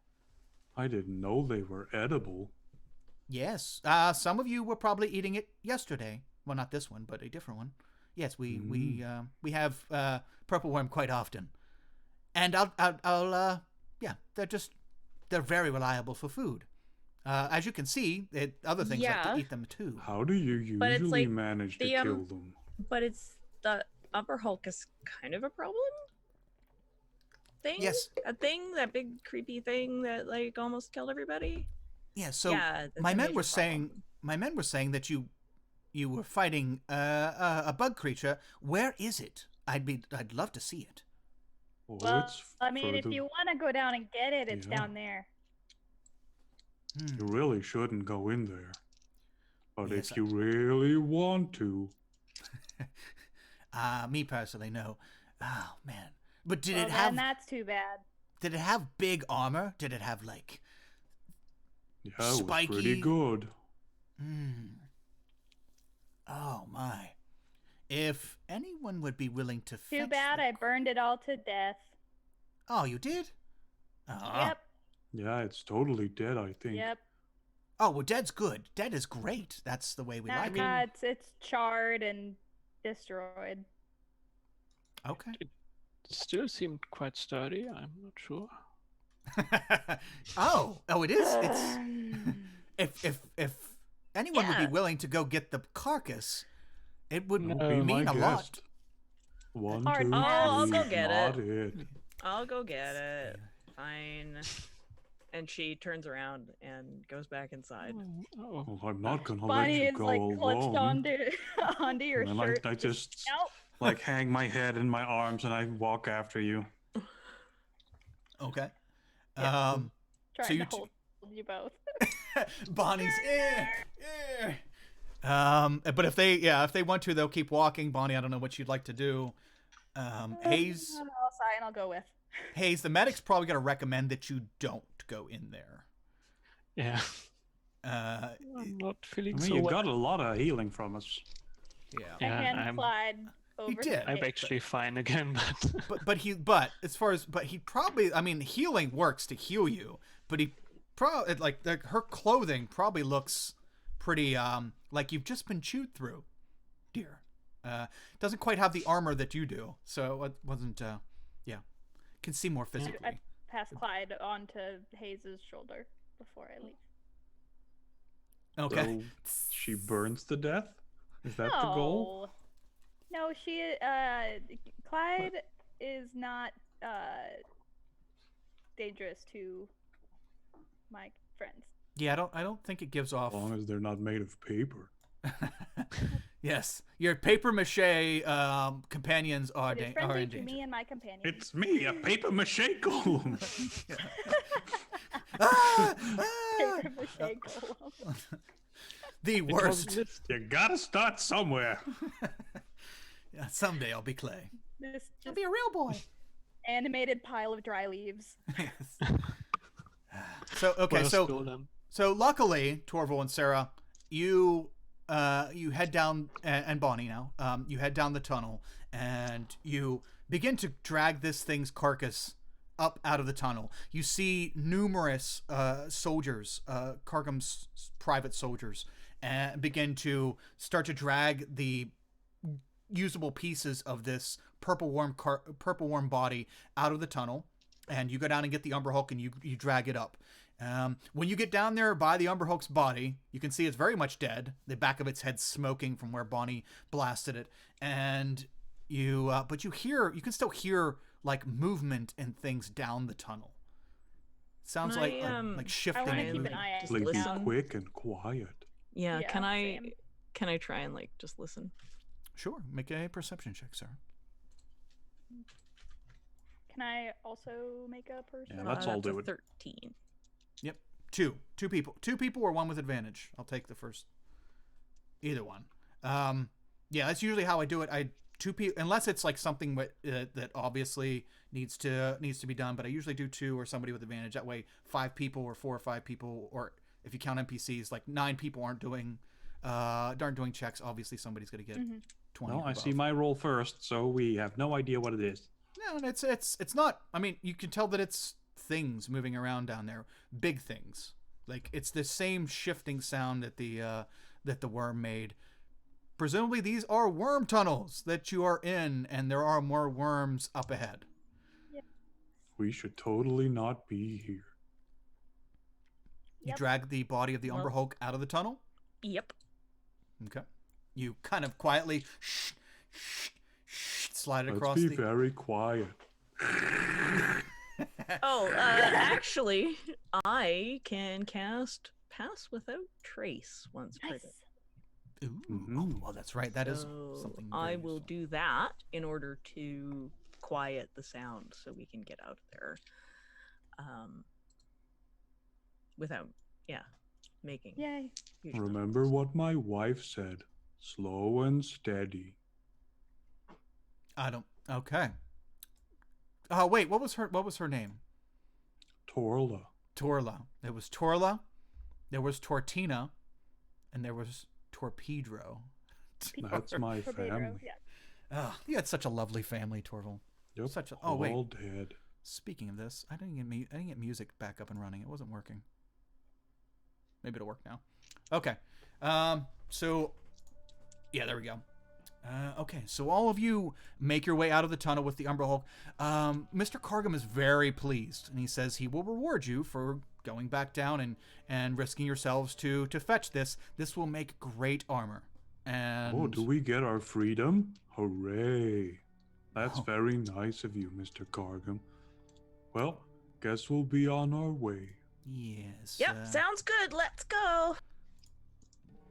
I didn't know they were edible. Yes. Some of you were probably eating it yesterday. Well, not this one, but a different one. Yes, we have purple worm quite often, and they're very reliable for food. As you can see, other things like Yeah. to eat them too. How do you But it's usually like manage to the, kill them? But it's the upper Hulk is kind of a problem. Thing? Yes. A thing, that big creepy thing that like almost killed everybody. Yeah. So Yeah, that's my a men major were saying that you were fighting a bug creature. Where is it? I'd love to see it. Oh, Well, it's I mean, if further- you want to go down and get it, it's Yeah. down there. You really shouldn't go in there. But Yes, if you really want to, Me personally, no. Oh man. But did Well, it then have? that's too bad. Did it have big armor? Did it have like? yeah, it was Spiky. pretty good. Oh my. If anyone would be willing to Too fetch bad the- I burned it all to death. Oh, you did? Oh. Yep, Yeah, it's totally dead, I think. yep. Oh, well, dead's good. Dead is great. That's the way we like Nah, it's charred and destroyed. it. Okay. It still seemed quite sturdy. I'm not sure. oh, it is. It's if anyone would be Yeah. willing to go get the carcass, it would No. Be my mean a lot. guest. One, Hard two, pass. I'll go three, get not it. it. I'll go get it. Fine. And she turns around and goes back inside. Oh, Well, I'm not gonna let Bonnie you is go like clutched alone. onto your And then shirt. I just Nope. like hang my head in my arms and I walk after you. Okay. Yeah. Trying you to hold you both. Bonnie's but if they want to, they'll keep walking. Bonnie, I don't know what you'd like to do. Hayes, I'll sigh and I'll go with. Hayes, the medic's probably gonna recommend that you don't go in there. yeah. Uh, I'm not I feeling mean, so you well. got a lot of healing from us. yeah. I Yeah, hand I'm- Clyde over. did. to I'm Kate. actually fine again, but But he probably, I mean, healing works to heal you, but he probably her clothing probably looks pretty like you've just been chewed through, dear. Doesn't quite have the armor that you do, so it wasn't. Can see more physically. I pass Clyde onto Hayes's shoulder before I leave. Okay. So she burns to death? Is that the goal? No, Clyde is not dangerous to my friends. Yeah, I don't think it gives off. As long as they're not made of paper. Yes, your paper mache companions are It is in friendly to danger. me and my companions. It's me, a paper mache golem. Ah! Paper mache golem. The it worst. wasn't You gotta start somewhere. Yeah, someday I'll be clay. This I'll just be a real boy. animated pile of dry leaves. Yes. So okay, Well, so still then. so luckily, Torval and Sarah, you head down, and Bonnie now, you head down the tunnel and you begin to drag this thing's carcass up out of the tunnel. You see numerous soldiers, Kargam's private soldiers, and begin to start to drag the usable pieces of this purple worm body out of the tunnel. And you go down and get the Umber Hulk and you drag it up. When you get down there by the Umber Hulk's body, you can see it's very much dead. The back of its head smoking from where Bonnie blasted it. And but you can still hear like movement and things down the tunnel. Sounds Can like I, like shifting. I want to and keep an moving. eye Just out. Like, be listen. quick and quiet. Yeah, Yeah, same. can I try and like just listen? Sure, make a perception check, sir. Can I also make a person? Yeah, let's all that's a do it. 13. Yep, two people or one with advantage. I'll take the first. Either one. Yeah, that's usually how I do it. Two people, unless it's like something that obviously needs to be done. But I usually do two or somebody with advantage. That way, 5 people or 4 or 5 people, or if you count NPCs, like 9 people aren't doing checks. Obviously, somebody's gonna get 20. Well, or I see above. my roll first, so we have no idea what it is. No, and it's not. I mean, you can tell that it's things moving around down there, big things. Like it's the same shifting sound that the worm made. Presumably, these are worm tunnels that you are in, and there are more worms up ahead. We should totally not be here. You Yep. drag the body of the Umber Well- Hulk out of the tunnel. Yep. Okay. You kind of quietly slide it Let's across be the. very quiet. Oh, actually, I can cast Pass Without Trace once per Nice. day. Ooh. Mhm. Oh, well, that's right. That is So something. I very will useful. do that in order to quiet the sound so we can get out of there. Without, making Yay. huge Remember noise. what my wife said. Slow and steady. I don't. Okay. Oh wait, what was her name? Torla. Torla. There was Torla. There was Tortina, and there was Torpedro. That's my Torpedo, family. yeah. Ah, you had such a lovely family, Torval. Yep. Such a. Oh all wait. dead. Speaking of this, I didn't get music back up and running. It wasn't working. Maybe it'll work now. Okay. So, yeah, there we go. Okay, so all of you make your way out of the tunnel with the Umber Hulk. Mr. Cargum is very pleased, and he says he will reward you for going back down and risking yourselves to fetch this. This will make great armor. And Oh, do we get our freedom? Hooray. That's Oh. very nice of you, Mr. Cargum. Well, guess we'll be on our way. Yes. Yep, sounds good. Let's go.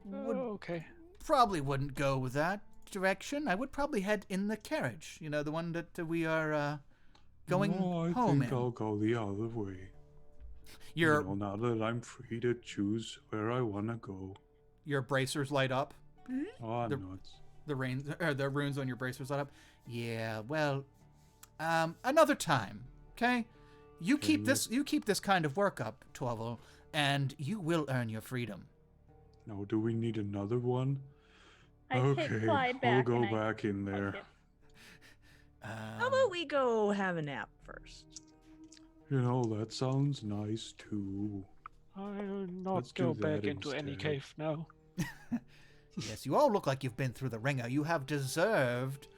would Okay. probably wouldn't go with that direction. I would probably head in the carriage. You know, the one that we are going No, I home think in. I'll go the other way. Your You know, now that I'm free to choose where I want to go. your bracers light up. Oh, The- nuts. The runes on your bracers light up. Yeah, well, another time, okay? You keep this kind of work up, Torval, and you will earn your freedom. Now, do we need another one? I Okay, take Clyde we'll back. go and I back in there. take it. How about we go have a nap first? You know, that sounds nice too. I'll not Let's go do back that into any instead. cave now. Yes, you all look like you've been through the ringer. You have deserved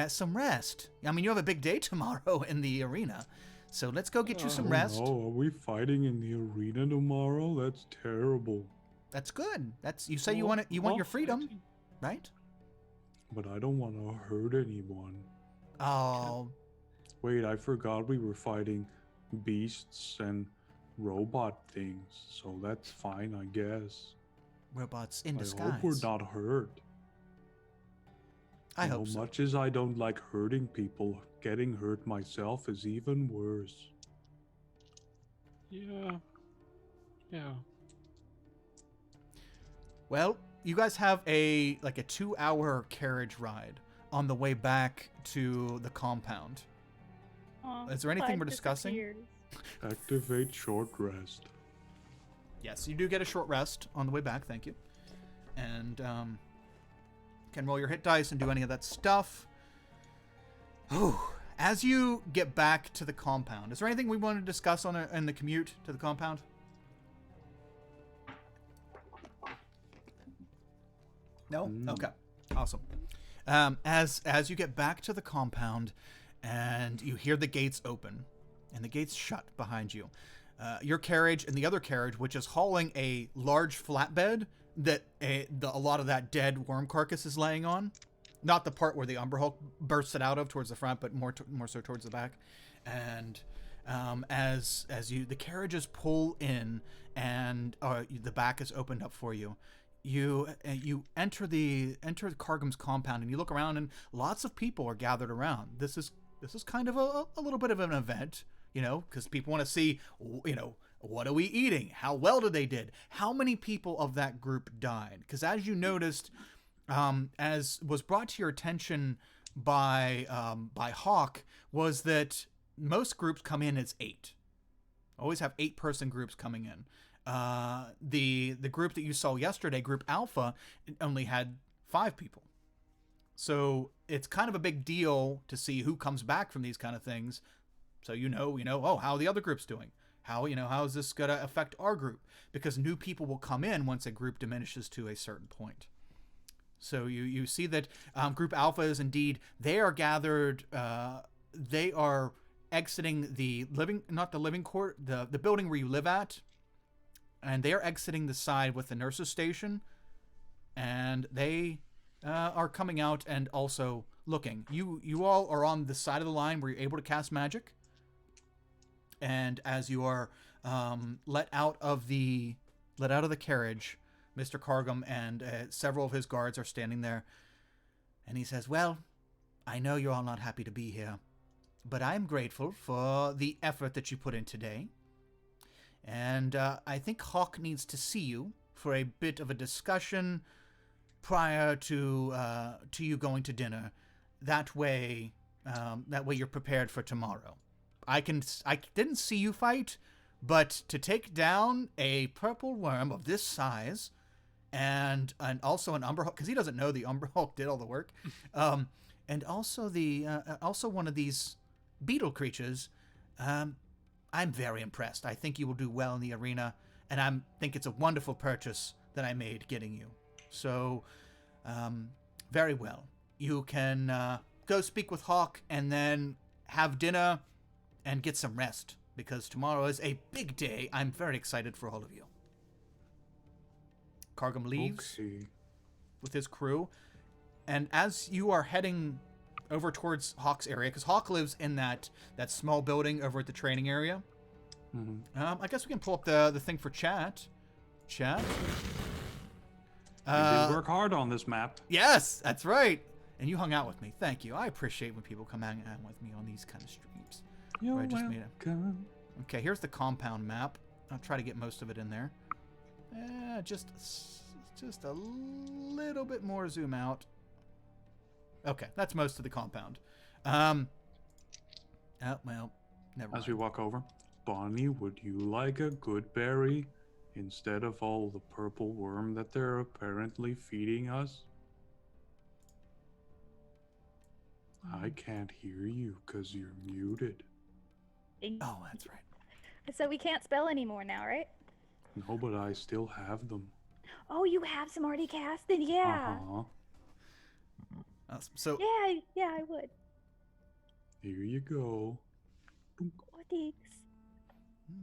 some rest. I mean, you have a big day tomorrow in the arena, so let's go get you some Oh, rest. no, are we fighting in the arena tomorrow? That's terrible. That's good. That's you say you want your freedom, right? But I don't want to hurt anyone. Oh, Wait, I forgot we were fighting beasts and robot things, so that's fine, I guess. robots in I disguise. hope we're not hurt. I You know, hope so. much as I don't like hurting people, getting hurt myself is even worse. Yeah. Yeah. Well, you guys have a 2-hour carriage ride on the way back to the compound. Aw, Is there anything Clyde we're discussing? disappears. Activate short rest. Yes, you do get a short rest on the way back. Thank you, and can roll your hit dice and do any of that stuff. Oh, as you get back to the compound, is there anything we want to discuss in the commute to the compound? No? Okay. Awesome. As you get back to the compound and you hear the gates open and the gates shut behind you, your carriage and the other carriage, which is hauling a large flatbed that a lot of that dead worm carcass is laying on, not the part where the Umber Hulk bursts it out of towards the front, but more so towards the back. And as the carriages pull in and the back is opened up for you, you enter Cargum's compound and you look around and lots of people are gathered around. This is kind of a little bit of an event, you know, because people want to see, you know, what are we eating? How well did they did? How many people of that group died? Because as you noticed, as was brought to your attention by Hawk, was that most groups come in as 8. Always have 8-person groups coming in. The group that you saw yesterday, Group Alpha, only had 5 people. So it's kind of a big deal to see who comes back from these kind of things. So oh, how are the other groups doing? How is this going to affect our group? Because new people will come in once a group diminishes to a certain point. So you see that Group Alpha is indeed, they are gathered, they are exiting the the building where you live at, and they are exiting the side with the nurses station, and they are coming out and also looking. You all are on the side of the line where you're able to cast magic, and as you are let out of the carriage, Mr. Cargum and several of his guards are standing there, and he says, "Well, I know you're all not happy to be here, but I'm grateful for the effort that you put in today. And I think Hawk needs to see you for a bit of a discussion prior to you going to dinner. That way you're prepared for tomorrow. I didn't see you fight, but to take down a purple worm of this size, and also an Umber Hulk, because he doesn't know the Umber Hulk did all the work, and also also one of these beetle creatures. I'm very impressed. I think you will do well in the arena, and I think it's a wonderful purchase that I made getting you. So, very well. You can go speak with Hawk and then have dinner and get some rest, because tomorrow is a big day. I'm very excited for all of you." Cargum leaves with his crew, and as you are heading over towards Hawk's area, because Hawk lives in that small building over at the training area. Mm-hmm. I guess we can pull up the thing for chat. Chat. You did work hard on this map. Yes, that's right. And you hung out with me. Thank you. I appreciate when people come hang out with me on these kind of streams. You're welcome. Okay, here's the compound map. I'll try to get most of it in there. Just a little bit more zoom out. Okay, that's most of the compound. Oh, well, never mind. As we walk over, Bonnie, would you like a good berry instead of all the purple worm that they're apparently feeding us? I can't hear you because you're muted. Oh, that's right. So we can't spell anymore now, right? No, but I still have them. Oh, you have some already casted? Yeah. Uh-huh. Awesome. So Yeah, I would. Here you go. Oh, thanks.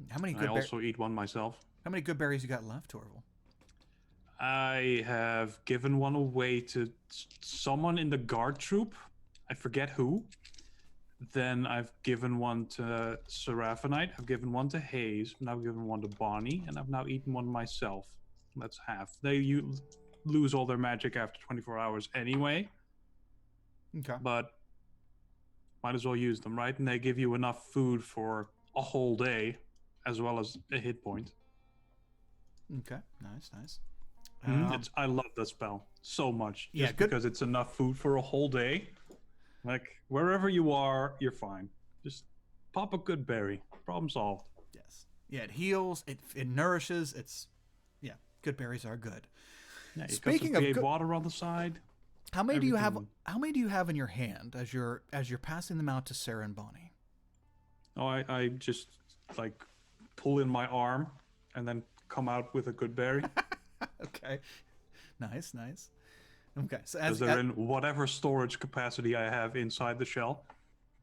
How many I good also eat one myself. How many good berries you got left, Torval? I have given one away to someone in the guard troop. I forget who. Then I've given one to Seraphinite. I've given one to Hayes. Now I've given one to Bonnie, and I've now eaten one myself. That's half. They lose all their magic after 24 hours anyway. Okay. But might as well use them, right? And they give you enough food for a whole day, as well as a hit point. Okay. Nice. I love the spell so much. Yeah, Just good. because it's enough food for a whole day. Like, wherever you are, you're fine. Just pop a good berry. Problem solved. Yes. Yeah, it heals. It nourishes. Good berries are good. Yeah, you Speaking got of some water on the side. how many do you have? everything. How many do you have in your hand as you're passing them out to Sarah and Bonnie? Oh, I just like pull in my arm and then come out with a good berry. Okay. Nice. Okay. So Because they're in whatever storage capacity I have inside the shell.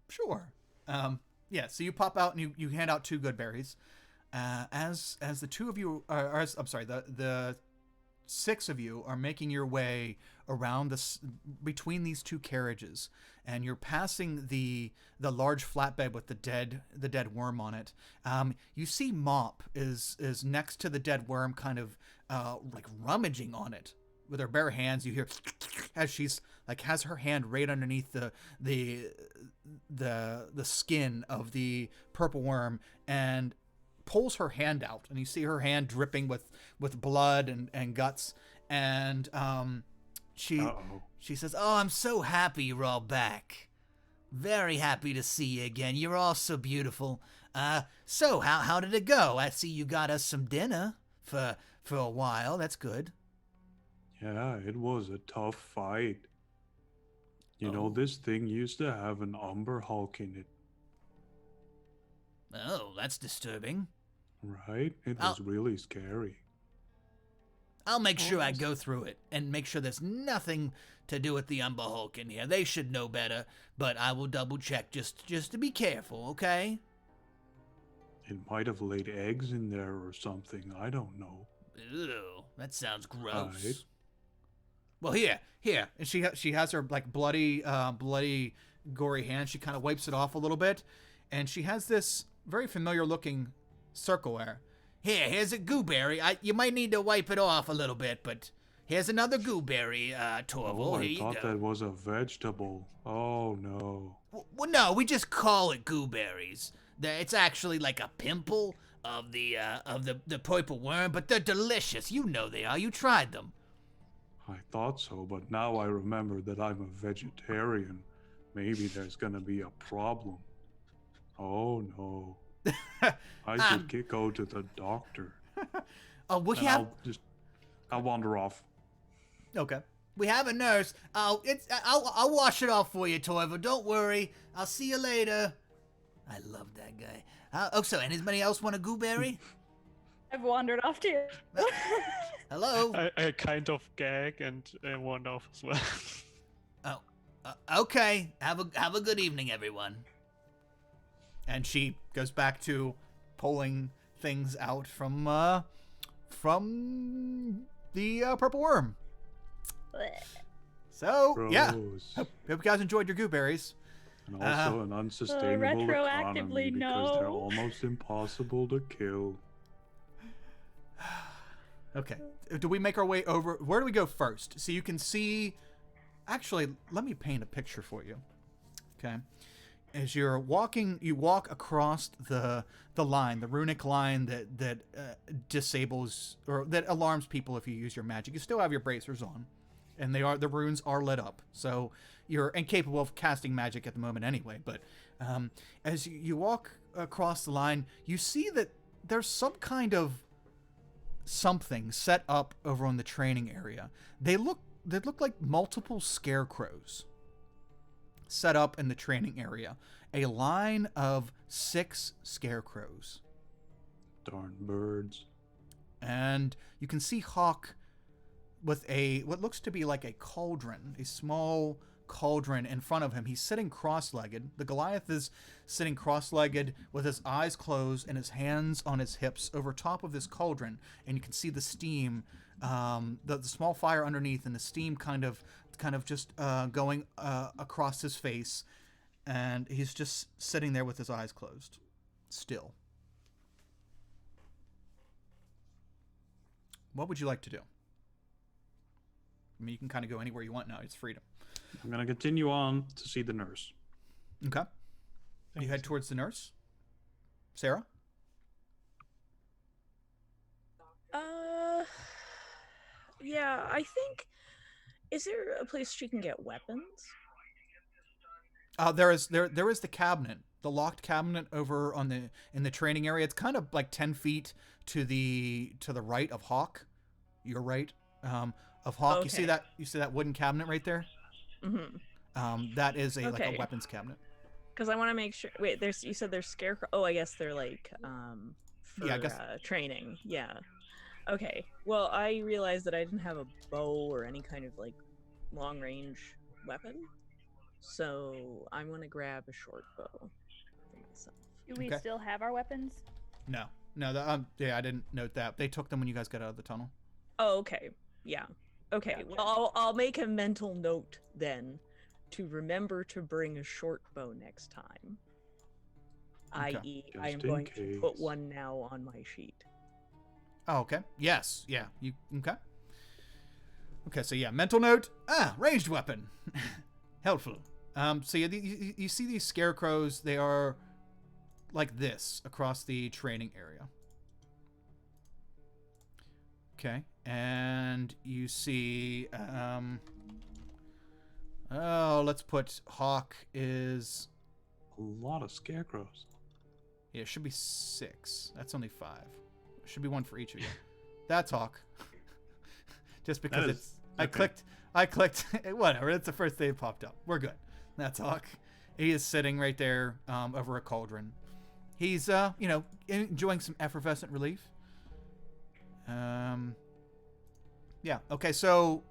Sure. Yeah. So you pop out and you hand out 2 good berries. As the 2 of you the 6 of you are making your way around between these 2 carriages, and you're passing the large flatbed with the dead worm on it. You see Mop is next to the dead worm, kind of like rummaging on it with her bare hands. You hear as she's like has her hand right underneath the skin of the purple worm and pulls her hand out, and you see her hand dripping with blood and guts, and she says, "Oh, I'm so happy you're all back. Very happy to see you again. You're all so beautiful. So how did it go? I see you got us some dinner for a while. That's good." Yeah, it was a tough fight. You know, this thing used to have an Umber Hulk in it, Oh, that's disturbing. right? It was really scary. I'll make sure I go through it and make sure there's nothing to do with the Umber Hulk in here. They should know better, but I will double check just to be careful, okay? It might have laid eggs in there or something. I don't know. Ew, that sounds gross. Right. Well, here, and she has her like bloody, gory hand. She kind of wipes it off a little bit, and she has this very familiar-looking circleware. Here's a gooberry. You might need to wipe it off a little bit, but here's another gooberry, Torval. Oh, Here I you thought go. that was a vegetable. Oh no. Well, no, we just call it gooberries. It's actually like a pimple of the purple worm, but they're delicious. You know they are. You tried them. I thought so, but now I remember that I'm a vegetarian. Maybe there's gonna be a problem. Oh no. I should go to the doctor. Oh, we And have. I'll wander off. Okay. We have a nurse. I'll wash it off for you, Torval. Don't worry. I'll see you later. I love that guy. So anybody else want a gooberry? I've wandered off too. Hello. I kind of gag and wander off as well. Okay. Have a good evening, everyone. And she goes back to pulling things out from the purple worm. So yeah, Gross. hope you guys enjoyed your gooberries. And also an unsustainable retroactively, economy because they're no. almost impossible to kill. Okay. Do we make our way over? Where do we go first? So you can see. Actually, let me paint a picture for you. Okay. As you're walking, you walk across the line, the runic line that disables or that alarms people if you use your magic. You still have your bracers on, and the runes are lit up, so you're incapable of casting magic at the moment anyway. But as you walk across the line, you see that there's some kind of something set up over on the training area. They look like multiple scarecrows set up in the training area. A line of 6 scarecrows. Darn birds. And you can see Hawk with what looks to be like a cauldron, a small cauldron in front of him. He's sitting cross-legged. The Goliath is sitting cross-legged with his eyes closed and his hands on his hips over top of this cauldron. And you can see the steam, the small fire underneath, and the steam kind of just going across his face, and he's just sitting there with his eyes closed, still. What would you like to do? I mean, you can kind of go anywhere you want now. It's freedom. I'm gonna continue on to see the nurse. Okay. You head towards the nurse. Sarah? Yeah, I think. Is there a place she can get weapons? There is the cabinet, the locked cabinet over in the training area. It's kind of like 10 feet to the right of Hawk. Your right of Hawk. Okay. You see that wooden cabinet right there? Mm-hmm. That is like Okay. a weapons cabinet. Because I want to make sure. Wait, you said there's scarecrow. Oh, I guess they're like for Yeah, I guess- training. Yeah. Okay. Well, I realized that I didn't have a bow or any kind of like long range weapon, so I'm gonna grab a short bow for myself. Do we Okay. still have our weapons? No. Yeah, I didn't note that. They took them when you guys got out of the tunnel. Oh, okay. Yeah. Okay. Gotcha. Well, I'll make a mental note then to remember to bring a short bow next time. Okay. I.e., I am Just in going to put case. one now on my sheet. Oh, okay. Yes. Yeah. You okay? Okay. So yeah, mental note. Ranged weapon. Helpful. So yeah, you see these scarecrows. They are like this across the training area. Okay. And you see. Let's put Hawk is. A lot of scarecrows. Yeah, it should be 6. That's only 5. Should be 1 for each of you. That's Hawk. Just because I clicked. Whatever. That's the first thing that popped up. We're good. That's Hawk. He is sitting right there over a cauldron. He's, enjoying some effervescent relief. Yeah. Okay, so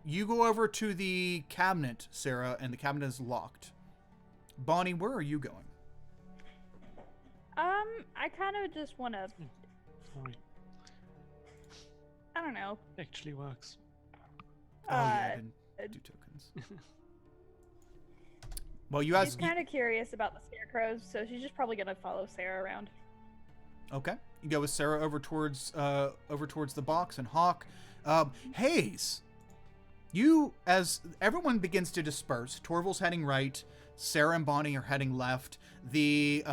you go over to the cabinet, Sarah, and the cabinet is locked. Bonnie, where are you going? I kind of just want to, Sorry. I don't know. Actually works. Oh, yeah, I didn't do tokens. Well, you guys... She's kind of curious about the scarecrows, so she's just probably gonna follow Sarah around. Okay. You go with Sarah over towards the box, and Hawk. Hayes, you, as everyone begins to disperse, Torval's heading right, Sarah and Bonnie are heading left. The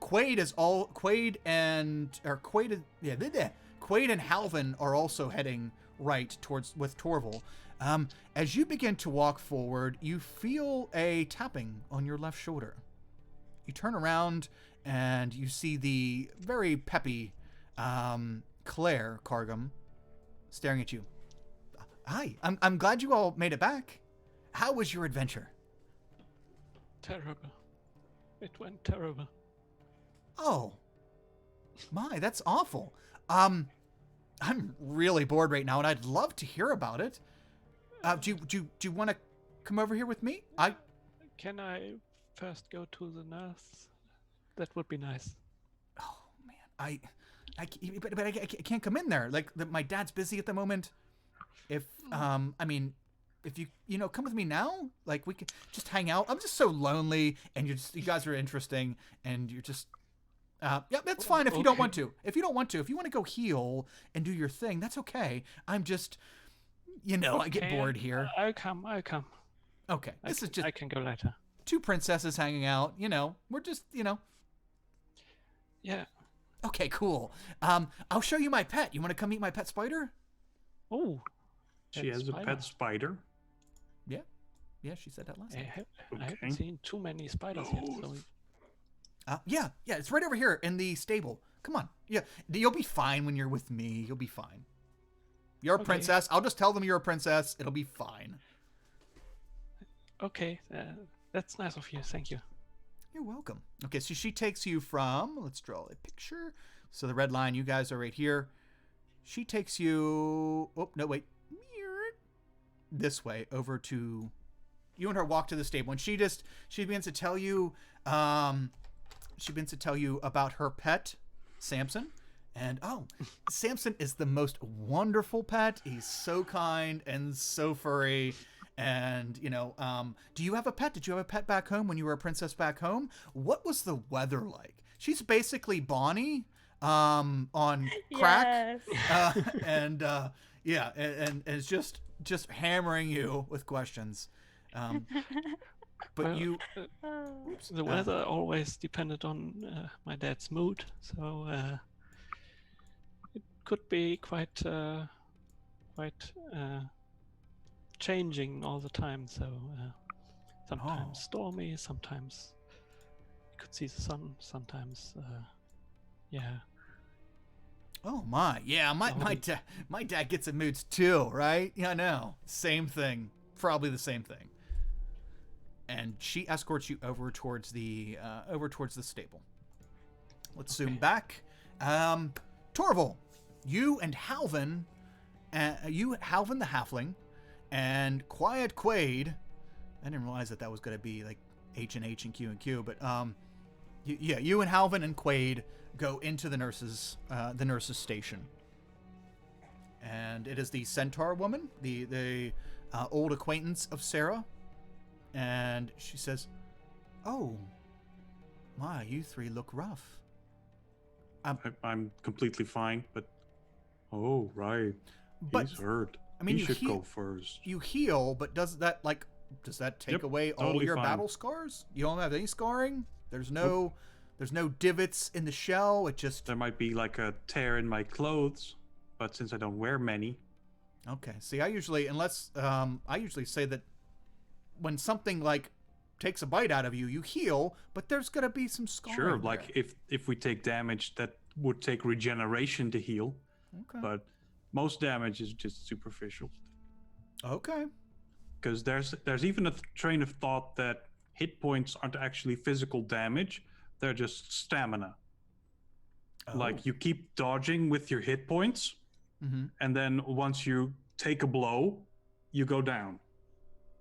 Quaid and Halvin are also heading right towards with Torval. As you begin to walk forward, you feel a tapping on your left shoulder. You turn around and you see the very peppy Claire Cargum staring at you. Hi, I'm glad you all made it back. How was your adventure? Terrible. It went terrible. Oh, my, that's awful. I'm really bored right now, and I'd love to hear about it. Do you want to come over here with me? Can I first go to the nurse? That would be nice. Oh man, but I can't come in there. Like my dad's busy at the moment. If if you come with me now, like we could just hang out. I'm just so lonely, and you guys are interesting, and you're just. Yeah, that's fine if you don't want to. If you don't want to, if you want to go heal and do your thing, that's okay. I'm just, I get bored here. I'll come. Okay, this is just. I can go later. Two princesses hanging out. We're just, Yeah. Okay, cool. I'll show you my pet. You want to come meet my pet spider? Oh. She has a pet spider. Yeah, she said that last I time. haven't seen too many spiders yet. So yeah, it's right over here in the stable. Come on. Yeah, you'll be fine when you're with me. You'll be fine. You're a princess. I'll just tell them you're a princess. It'll be fine. Okay, that's nice of you. Thank you. You're welcome. Okay, so she takes you from, let's draw a picture. So the red line, you guys are right here. She takes you, this way over to, you and her walk to the stable. And she begins to tell you, about her pet, Samson. And Samson is the most wonderful pet. He's so kind and so furry. And, do you have a pet? Did you have a pet back home when you were a princess back home? What was the weather like? She's basically Bonnie on crack. Yes. And it's just hammering you with questions. But Well, you... the weather always depended on my dad's mood, so it could be quite changing all the time. So sometimes stormy, sometimes you could see the sun, sometimes Oh my, yeah, my dad gets in moods too, right? Yeah, I know. Same thing, probably the same thing. And she escorts you over towards the stable. Let's zoom back. Torval, you and Halvin, Halvin the halfling, and Quiet Quaid. I didn't realize that was going to be like H and Q, but you and Halvin and Quaid go into the nurse's station. And it is the centaur woman, the old acquaintance of Sarah. And she says, "Oh, my, you three look rough." I'm completely fine, but right, he's hurt. I mean, you should go first. You heal, but does that take away all your battle scars? You don't have any scarring. There's no divots in the shell. It just there might be like a tear in my clothes, but since I don't wear many. Okay. See, I usually say that when something like takes a bite out of you, you heal, but there's gonna be some scarring. Sure, like if we take damage, that would take regeneration to heal. Okay. But Most damage is just superficial. Okay. Because there's even a train of thought that hit points aren't actually physical damage; they're just stamina. Oh. Like you keep dodging with your hit points, and then once you take a blow, you go down,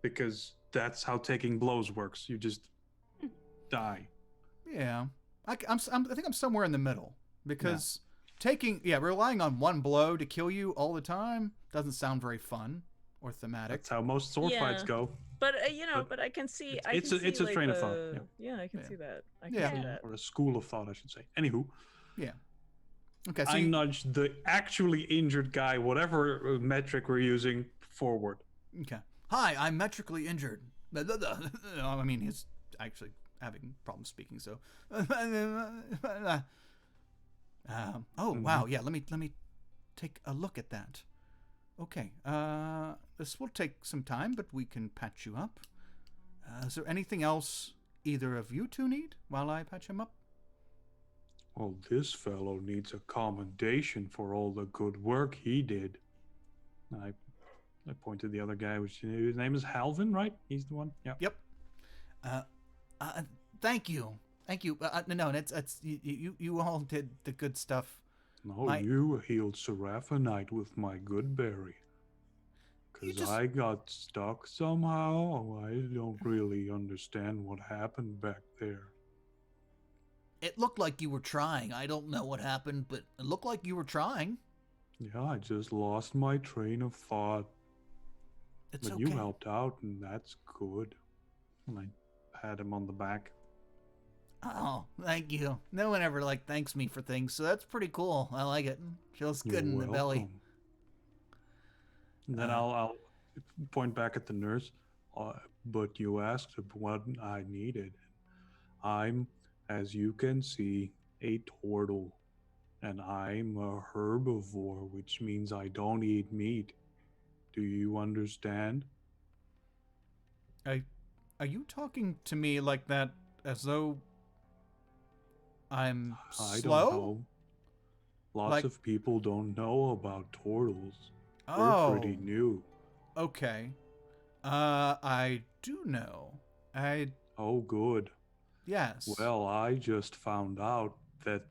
because that's how taking blows works. You just die. Yeah. I think I'm somewhere in the middle because relying on one blow to kill you all the time doesn't sound very fun or thematic. That's how most sword fights go. But but I can see. It's a like, train of thought. Yeah, I can see that. I can Yeah. see that. Or a school of thought, I should say. Anywho. Yeah. Okay. So I nudged the actually injured guy, whatever metric we're using, forward. Okay. Hi, I'm metrically injured. I mean, he's actually having problems speaking. So. Wow. Yeah. Let me take a look at that. Okay. This will take some time, but we can patch you up. Is there anything else either of you two need while I patch him up? Well, this fellow needs a commendation for all the good work he did. I pointed the other guy, which his name is Halvin, right? He's the one. Yeah. Yep. Thank you. No, it's you all did the good stuff. No, you healed Seraphonite with my good berry. Because I got stuck somehow. I don't really understand what happened back there. It looked like you were trying. I don't know what happened, but it looked like you were trying. Yeah, I just lost my train of thought. It's but okay. You helped out, and that's good. And I pat him on the back. Oh, thank you. No one ever thanks me for things, so that's pretty cool. I like it. Feels good in the belly. And then I'll point back at the nurse. But you asked what I needed. I'm, as you can see, a turtle. And I'm a herbivore, which means I don't eat meat. Do you understand? Are you talking to me like that as though I'm slow? I don't know. Lots of people don't know about turtles. We're pretty new. Okay. I do know. Oh, good. Yes. Well, I just found out that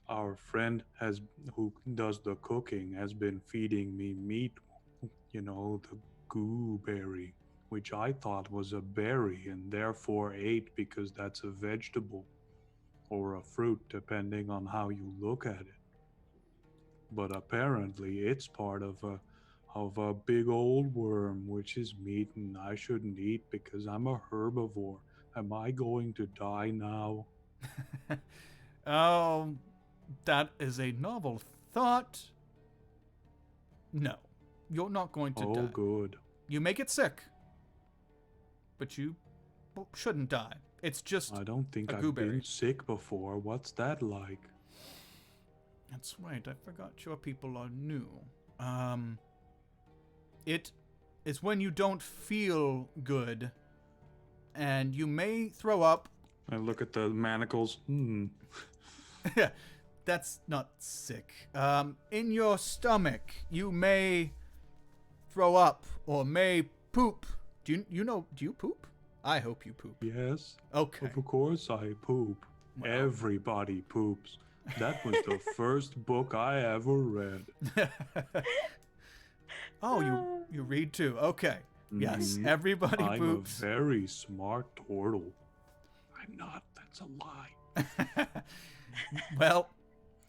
our friend who does the cooking has been feeding me meat, the gooberry, which I thought was a berry and therefore ate because that's a vegetable or a fruit, depending on how you look at it. But apparently it's part of a big old worm, which is meat and I shouldn't eat because I'm a herbivore. Am I going to die now? That is a novel thought. No, you're not going to die. Oh, good. You may get sick, but you shouldn't die. It's just I don't think I've been sick before. What's that like? That's right. I forgot your people are new. It is when you don't feel good, and you may throw up. I look at the manacles. Yeah, that's not sick. In your stomach, you may throw up or may poop. Do you poop? I hope you poop. Yes. Okay. Of course I poop. Well. Everybody poops. That was the first book I ever read. Oh, you read too. Okay. Yes, everybody poops. I'm a very smart turtle. I'm not. That's a lie.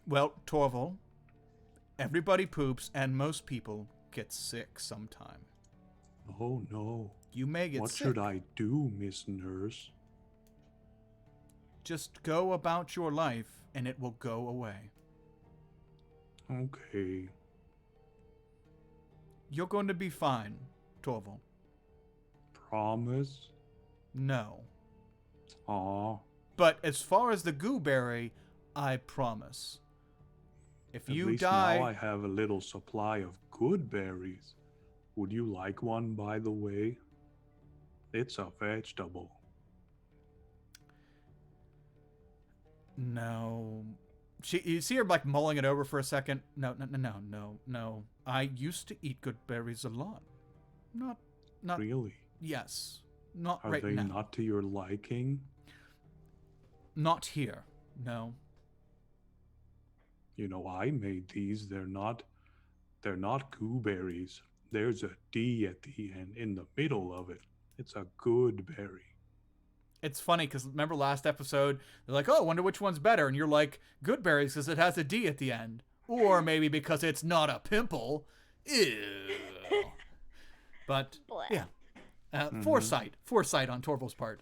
Well, Torval, everybody poops and most people get sick sometime. Oh, no. You may get sick. What should I do, Miss Nurse? Just go about your life and it will go away. Okay. You're going to be fine, Torval. Promise? No. Aw. But as far as the gooberry, I promise. If At you least die... now I have a little supply of good berries. Would you like one, by the way? It's a vegetable. No. You see her like mulling it over for a second. No. I used to eat good berries a lot. Not. Really? Yes. Not Are right they now. not to your liking? Not here. No. You know, I made these. They're not gooberries. There's a D at the end in the middle of it. It's a good berry. It's funny because remember last episode, they're like, oh, I wonder which one's better. And you're like, good berries because it has a D at the end. Or maybe because it's not a pimple. Ew. But, yeah. Foresight on Torval's part.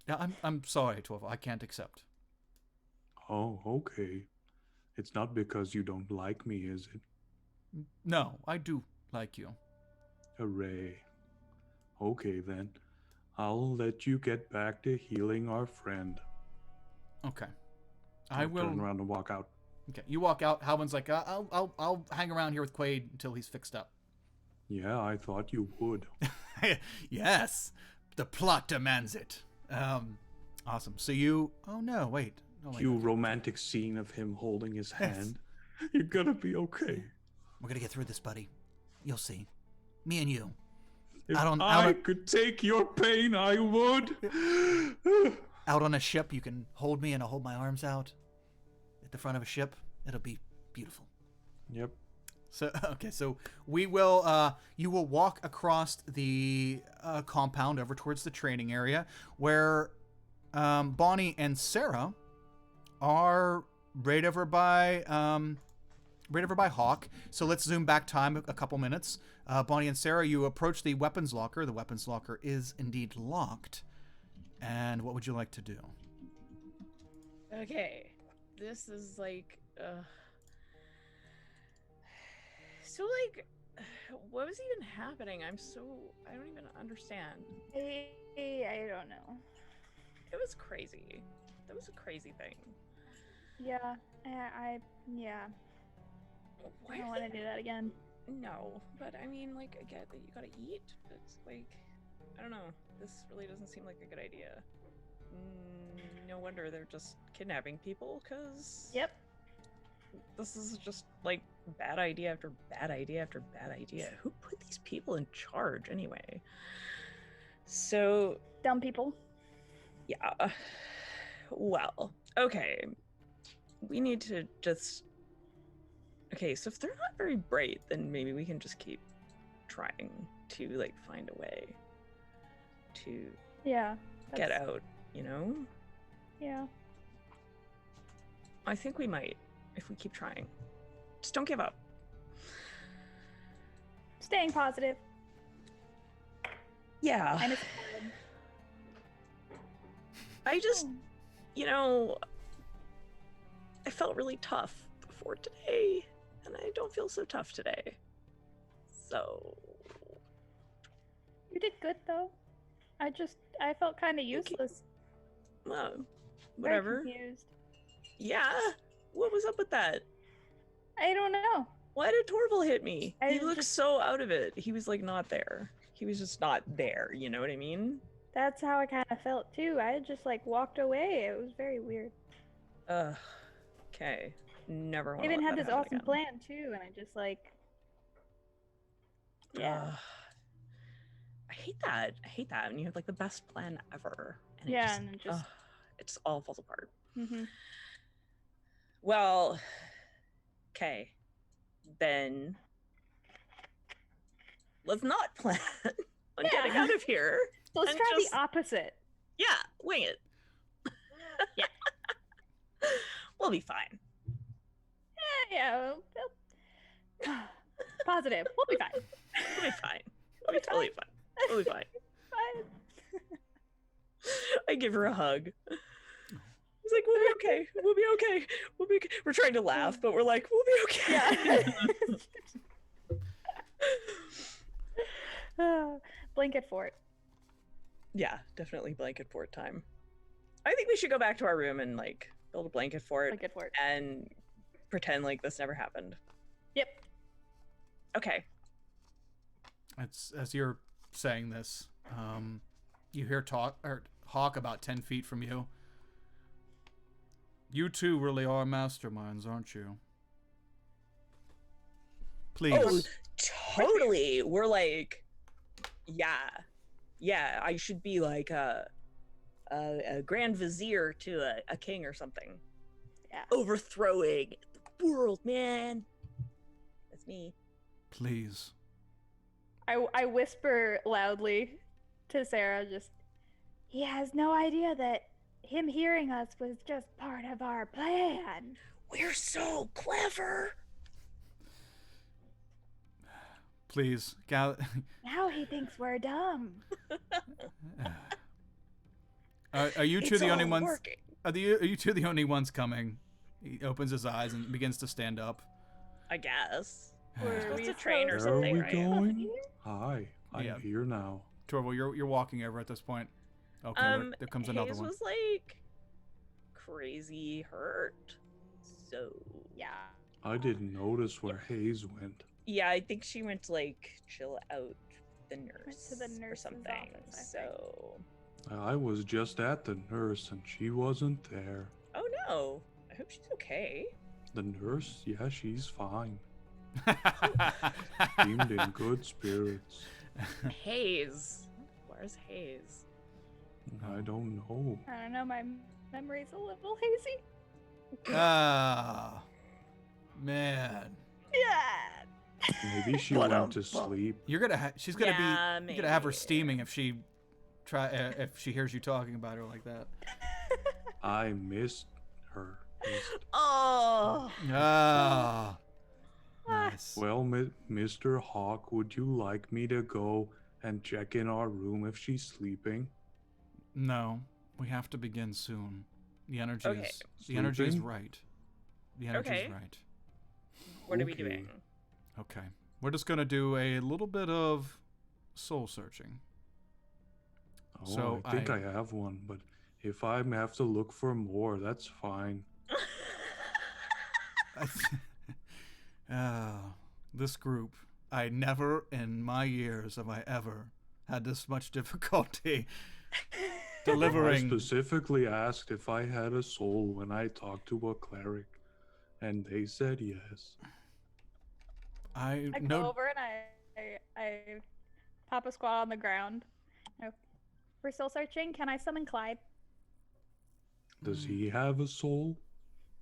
Yeah, I'm sorry, Torval. I can't accept. Oh, okay. It's not because you don't like me, is it? No, I do like you. Hooray. Okay, then. I'll let you get back to healing our friend. Okay. I'll turn around and walk out. Okay, you walk out. Halvin's like, I'll hang around here with Quaid until he's fixed up. Yeah, I thought you would. Yes, the plot demands it. Awesome. So you. Oh no, wait. Oh, wait. Cue romantic scene of him holding his hand. You're gonna be okay. We're gonna get through this, buddy. You'll see. Me and you. If Out on- I could take your pain, I would. Out on a ship, you can hold me and I'll hold my arms out. At the front of a ship, it'll be beautiful. Yep. So okay, so we will. You will walk across the compound over towards the training area, where Bonnie and Sarah are right over by Hawk. So let's zoom back time a couple minutes. Bonnie and Sarah, you approach the weapons locker. The weapons locker is indeed locked. And what would you like to do? Okay, this is like, so like, what was even happening? I don't even understand. I don't know. It was crazy. That was a crazy thing. Yeah, yeah. Why I don't want to do that again. No, but I mean, like, I get that you gotta eat, but like, I don't know. This really doesn't seem like a good idea. No wonder they're just kidnapping people, because Yep. this is just like bad idea after bad idea after bad idea. Who put these people in charge anyway? So, Dumb people. yeah. Well, okay. We need to just... Okay, so if they're not very bright, then maybe we can just keep trying to, like, find a way to Yeah. get out, you know? Yeah. I think we might, if we keep trying. Just don't give up. Staying positive. Yeah. And it's I just, you know, I felt really tough before today, and I don't feel so tough today. So... You did good, though. I felt kind of useless. Well, Very whatever. confused. Yeah? What was up with that? I don't know. Why did Torval hit me? I He looked just- so out of it. He was, like, not there. He was just not there, you know what I mean? That's how I kind of felt, too. I just, like, walked away. It was very weird. Ugh. Okay. Never I want to even had this awesome plan, too, and I just, like... Yeah. I hate that. I hate that when you have, like, the best plan ever. And Yeah, it just, and it just... it just all falls apart. Mm-hmm. Well, okay. Then let's not plan on getting Yeah. out of here. So let's and try just- the opposite. Yeah, wing it. Yeah. We'll be fine. Yeah. Positive. We'll be fine. We'll be fine. We'll be totally fine. We'll be fine. Fine. I give her a hug. He's like, we'll be okay. We'll be okay. We'll be okay. We're trying to laugh, but we're like, we'll be okay. Yeah. Blanket fort. Yeah, definitely blanket fort time. I think we should go back to our room and like build a blanket fort Blanket fort. and pretend like this never happened. Yep. Okay. It's as you're saying this, you hear Hawk about 10 feet from you. You two really are masterminds, aren't you? Please. Oh, totally. We're like, yeah. I should be like a grand vizier to a king or something. Yeah. Overthrowing the world, man. That's me. Please. I whisper loudly to Sarah, just, he has no idea that him hearing us was just part of our plan. We're so clever. Please. Now he thinks we're dumb. Are you two It's the only all ones? working. Are you two the only ones coming? He opens his eyes and begins to stand up. I guess. Were supposed we to train or supposed Where are something, we right? going? Hi, I'm Yeah. here now. Torval, you're walking over at this point. Okay, there comes another Hayes one. was like crazy hurt. So Yeah. I didn't notice where Hayes went. yeah, I think she went to like chill out the nurse to the or nurse's something. office, I think. So I was just at the nurse and she wasn't there. oh no. I hope she's okay. The nurse? Yeah, she's fine. Seemed in good spirits. Hayes. Where's Hayes? I don't know. I don't know, my memory's a little hazy. Ah, man. Yeah. Maybe she went to sleep. You're gonna. She's gonna Yeah, be. You're gonna have her maybe. steaming if she if she hears you talking about her like that. I missed her. Oh. Ah. Nice. Well, Mr. Hawk, would you like me to go and check in our room if she's sleeping? No, we have to begin soon. The energy Okay. is. The energy is Sleeping? right. The energy Okay. is right. What are we Okay. doing? Okay. We're just gonna do a little bit of soul searching. Oh, So I think I- I have one, but if I have to look for more, that's fine. This group, I never in my years have I ever had this much difficulty I delivering. specifically asked if I had a soul when I talked to a cleric, and they said yes. I I go know. over and I pop a squat on the ground. You know, we're still searching. Can I summon Clyde? Does he have a soul?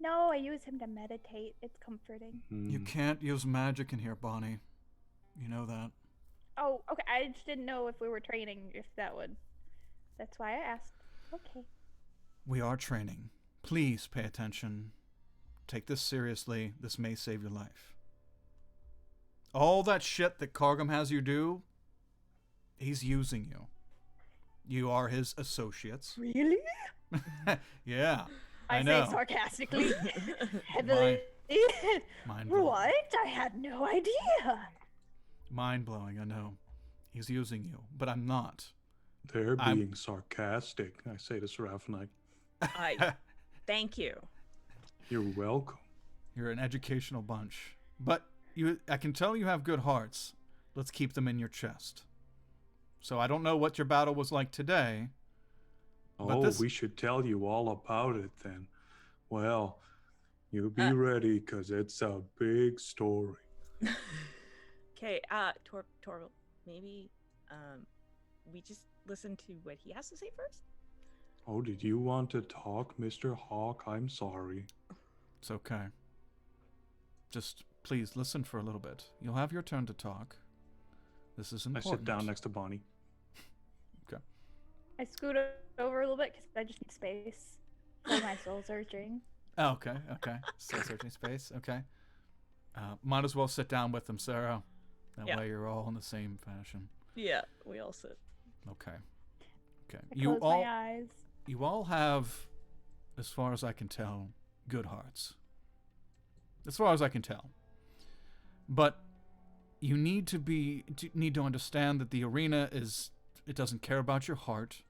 No, I use him to meditate. It's comforting. You Hmm. can't use magic in here, Bonnie. You know that. Oh, okay. I just didn't know if we were training, if that would. That's why I asked. Okay. We are training. Please pay attention. Take this seriously. This may save your life. All that shit that Kargam has you do, he's using you. You are his associates. Really? Yeah, I I say know. sarcastically. Heavily. Mind blowing. What? I had no idea. Mind blowing, I know. He's using you, but I'm not. They're I'm- being sarcastic, I say to Seraphonite. Thank you. You're welcome. You're an educational bunch. But I can tell you have good hearts. Let's keep them in your chest. So I don't know what your battle was like today. But Oh, this- we should tell you all about it then. Well, you be ready, 'cause it's a big story. Okay, Torval, maybe we just listen to what he has to say first? Oh, did you want to talk, Mr. Hawk? I'm sorry. It's okay. Just please listen for a little bit. You'll have your turn to talk. This is I important. sit down next to Bonnie. I scoot over a little bit because I just need space for my soul searching. Oh, okay. Soul searching space. Okay. Might as well sit down with them, Sarah. That Yeah. way you're all in the same fashion. Yeah, we all sit. Okay. I You close all my eyes. you all have, as far as I can tell, good hearts. As far as I can tell. But you need to understand that the arena it doesn't care about your heart.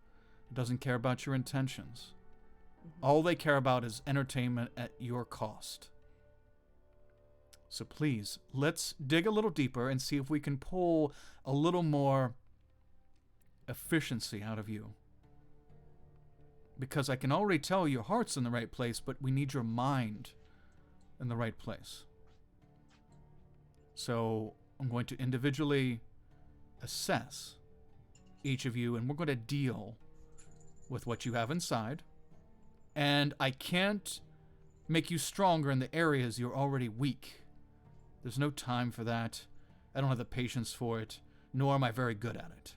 It doesn't care about your intentions. All they care about is entertainment at your cost. So please, let's dig a little deeper and see if we can pull a little more efficiency out of you. Because I can already tell your heart's in the right place, but we need your mind in the right place. So I'm going to individually assess each of you, and we're going to deal with what you have inside. And I can't make you stronger in the areas you're already weak. There's no time for that. I don't have the patience for it, nor am I very good at it.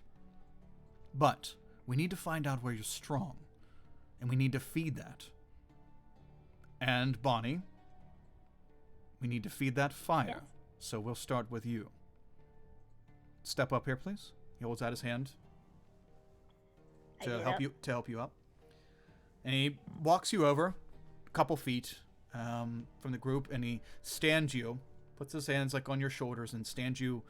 But we need to find out where you're strong, and we need to feed that. And Bonnie, we need to feed that fire. Yes. So we'll start with you. Step up here, please. He holds out his hand I to get help up. you up. And he walks you over a couple feet from the group, and he stands you, puts his hands like on your shoulders, and stands you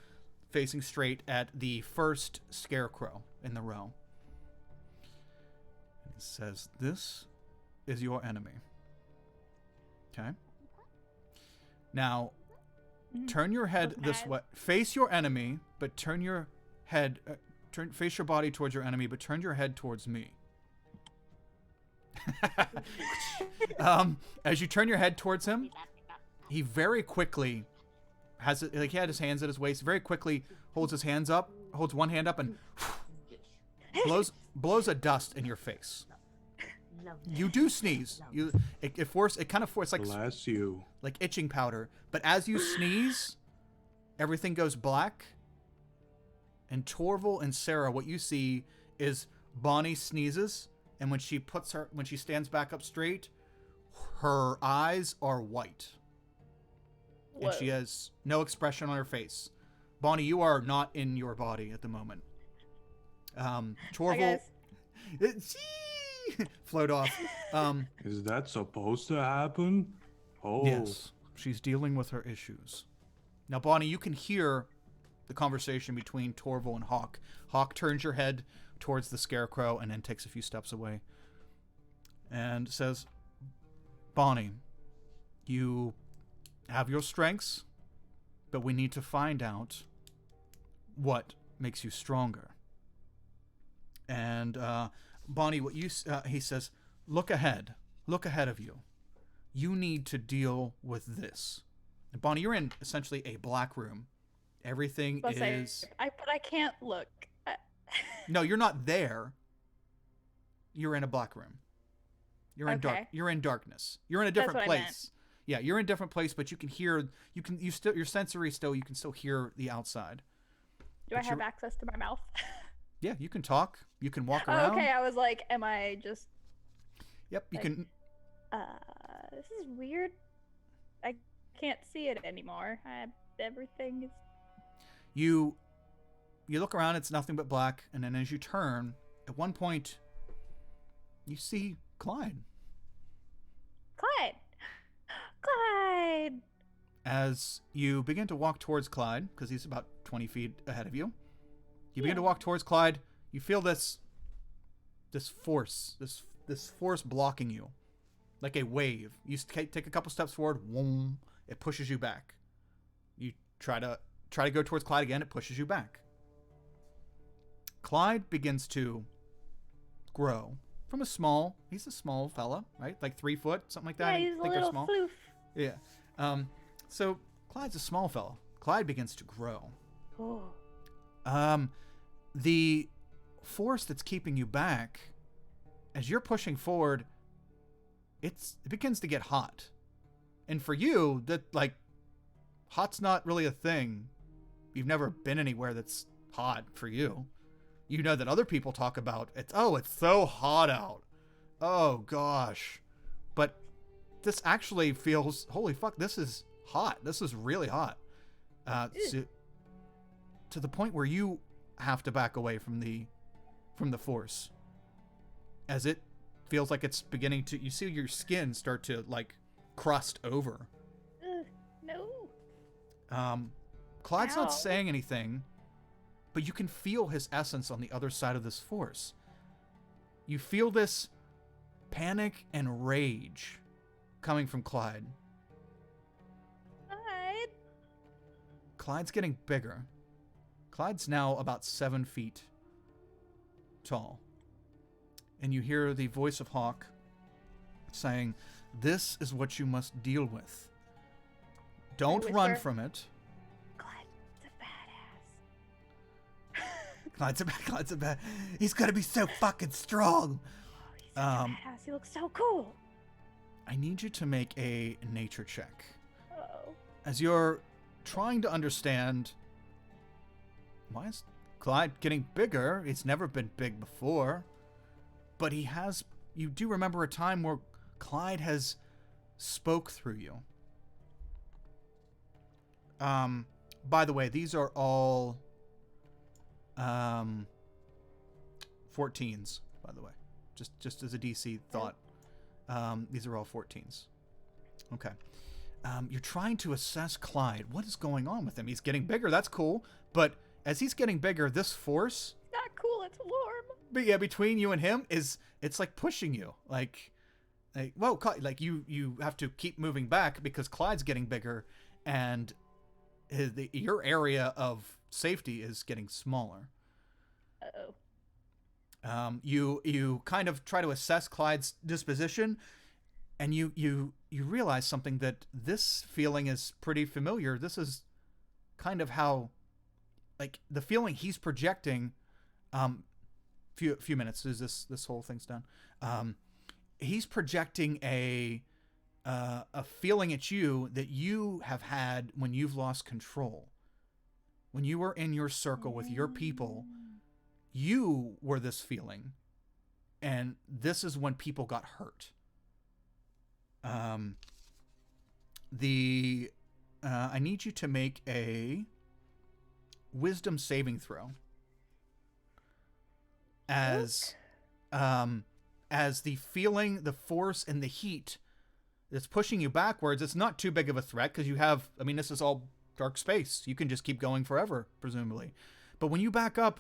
facing straight at the first scarecrow in the row. And he says, "This is your enemy." Okay. Now, turn your head this Okay. way. Face your enemy, but turn your head. Face your body towards your enemy, but turn your head towards me. As you turn your head towards him, he very quickly has it, like he had his hands at his waist. Very quickly holds his hands up, holds one hand up, and blows a dust in your face. You do sneeze. It kind of forces like Bless you. like itching powder. But as you sneeze, everything goes black. And Torval and Sarah, what you see is Bonnie sneezes, and when she stands back up straight, her eyes are white. Whoa. And she has no expression on her face. Bonnie, you are not in your body at the moment. Torval, float off. Is that supposed to happen? Oh. Yes, she's dealing with her issues. Now, Bonnie, you can hear the conversation between Torval and Hawk. Hawk turns your head towards the scarecrow and then takes a few steps away and says, "Bonnie, you have your strengths, but we need to find out what makes you stronger." And Bonnie, he says, look ahead of you. You need to deal with this. And Bonnie, you're in essentially a black room. Everything is. But I can't look. No, you're not there. You're in a black room. You're in Okay. You're in darkness. You're in a different That's what I place. Yeah, you're in a different place, but you can hear. Your sensory still. You can still hear the outside. Do But I have you're- access to my mouth? Yeah, you can talk. You can walk Oh, around. okay, I was like, am I just Yep, you like- can. this is weird. I can't see it anymore. Everything is You look around. It's nothing but black, and then as you turn, at one point, you see Clyde. Clyde. As you begin to walk towards Clyde, because he's about 20 feet ahead of you, you begin to Yeah. walk towards Clyde. You feel this force blocking you, like a wave. You take a couple steps forward, whoom, it pushes you back. You try to go towards Clyde again, it pushes you back. Clyde begins to grow from he's a small fella, right? Like 3 foot, something like that. Yeah, You he's a think they're little small? floof. Yeah. So Clyde's a small fella. Clyde begins to grow. Oh. The force that's keeping you back, as you're pushing forward, it begins to get hot. And for you, hot's not really a thing. You've never been anywhere that's hot for you. You know that other people talk about it's so hot out. Oh gosh. But this actually feels, holy fuck, this is hot. This is really hot. To the point where you have to back away from the force. As it feels like it's beginning to, you see your skin start to crust over. No. Clyde's Ow. not saying anything, but you can feel his essence on the other side of this force. You feel this panic and rage coming from Clyde. Clyde. Clyde's getting bigger. Clyde's now about 7 feet tall. and you hear the voice of Hawk saying, "This is what you must deal with. Don't run from it." Clyde's a badass. Clyde's a bad. He's gonna be so fucking strong. Oh, he's such a badass. He looks so cool. I need you to make a nature check. Uh-oh. As you're trying to understand, why is Clyde getting bigger? He's never been big before. But he has... You do remember a time where Clyde has spoke through you. By the way, these are all 14s, by the way. Just as a DC thought. These are all 14s. Okay. You're trying to assess Clyde. What is going on with him? He's getting bigger. That's cool. But as he's getting bigger, this force... Not cool. It's warm. But yeah, between you and him it's like pushing you. Like whoa, Clyde, like you have to keep moving back because Clyde's getting bigger, and your area of safety is getting smaller. Uh-oh. You kind of try to assess Clyde's disposition, and you realize something, that this feeling is pretty familiar. This is kind of how, like, the feeling he's projecting. Few minutes as this whole thing's done. He's projecting a feeling at you that you have had when you've lost control. When you were in your circle with your people, you were this feeling, and this is when people got hurt. I need you to make a wisdom saving throw. As the feeling, the force, and the heat that's pushing you backwards, it's not too big of a threat because you have, I mean, this is all dark space. You can just keep going forever, presumably. But when you back up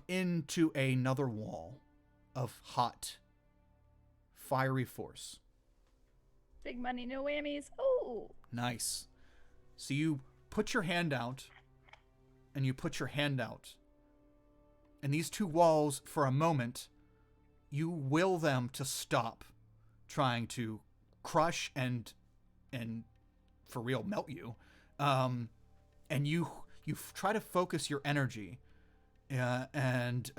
into another wall of hot, fiery force. Big money, no whammies. Oh. Nice. So you put your hand out, and and these two walls, for a moment, you will them to stop trying to crush and for real melt you. And you try to focus your energy, and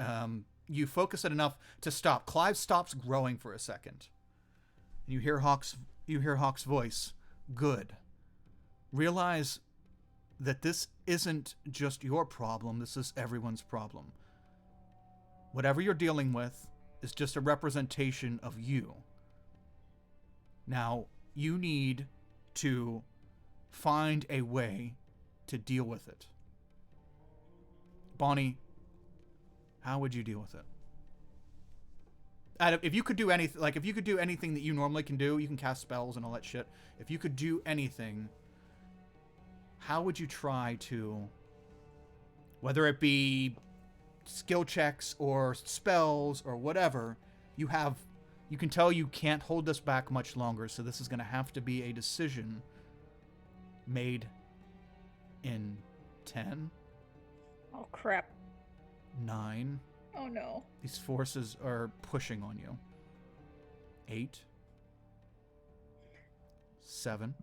you focus it enough to stop. Clive stops growing for a second. And you hear Hawk's voice. Good. Realize that this isn't just your problem. This is everyone's problem. Whatever you're dealing with is just a representation of you. Now, you need to find a way to deal with it. Bonnie, how would you deal with it? If you could do anything, like if you could do anything that you normally can do, you can cast spells and all that shit. If you could do anything, how would you try to, whether it be skill checks or spells or whatever, you can tell you can't hold this back much longer, so this is going to have to be a decision made in 10. Oh, crap. 9. Oh, no. These forces are pushing on you. 8. 7.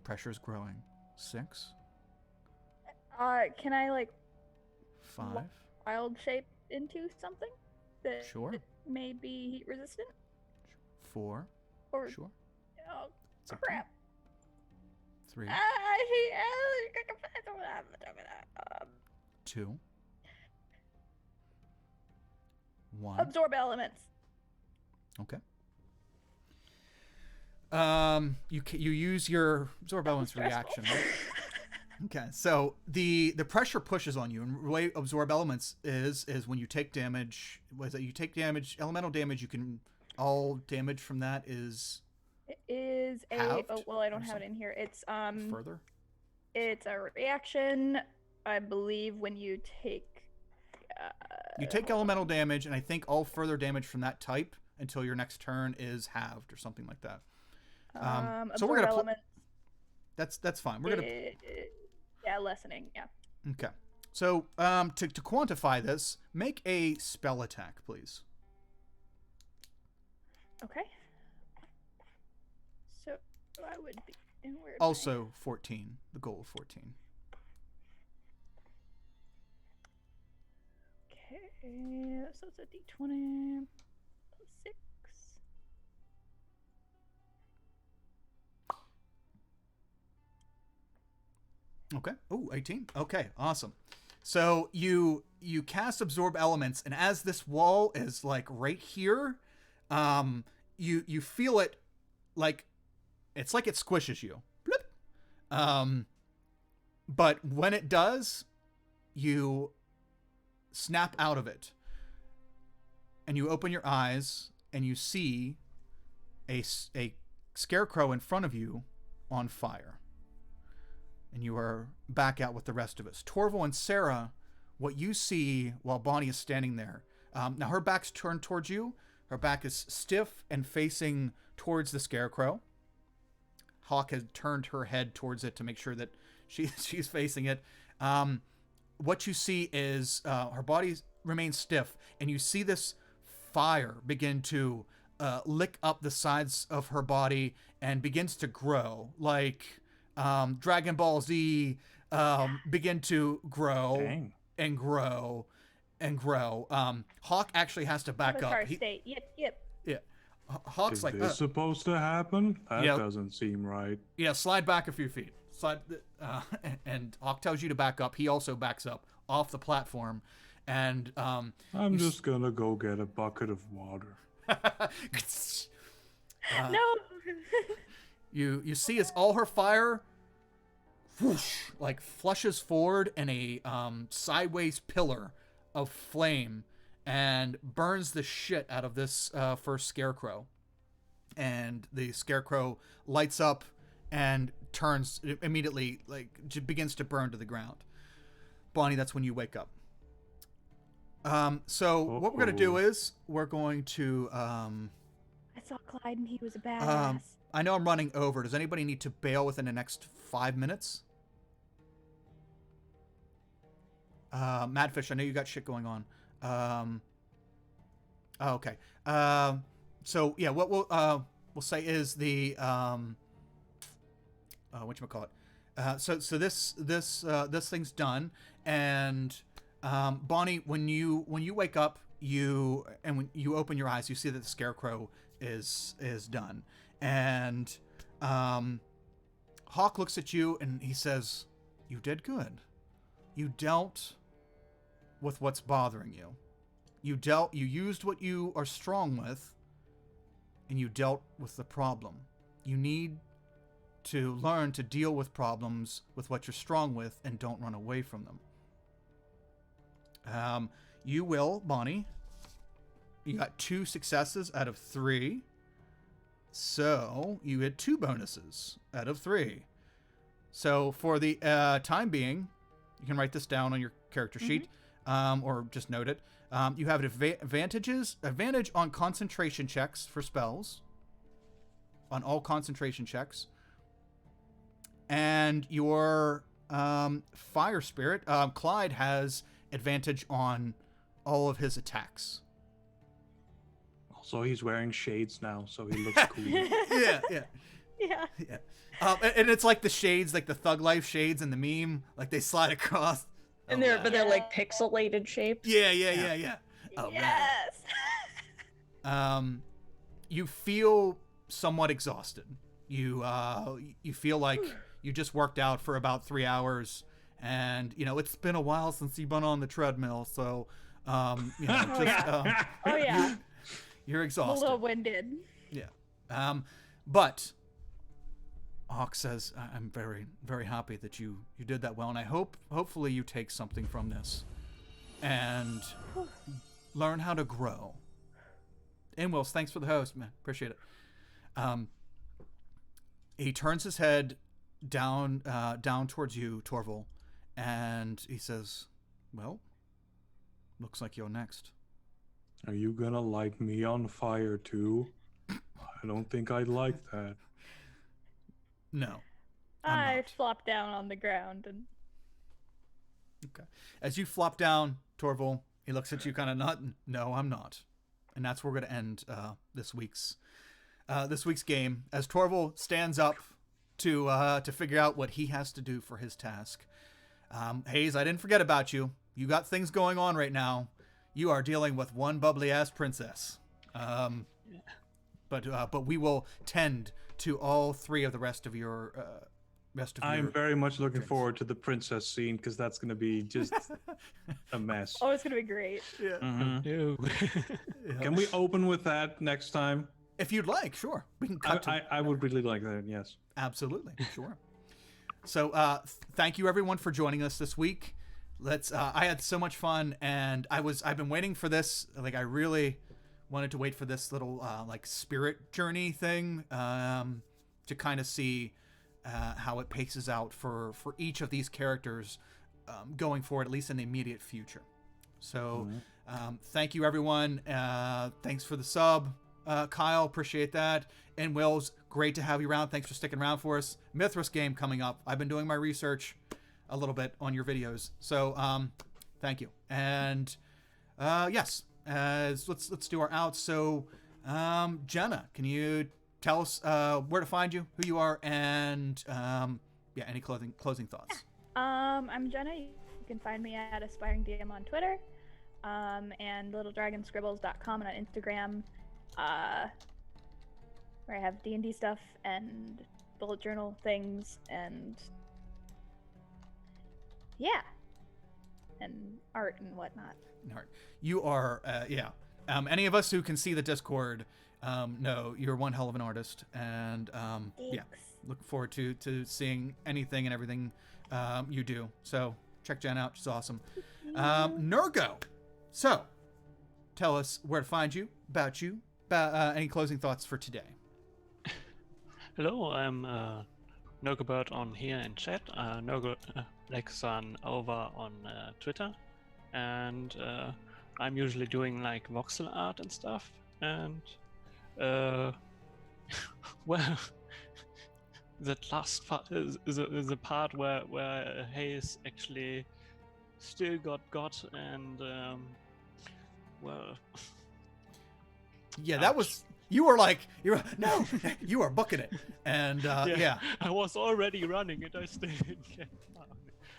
Pressure's growing. 6. Can I, 5. wild shape into something that Sure. may be heat resistant? 4. Or, Sure. oh, It's up to you. crap. 3. 2. 1. Absorb elements. Okay. You use your absorb elements reaction, right? Okay, so the pressure pushes on you, and the way absorb elements is when you take damage. Was it you take damage, elemental damage? You can, all damage from that is. It is halved oh, well, I don't or have it in here. It's further. It's a reaction, I believe, when you take. You take elemental damage, and I think all further damage from that type until your next turn is halved or something like that. So we're gonna. Elements. That's fine. We're gonna. Yeah, lessening. Yeah. Okay. So, to quantify this, make a spell attack, please. Okay. So I would be. And where am I? Also 14. The goal of 14. Okay, so it's a d20 plus 6. Okay. Oh, 18. Okay, awesome. So you cast absorb elements, and as this wall is like right here, you feel it like it's like it squishes you. Bloop. But when it does, you snap out of it, and you open your eyes, and you see a scarecrow in front of you on fire. And you are back out with the rest of us. Torval and Sarah, what you see while Bonnie is standing there. Now her back's turned towards you. Her back is stiff and facing towards the scarecrow. Hawk has turned her head towards it to make sure that she's facing it. What you see is her body remains stiff, and you see this fire begin to lick up the sides of her body and begins to grow like Dragon Ball Z begin to grow. Dang. And grow and grow. Hawk actually has to back up. Avatar state. Yep. Yeah. Hawk's Is like, this supposed to happen? That Yeah. doesn't seem right. yeah, slide back a few feet. Slide, and Hawk tells you to back up. He also backs up off the platform, and I'm just gonna go get a bucket of water. No. You see as all her fire whoosh, like flushes forward in a sideways pillar of flame and burns the shit out of this first scarecrow. And the scarecrow lights up and turns immediately, like begins to burn to the ground. Bonnie, that's when you wake up. So what we're gonna do is we're going to I saw Clyde and he was a badass. I know I'm running over. Does anybody need to bail within the next 5 minutes? Madfish, I know you got shit going on. Oh, okay. So yeah, what we'll say is the whatchamacallit. So this thing's done, and Bonnie, when you wake up, when you open your eyes, you see that the scarecrow is done, and Hawk looks at you and he says, "You did good. You dealt with what's bothering you. You used what you are strong with, and you dealt with the problem. You need to learn to deal with problems with what you're strong with and don't run away from them." You will, Bonnie. You got 2 successes out of 3. So you get 2 bonuses out of 3. So for the time being, you can write this down on your character sheet, or just note it. You have advantage on concentration checks for spells, on all concentration checks, and your fire spirit, Clyde, has advantage on all of his attacks. Also, he's wearing shades now, so he looks cool. Yeah. Yeah. And it's like the shades, like the Thug Life shades in the meme, like they slide across. And they're like pixelated shapes. Yeah. Oh, Yes. You feel somewhat exhausted. You feel like you just worked out for about 3 hours, and it's been a while since you've been on the treadmill, so Oh yeah. you're A exhausted. little winded. Yeah. But Hawk says, "I'm very, very happy that you did that well, and I hopefully you take something from this and learn how to grow." And Wills, thanks for the host, man. Appreciate it. He turns his head down towards you, Torval, and he says, "Well, looks like you're next." Are you gonna light me on fire too? I don't think I'd like that. No. I not. flopped down on the ground and Okay. As you flop down, Torval, he looks at you kind of nodding. No, I'm not. And that's where we're going to end this week's game. As Torval stands up to figure out what he has to do for his task. Hayes, I didn't forget about you. You got things going on right now. You are dealing with one bubbly ass princess. But we will tend to all three of the rest of your. I'm very much looking forward to the princess scene because that's going to be just a mess. Oh, it's gonna be great. Yeah. No. Can we open with that next time? If you'd like, sure. We can cut I would really like that. Yes. Absolutely, sure. So, thank you everyone for joining us this week. I had so much fun, and I've been waiting for this. Like, I really wanted to wait for this little like spirit journey thing to kind of see how it paces out for each of these characters going forward, at least in the immediate future. So, thank you everyone. Thanks for the sub, Kyle. Appreciate that. And Wills, great to have you around. Thanks for sticking around for us. Mithras game coming up. I've been doing my research a little bit on your videos, so thank you. And yes, let's do our outs. So Jenna, can you tell us where to find you, who you are, and yeah, any closing thoughts? I'm Jenna. You can find me at AspiringDM on Twitter, and littledragonscribbles.com and on Instagram, where I have D&D stuff and bullet journal things and yeah, and art and whatnot. Art. You are yeah. Any of us who can see the Discord know you're one hell of an artist, and yeah, look forward to seeing anything and everything you do. So check Jen out; she's awesome. Nurgo, so tell us where to find you, about you, any closing thoughts for today. Hello, I'm Nogabird on here in chat. Nogo Lexan over on Twitter, and I'm usually doing like voxel art and stuff. And well, that last part is the part where Hayes actually still got and well. Yeah, that was. You were no, you are booking it, and yeah. I was already running it. I still didn't get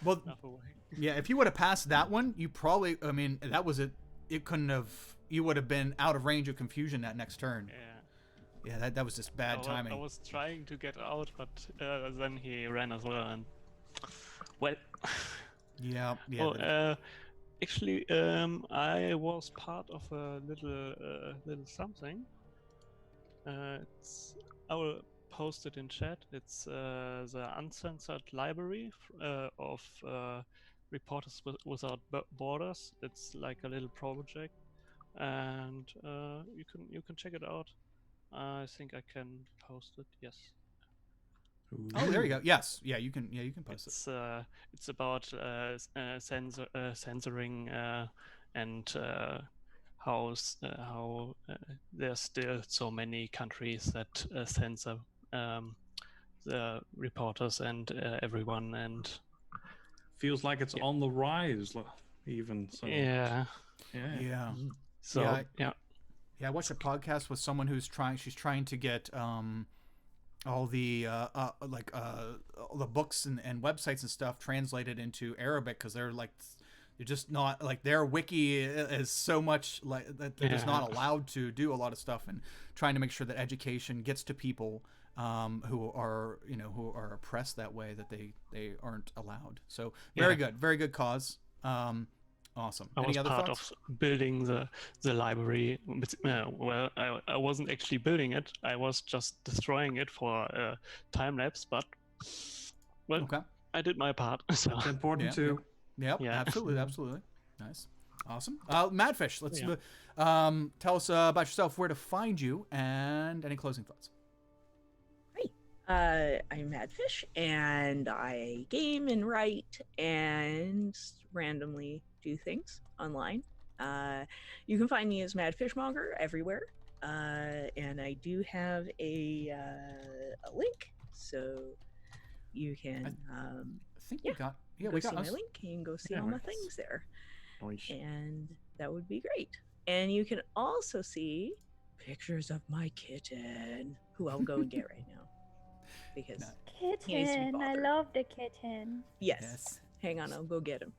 well, enough away. Yeah, if you would have passed that one, you probably. I mean, that was it. It couldn't have. You would have been out of range of confusion that next turn. Yeah. Yeah, that was just bad timing. I was trying to get out, but then he ran as well, and well. Yeah. Well, actually, I was part of a little something. I will post it in chat. It's the Uncensored Library of Reporters Without Borders. It's like a little project, and you can check it out. I think I can post it. Yes. Oh, there you go. Yes. Yeah, you can post it. It's about censoring and how there's still so many countries that censor the reporters and everyone, and feels like it's on the rise, even. So. Yeah. So yeah. I watched a podcast with someone who's she's trying to get all the all the books and websites and stuff translated into Arabic, because they're just not like their wiki is so much like that they're just not allowed to do a lot of stuff, and trying to make sure that education gets to people who are oppressed that way, that they aren't allowed. So very good cause. Awesome. I was part of building the library. Well, I wasn't actually building it. I was just destroying it for a time lapse. But well, I did my part. So. It's important too. Yep. Yeah. Absolutely. Nice. Awesome. Madfish, let's tell us about yourself, where to find you, and any closing thoughts. I'm Madfish, and I game and write and randomly do things online. You can find me as Madfishmonger everywhere, and I do have a link. So you can I think yeah, we got. Yeah, go we see got my us. link. You can go see Yeah, all my nice. things there, Nice. and that would be great. And you can also see pictures of my kitten, who I'll go and get right now, because No. he needs to be Kitten. I bothered. love the kitten. Yes. Hang on, I'll go get him.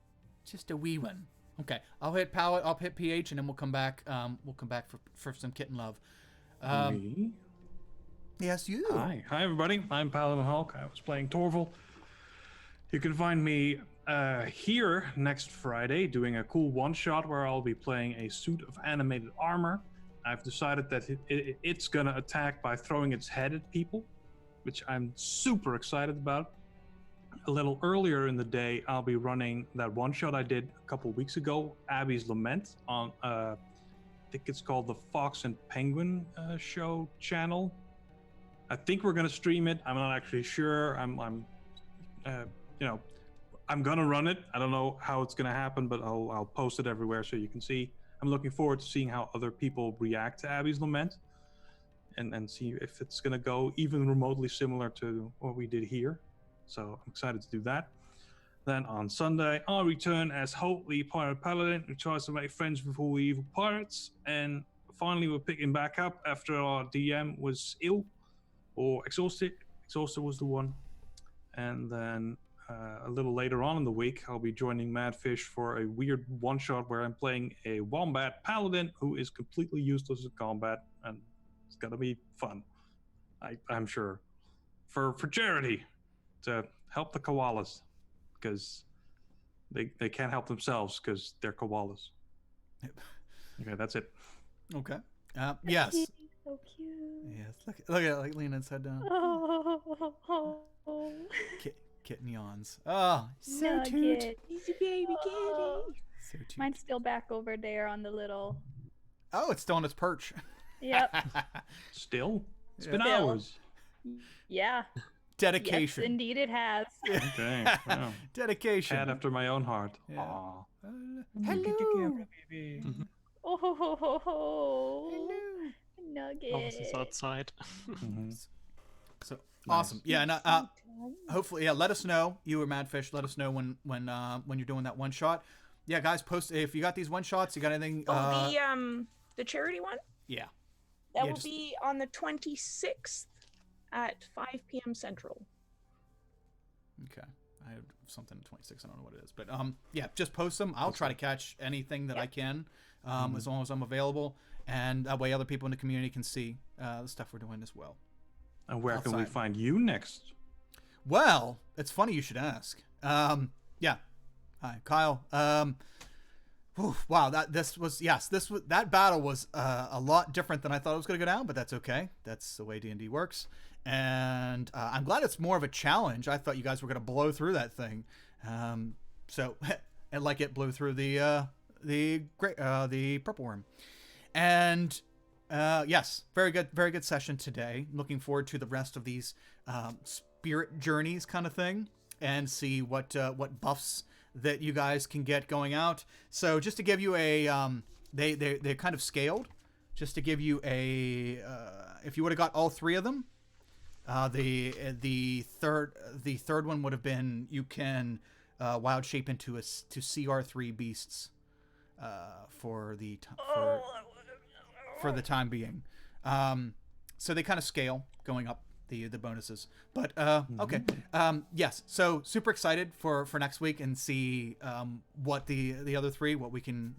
Just a wee one. Okay, I'll hit palette. I'll hit PH, and then we'll come back. We'll come back for some kitten love. Me? Yes, you. Hi everybody. I'm Paladin Hulk. I was playing Torval. You can find me here next Friday doing a cool one-shot where I'll be playing a suit of animated armor. I've decided that it's gonna attack by throwing its head at people, which I'm super excited about. A little earlier in the day, I'll be running that one-shot I did a couple weeks ago, Abby's Lament, on I think it's called the Fox and Penguin show channel. I think we're gonna stream it. I'm not actually sure. I'm gonna run it. I don't know how it's gonna happen, but I'll post it everywhere so you can see. I'm looking forward to seeing how other people react to Abby's Lament, and see if it's gonna go even remotely similar to what we did here. So I'm excited to do that. Then on Sunday, I'll return as Hope, the Pirate Paladin, who tries to make friends with all the evil pirates. And finally, we're picking back up after our DM was ill or exhausted. Exhausted was the one. And then a little later on in the week, I'll be joining Madfish for a weird one-shot where I'm playing a Wombat Paladin who is completely useless at combat, and it's gonna be fun. I'm sure. For charity, to help the koalas, because they can't help themselves because they're koalas. Okay, that's it. Okay. Yes. Kitty's so cute. Yes. Look at like leaning his head down. Oh. Kitten yawns. Oh, so toot. Nugget. He's a baby kitty. Oh. So toot. Mine's still back over there on the little. Oh, it's still on its perch. Yep. Still? It's been Still. hours. Yeah. Dedication. Yes, indeed it has. Okay. Wow. Dedication. Cat after my own heart. Yeah. Aw. Hello. Baby. Oh ho ho ho ho. Hello. Nugget. Thomas is outside. Mhm. So Nice. awesome. Yeah. And hopefully, yeah. Let us know. You or Madfish. Let us know when you're doing that one shot. Yeah, guys. Post if you got these one shots. You got anything? The charity one? Yeah. That Yeah, will just- be on the 26th at 5 p.m. Central. Okay. I have something at 26. I don't know what it is, but yeah. Just post them. I'll try to catch anything that I can, as long as I'm available, and that way other people in the community can see the stuff we're doing as well. And where can we Outside. find you next? Well, it's funny you should ask. Yeah. Hi, Kyle. Wow, that battle was a lot different than I thought it was going to go down, but that's okay. That's the way D&D works, and I'm glad it's more of a challenge. I thought you guys were going to blow through that thing, so and like it blew through the purple worm, and yes, very good session today. Looking forward to the rest of these spirit journeys kind of thing, and see what buffs that you guys can get going out. So just to give you a they're kind of scaled, just to give you a if you would have got all three of them, the third one would have been you can wild shape into to CR3 beasts for the time being. So they kind of scale going up the bonuses, but okay. Yes, so super excited for next week and see what the other three, what we can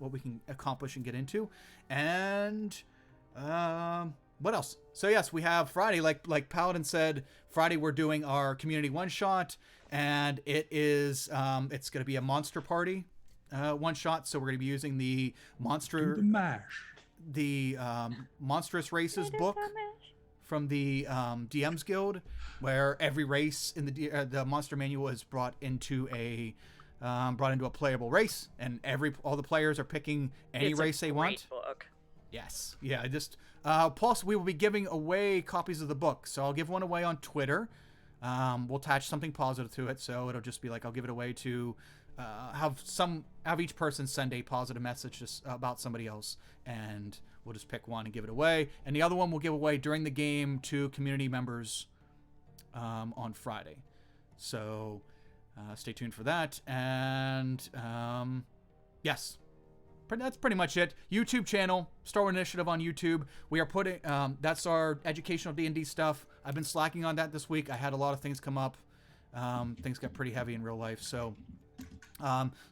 accomplish and get into, and what else. So yes, we have Friday, like Paladin said, Friday we're doing our community one shot, and it is it's going to be a monster party one shot. So we're going to be using the Do the mash. Monstrous Races book from the DM's Guild, where every race in the monster manual is brought into a playable race, and all the players are picking any race they want. Book. Yes, yeah. Plus we will be giving away copies of the book, so I'll give one away on Twitter. We'll attach something positive to it, so it'll just be like I'll give it away to have each person send a positive message just about somebody else, and we'll just pick one and give it away, and the other one we'll give away during the game to community members on Friday. So stay tuned for that. And yes, that's pretty much it. YouTube channel, Star Wars Initiative on YouTube. We are putting, that's our educational D&D stuff. I've been slacking on that this week. I had a lot of things come up. Things got pretty heavy in real life. So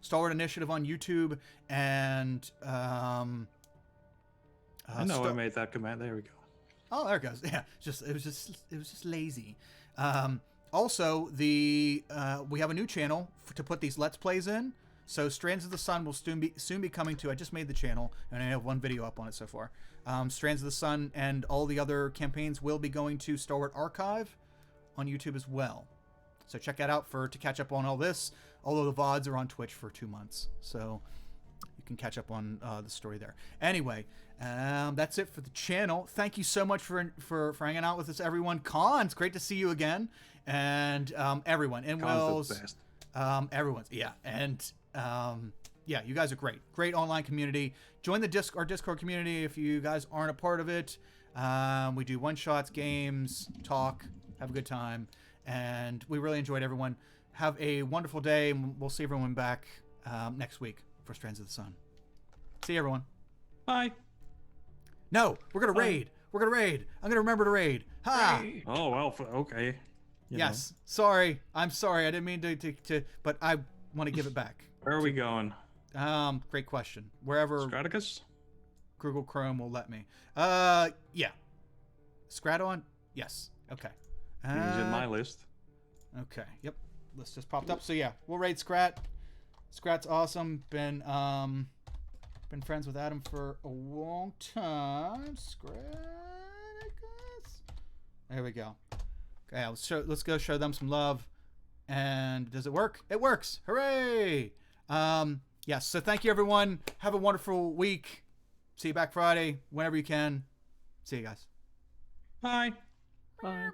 Star Wars Initiative on YouTube, and I know I made that command. There we go. Oh, there it goes. Yeah, it was just lazy. Also, we have a new channel to put these Let's Plays in. So Strands of the Sun will soon be coming to. I just made the channel, and I have one video up on it so far. Strands of the Sun and all the other campaigns will be going to Star Wars Archive on YouTube as well. So check that out to catch up on all this. Although the VODs are on Twitch for 2 months, so you can catch up on the story there. Anyway, that's it for the channel. Thank you so much for hanging out with us, everyone. Cons, great to see you again, and everyone. And Wells, the best. Everyone's and yeah, you guys are great online community. Join our Discord community if you guys aren't a part of it. We do one-shots, games, talk, have a good time, and we really enjoyed everyone. Have a wonderful day, and we'll see everyone back next week for Strands of the Sun. See you, everyone. Bye. No, we're gonna raid. We're gonna raid. I'm gonna remember to raid. Ha! Oh well, okay. Yes. Sorry. I'm sorry. I didn't mean to but I want to give it back. Where are we going? Great question. Wherever Straticus? Google Chrome will let me. Yeah. Scradon? Yes. Okay. He's in my list. Okay. Yep. List just popped up. So yeah, we'll raid Scrat. Scrat's awesome. Been friends with Adam for a long time. Scrat, I guess. There we go. Okay, let's go show them some love. And does it work? It works. Hooray! Yes. So thank you, everyone. Have a wonderful week. See you back Friday whenever you can. See you guys. Bye. Bye.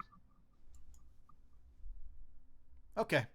Okay.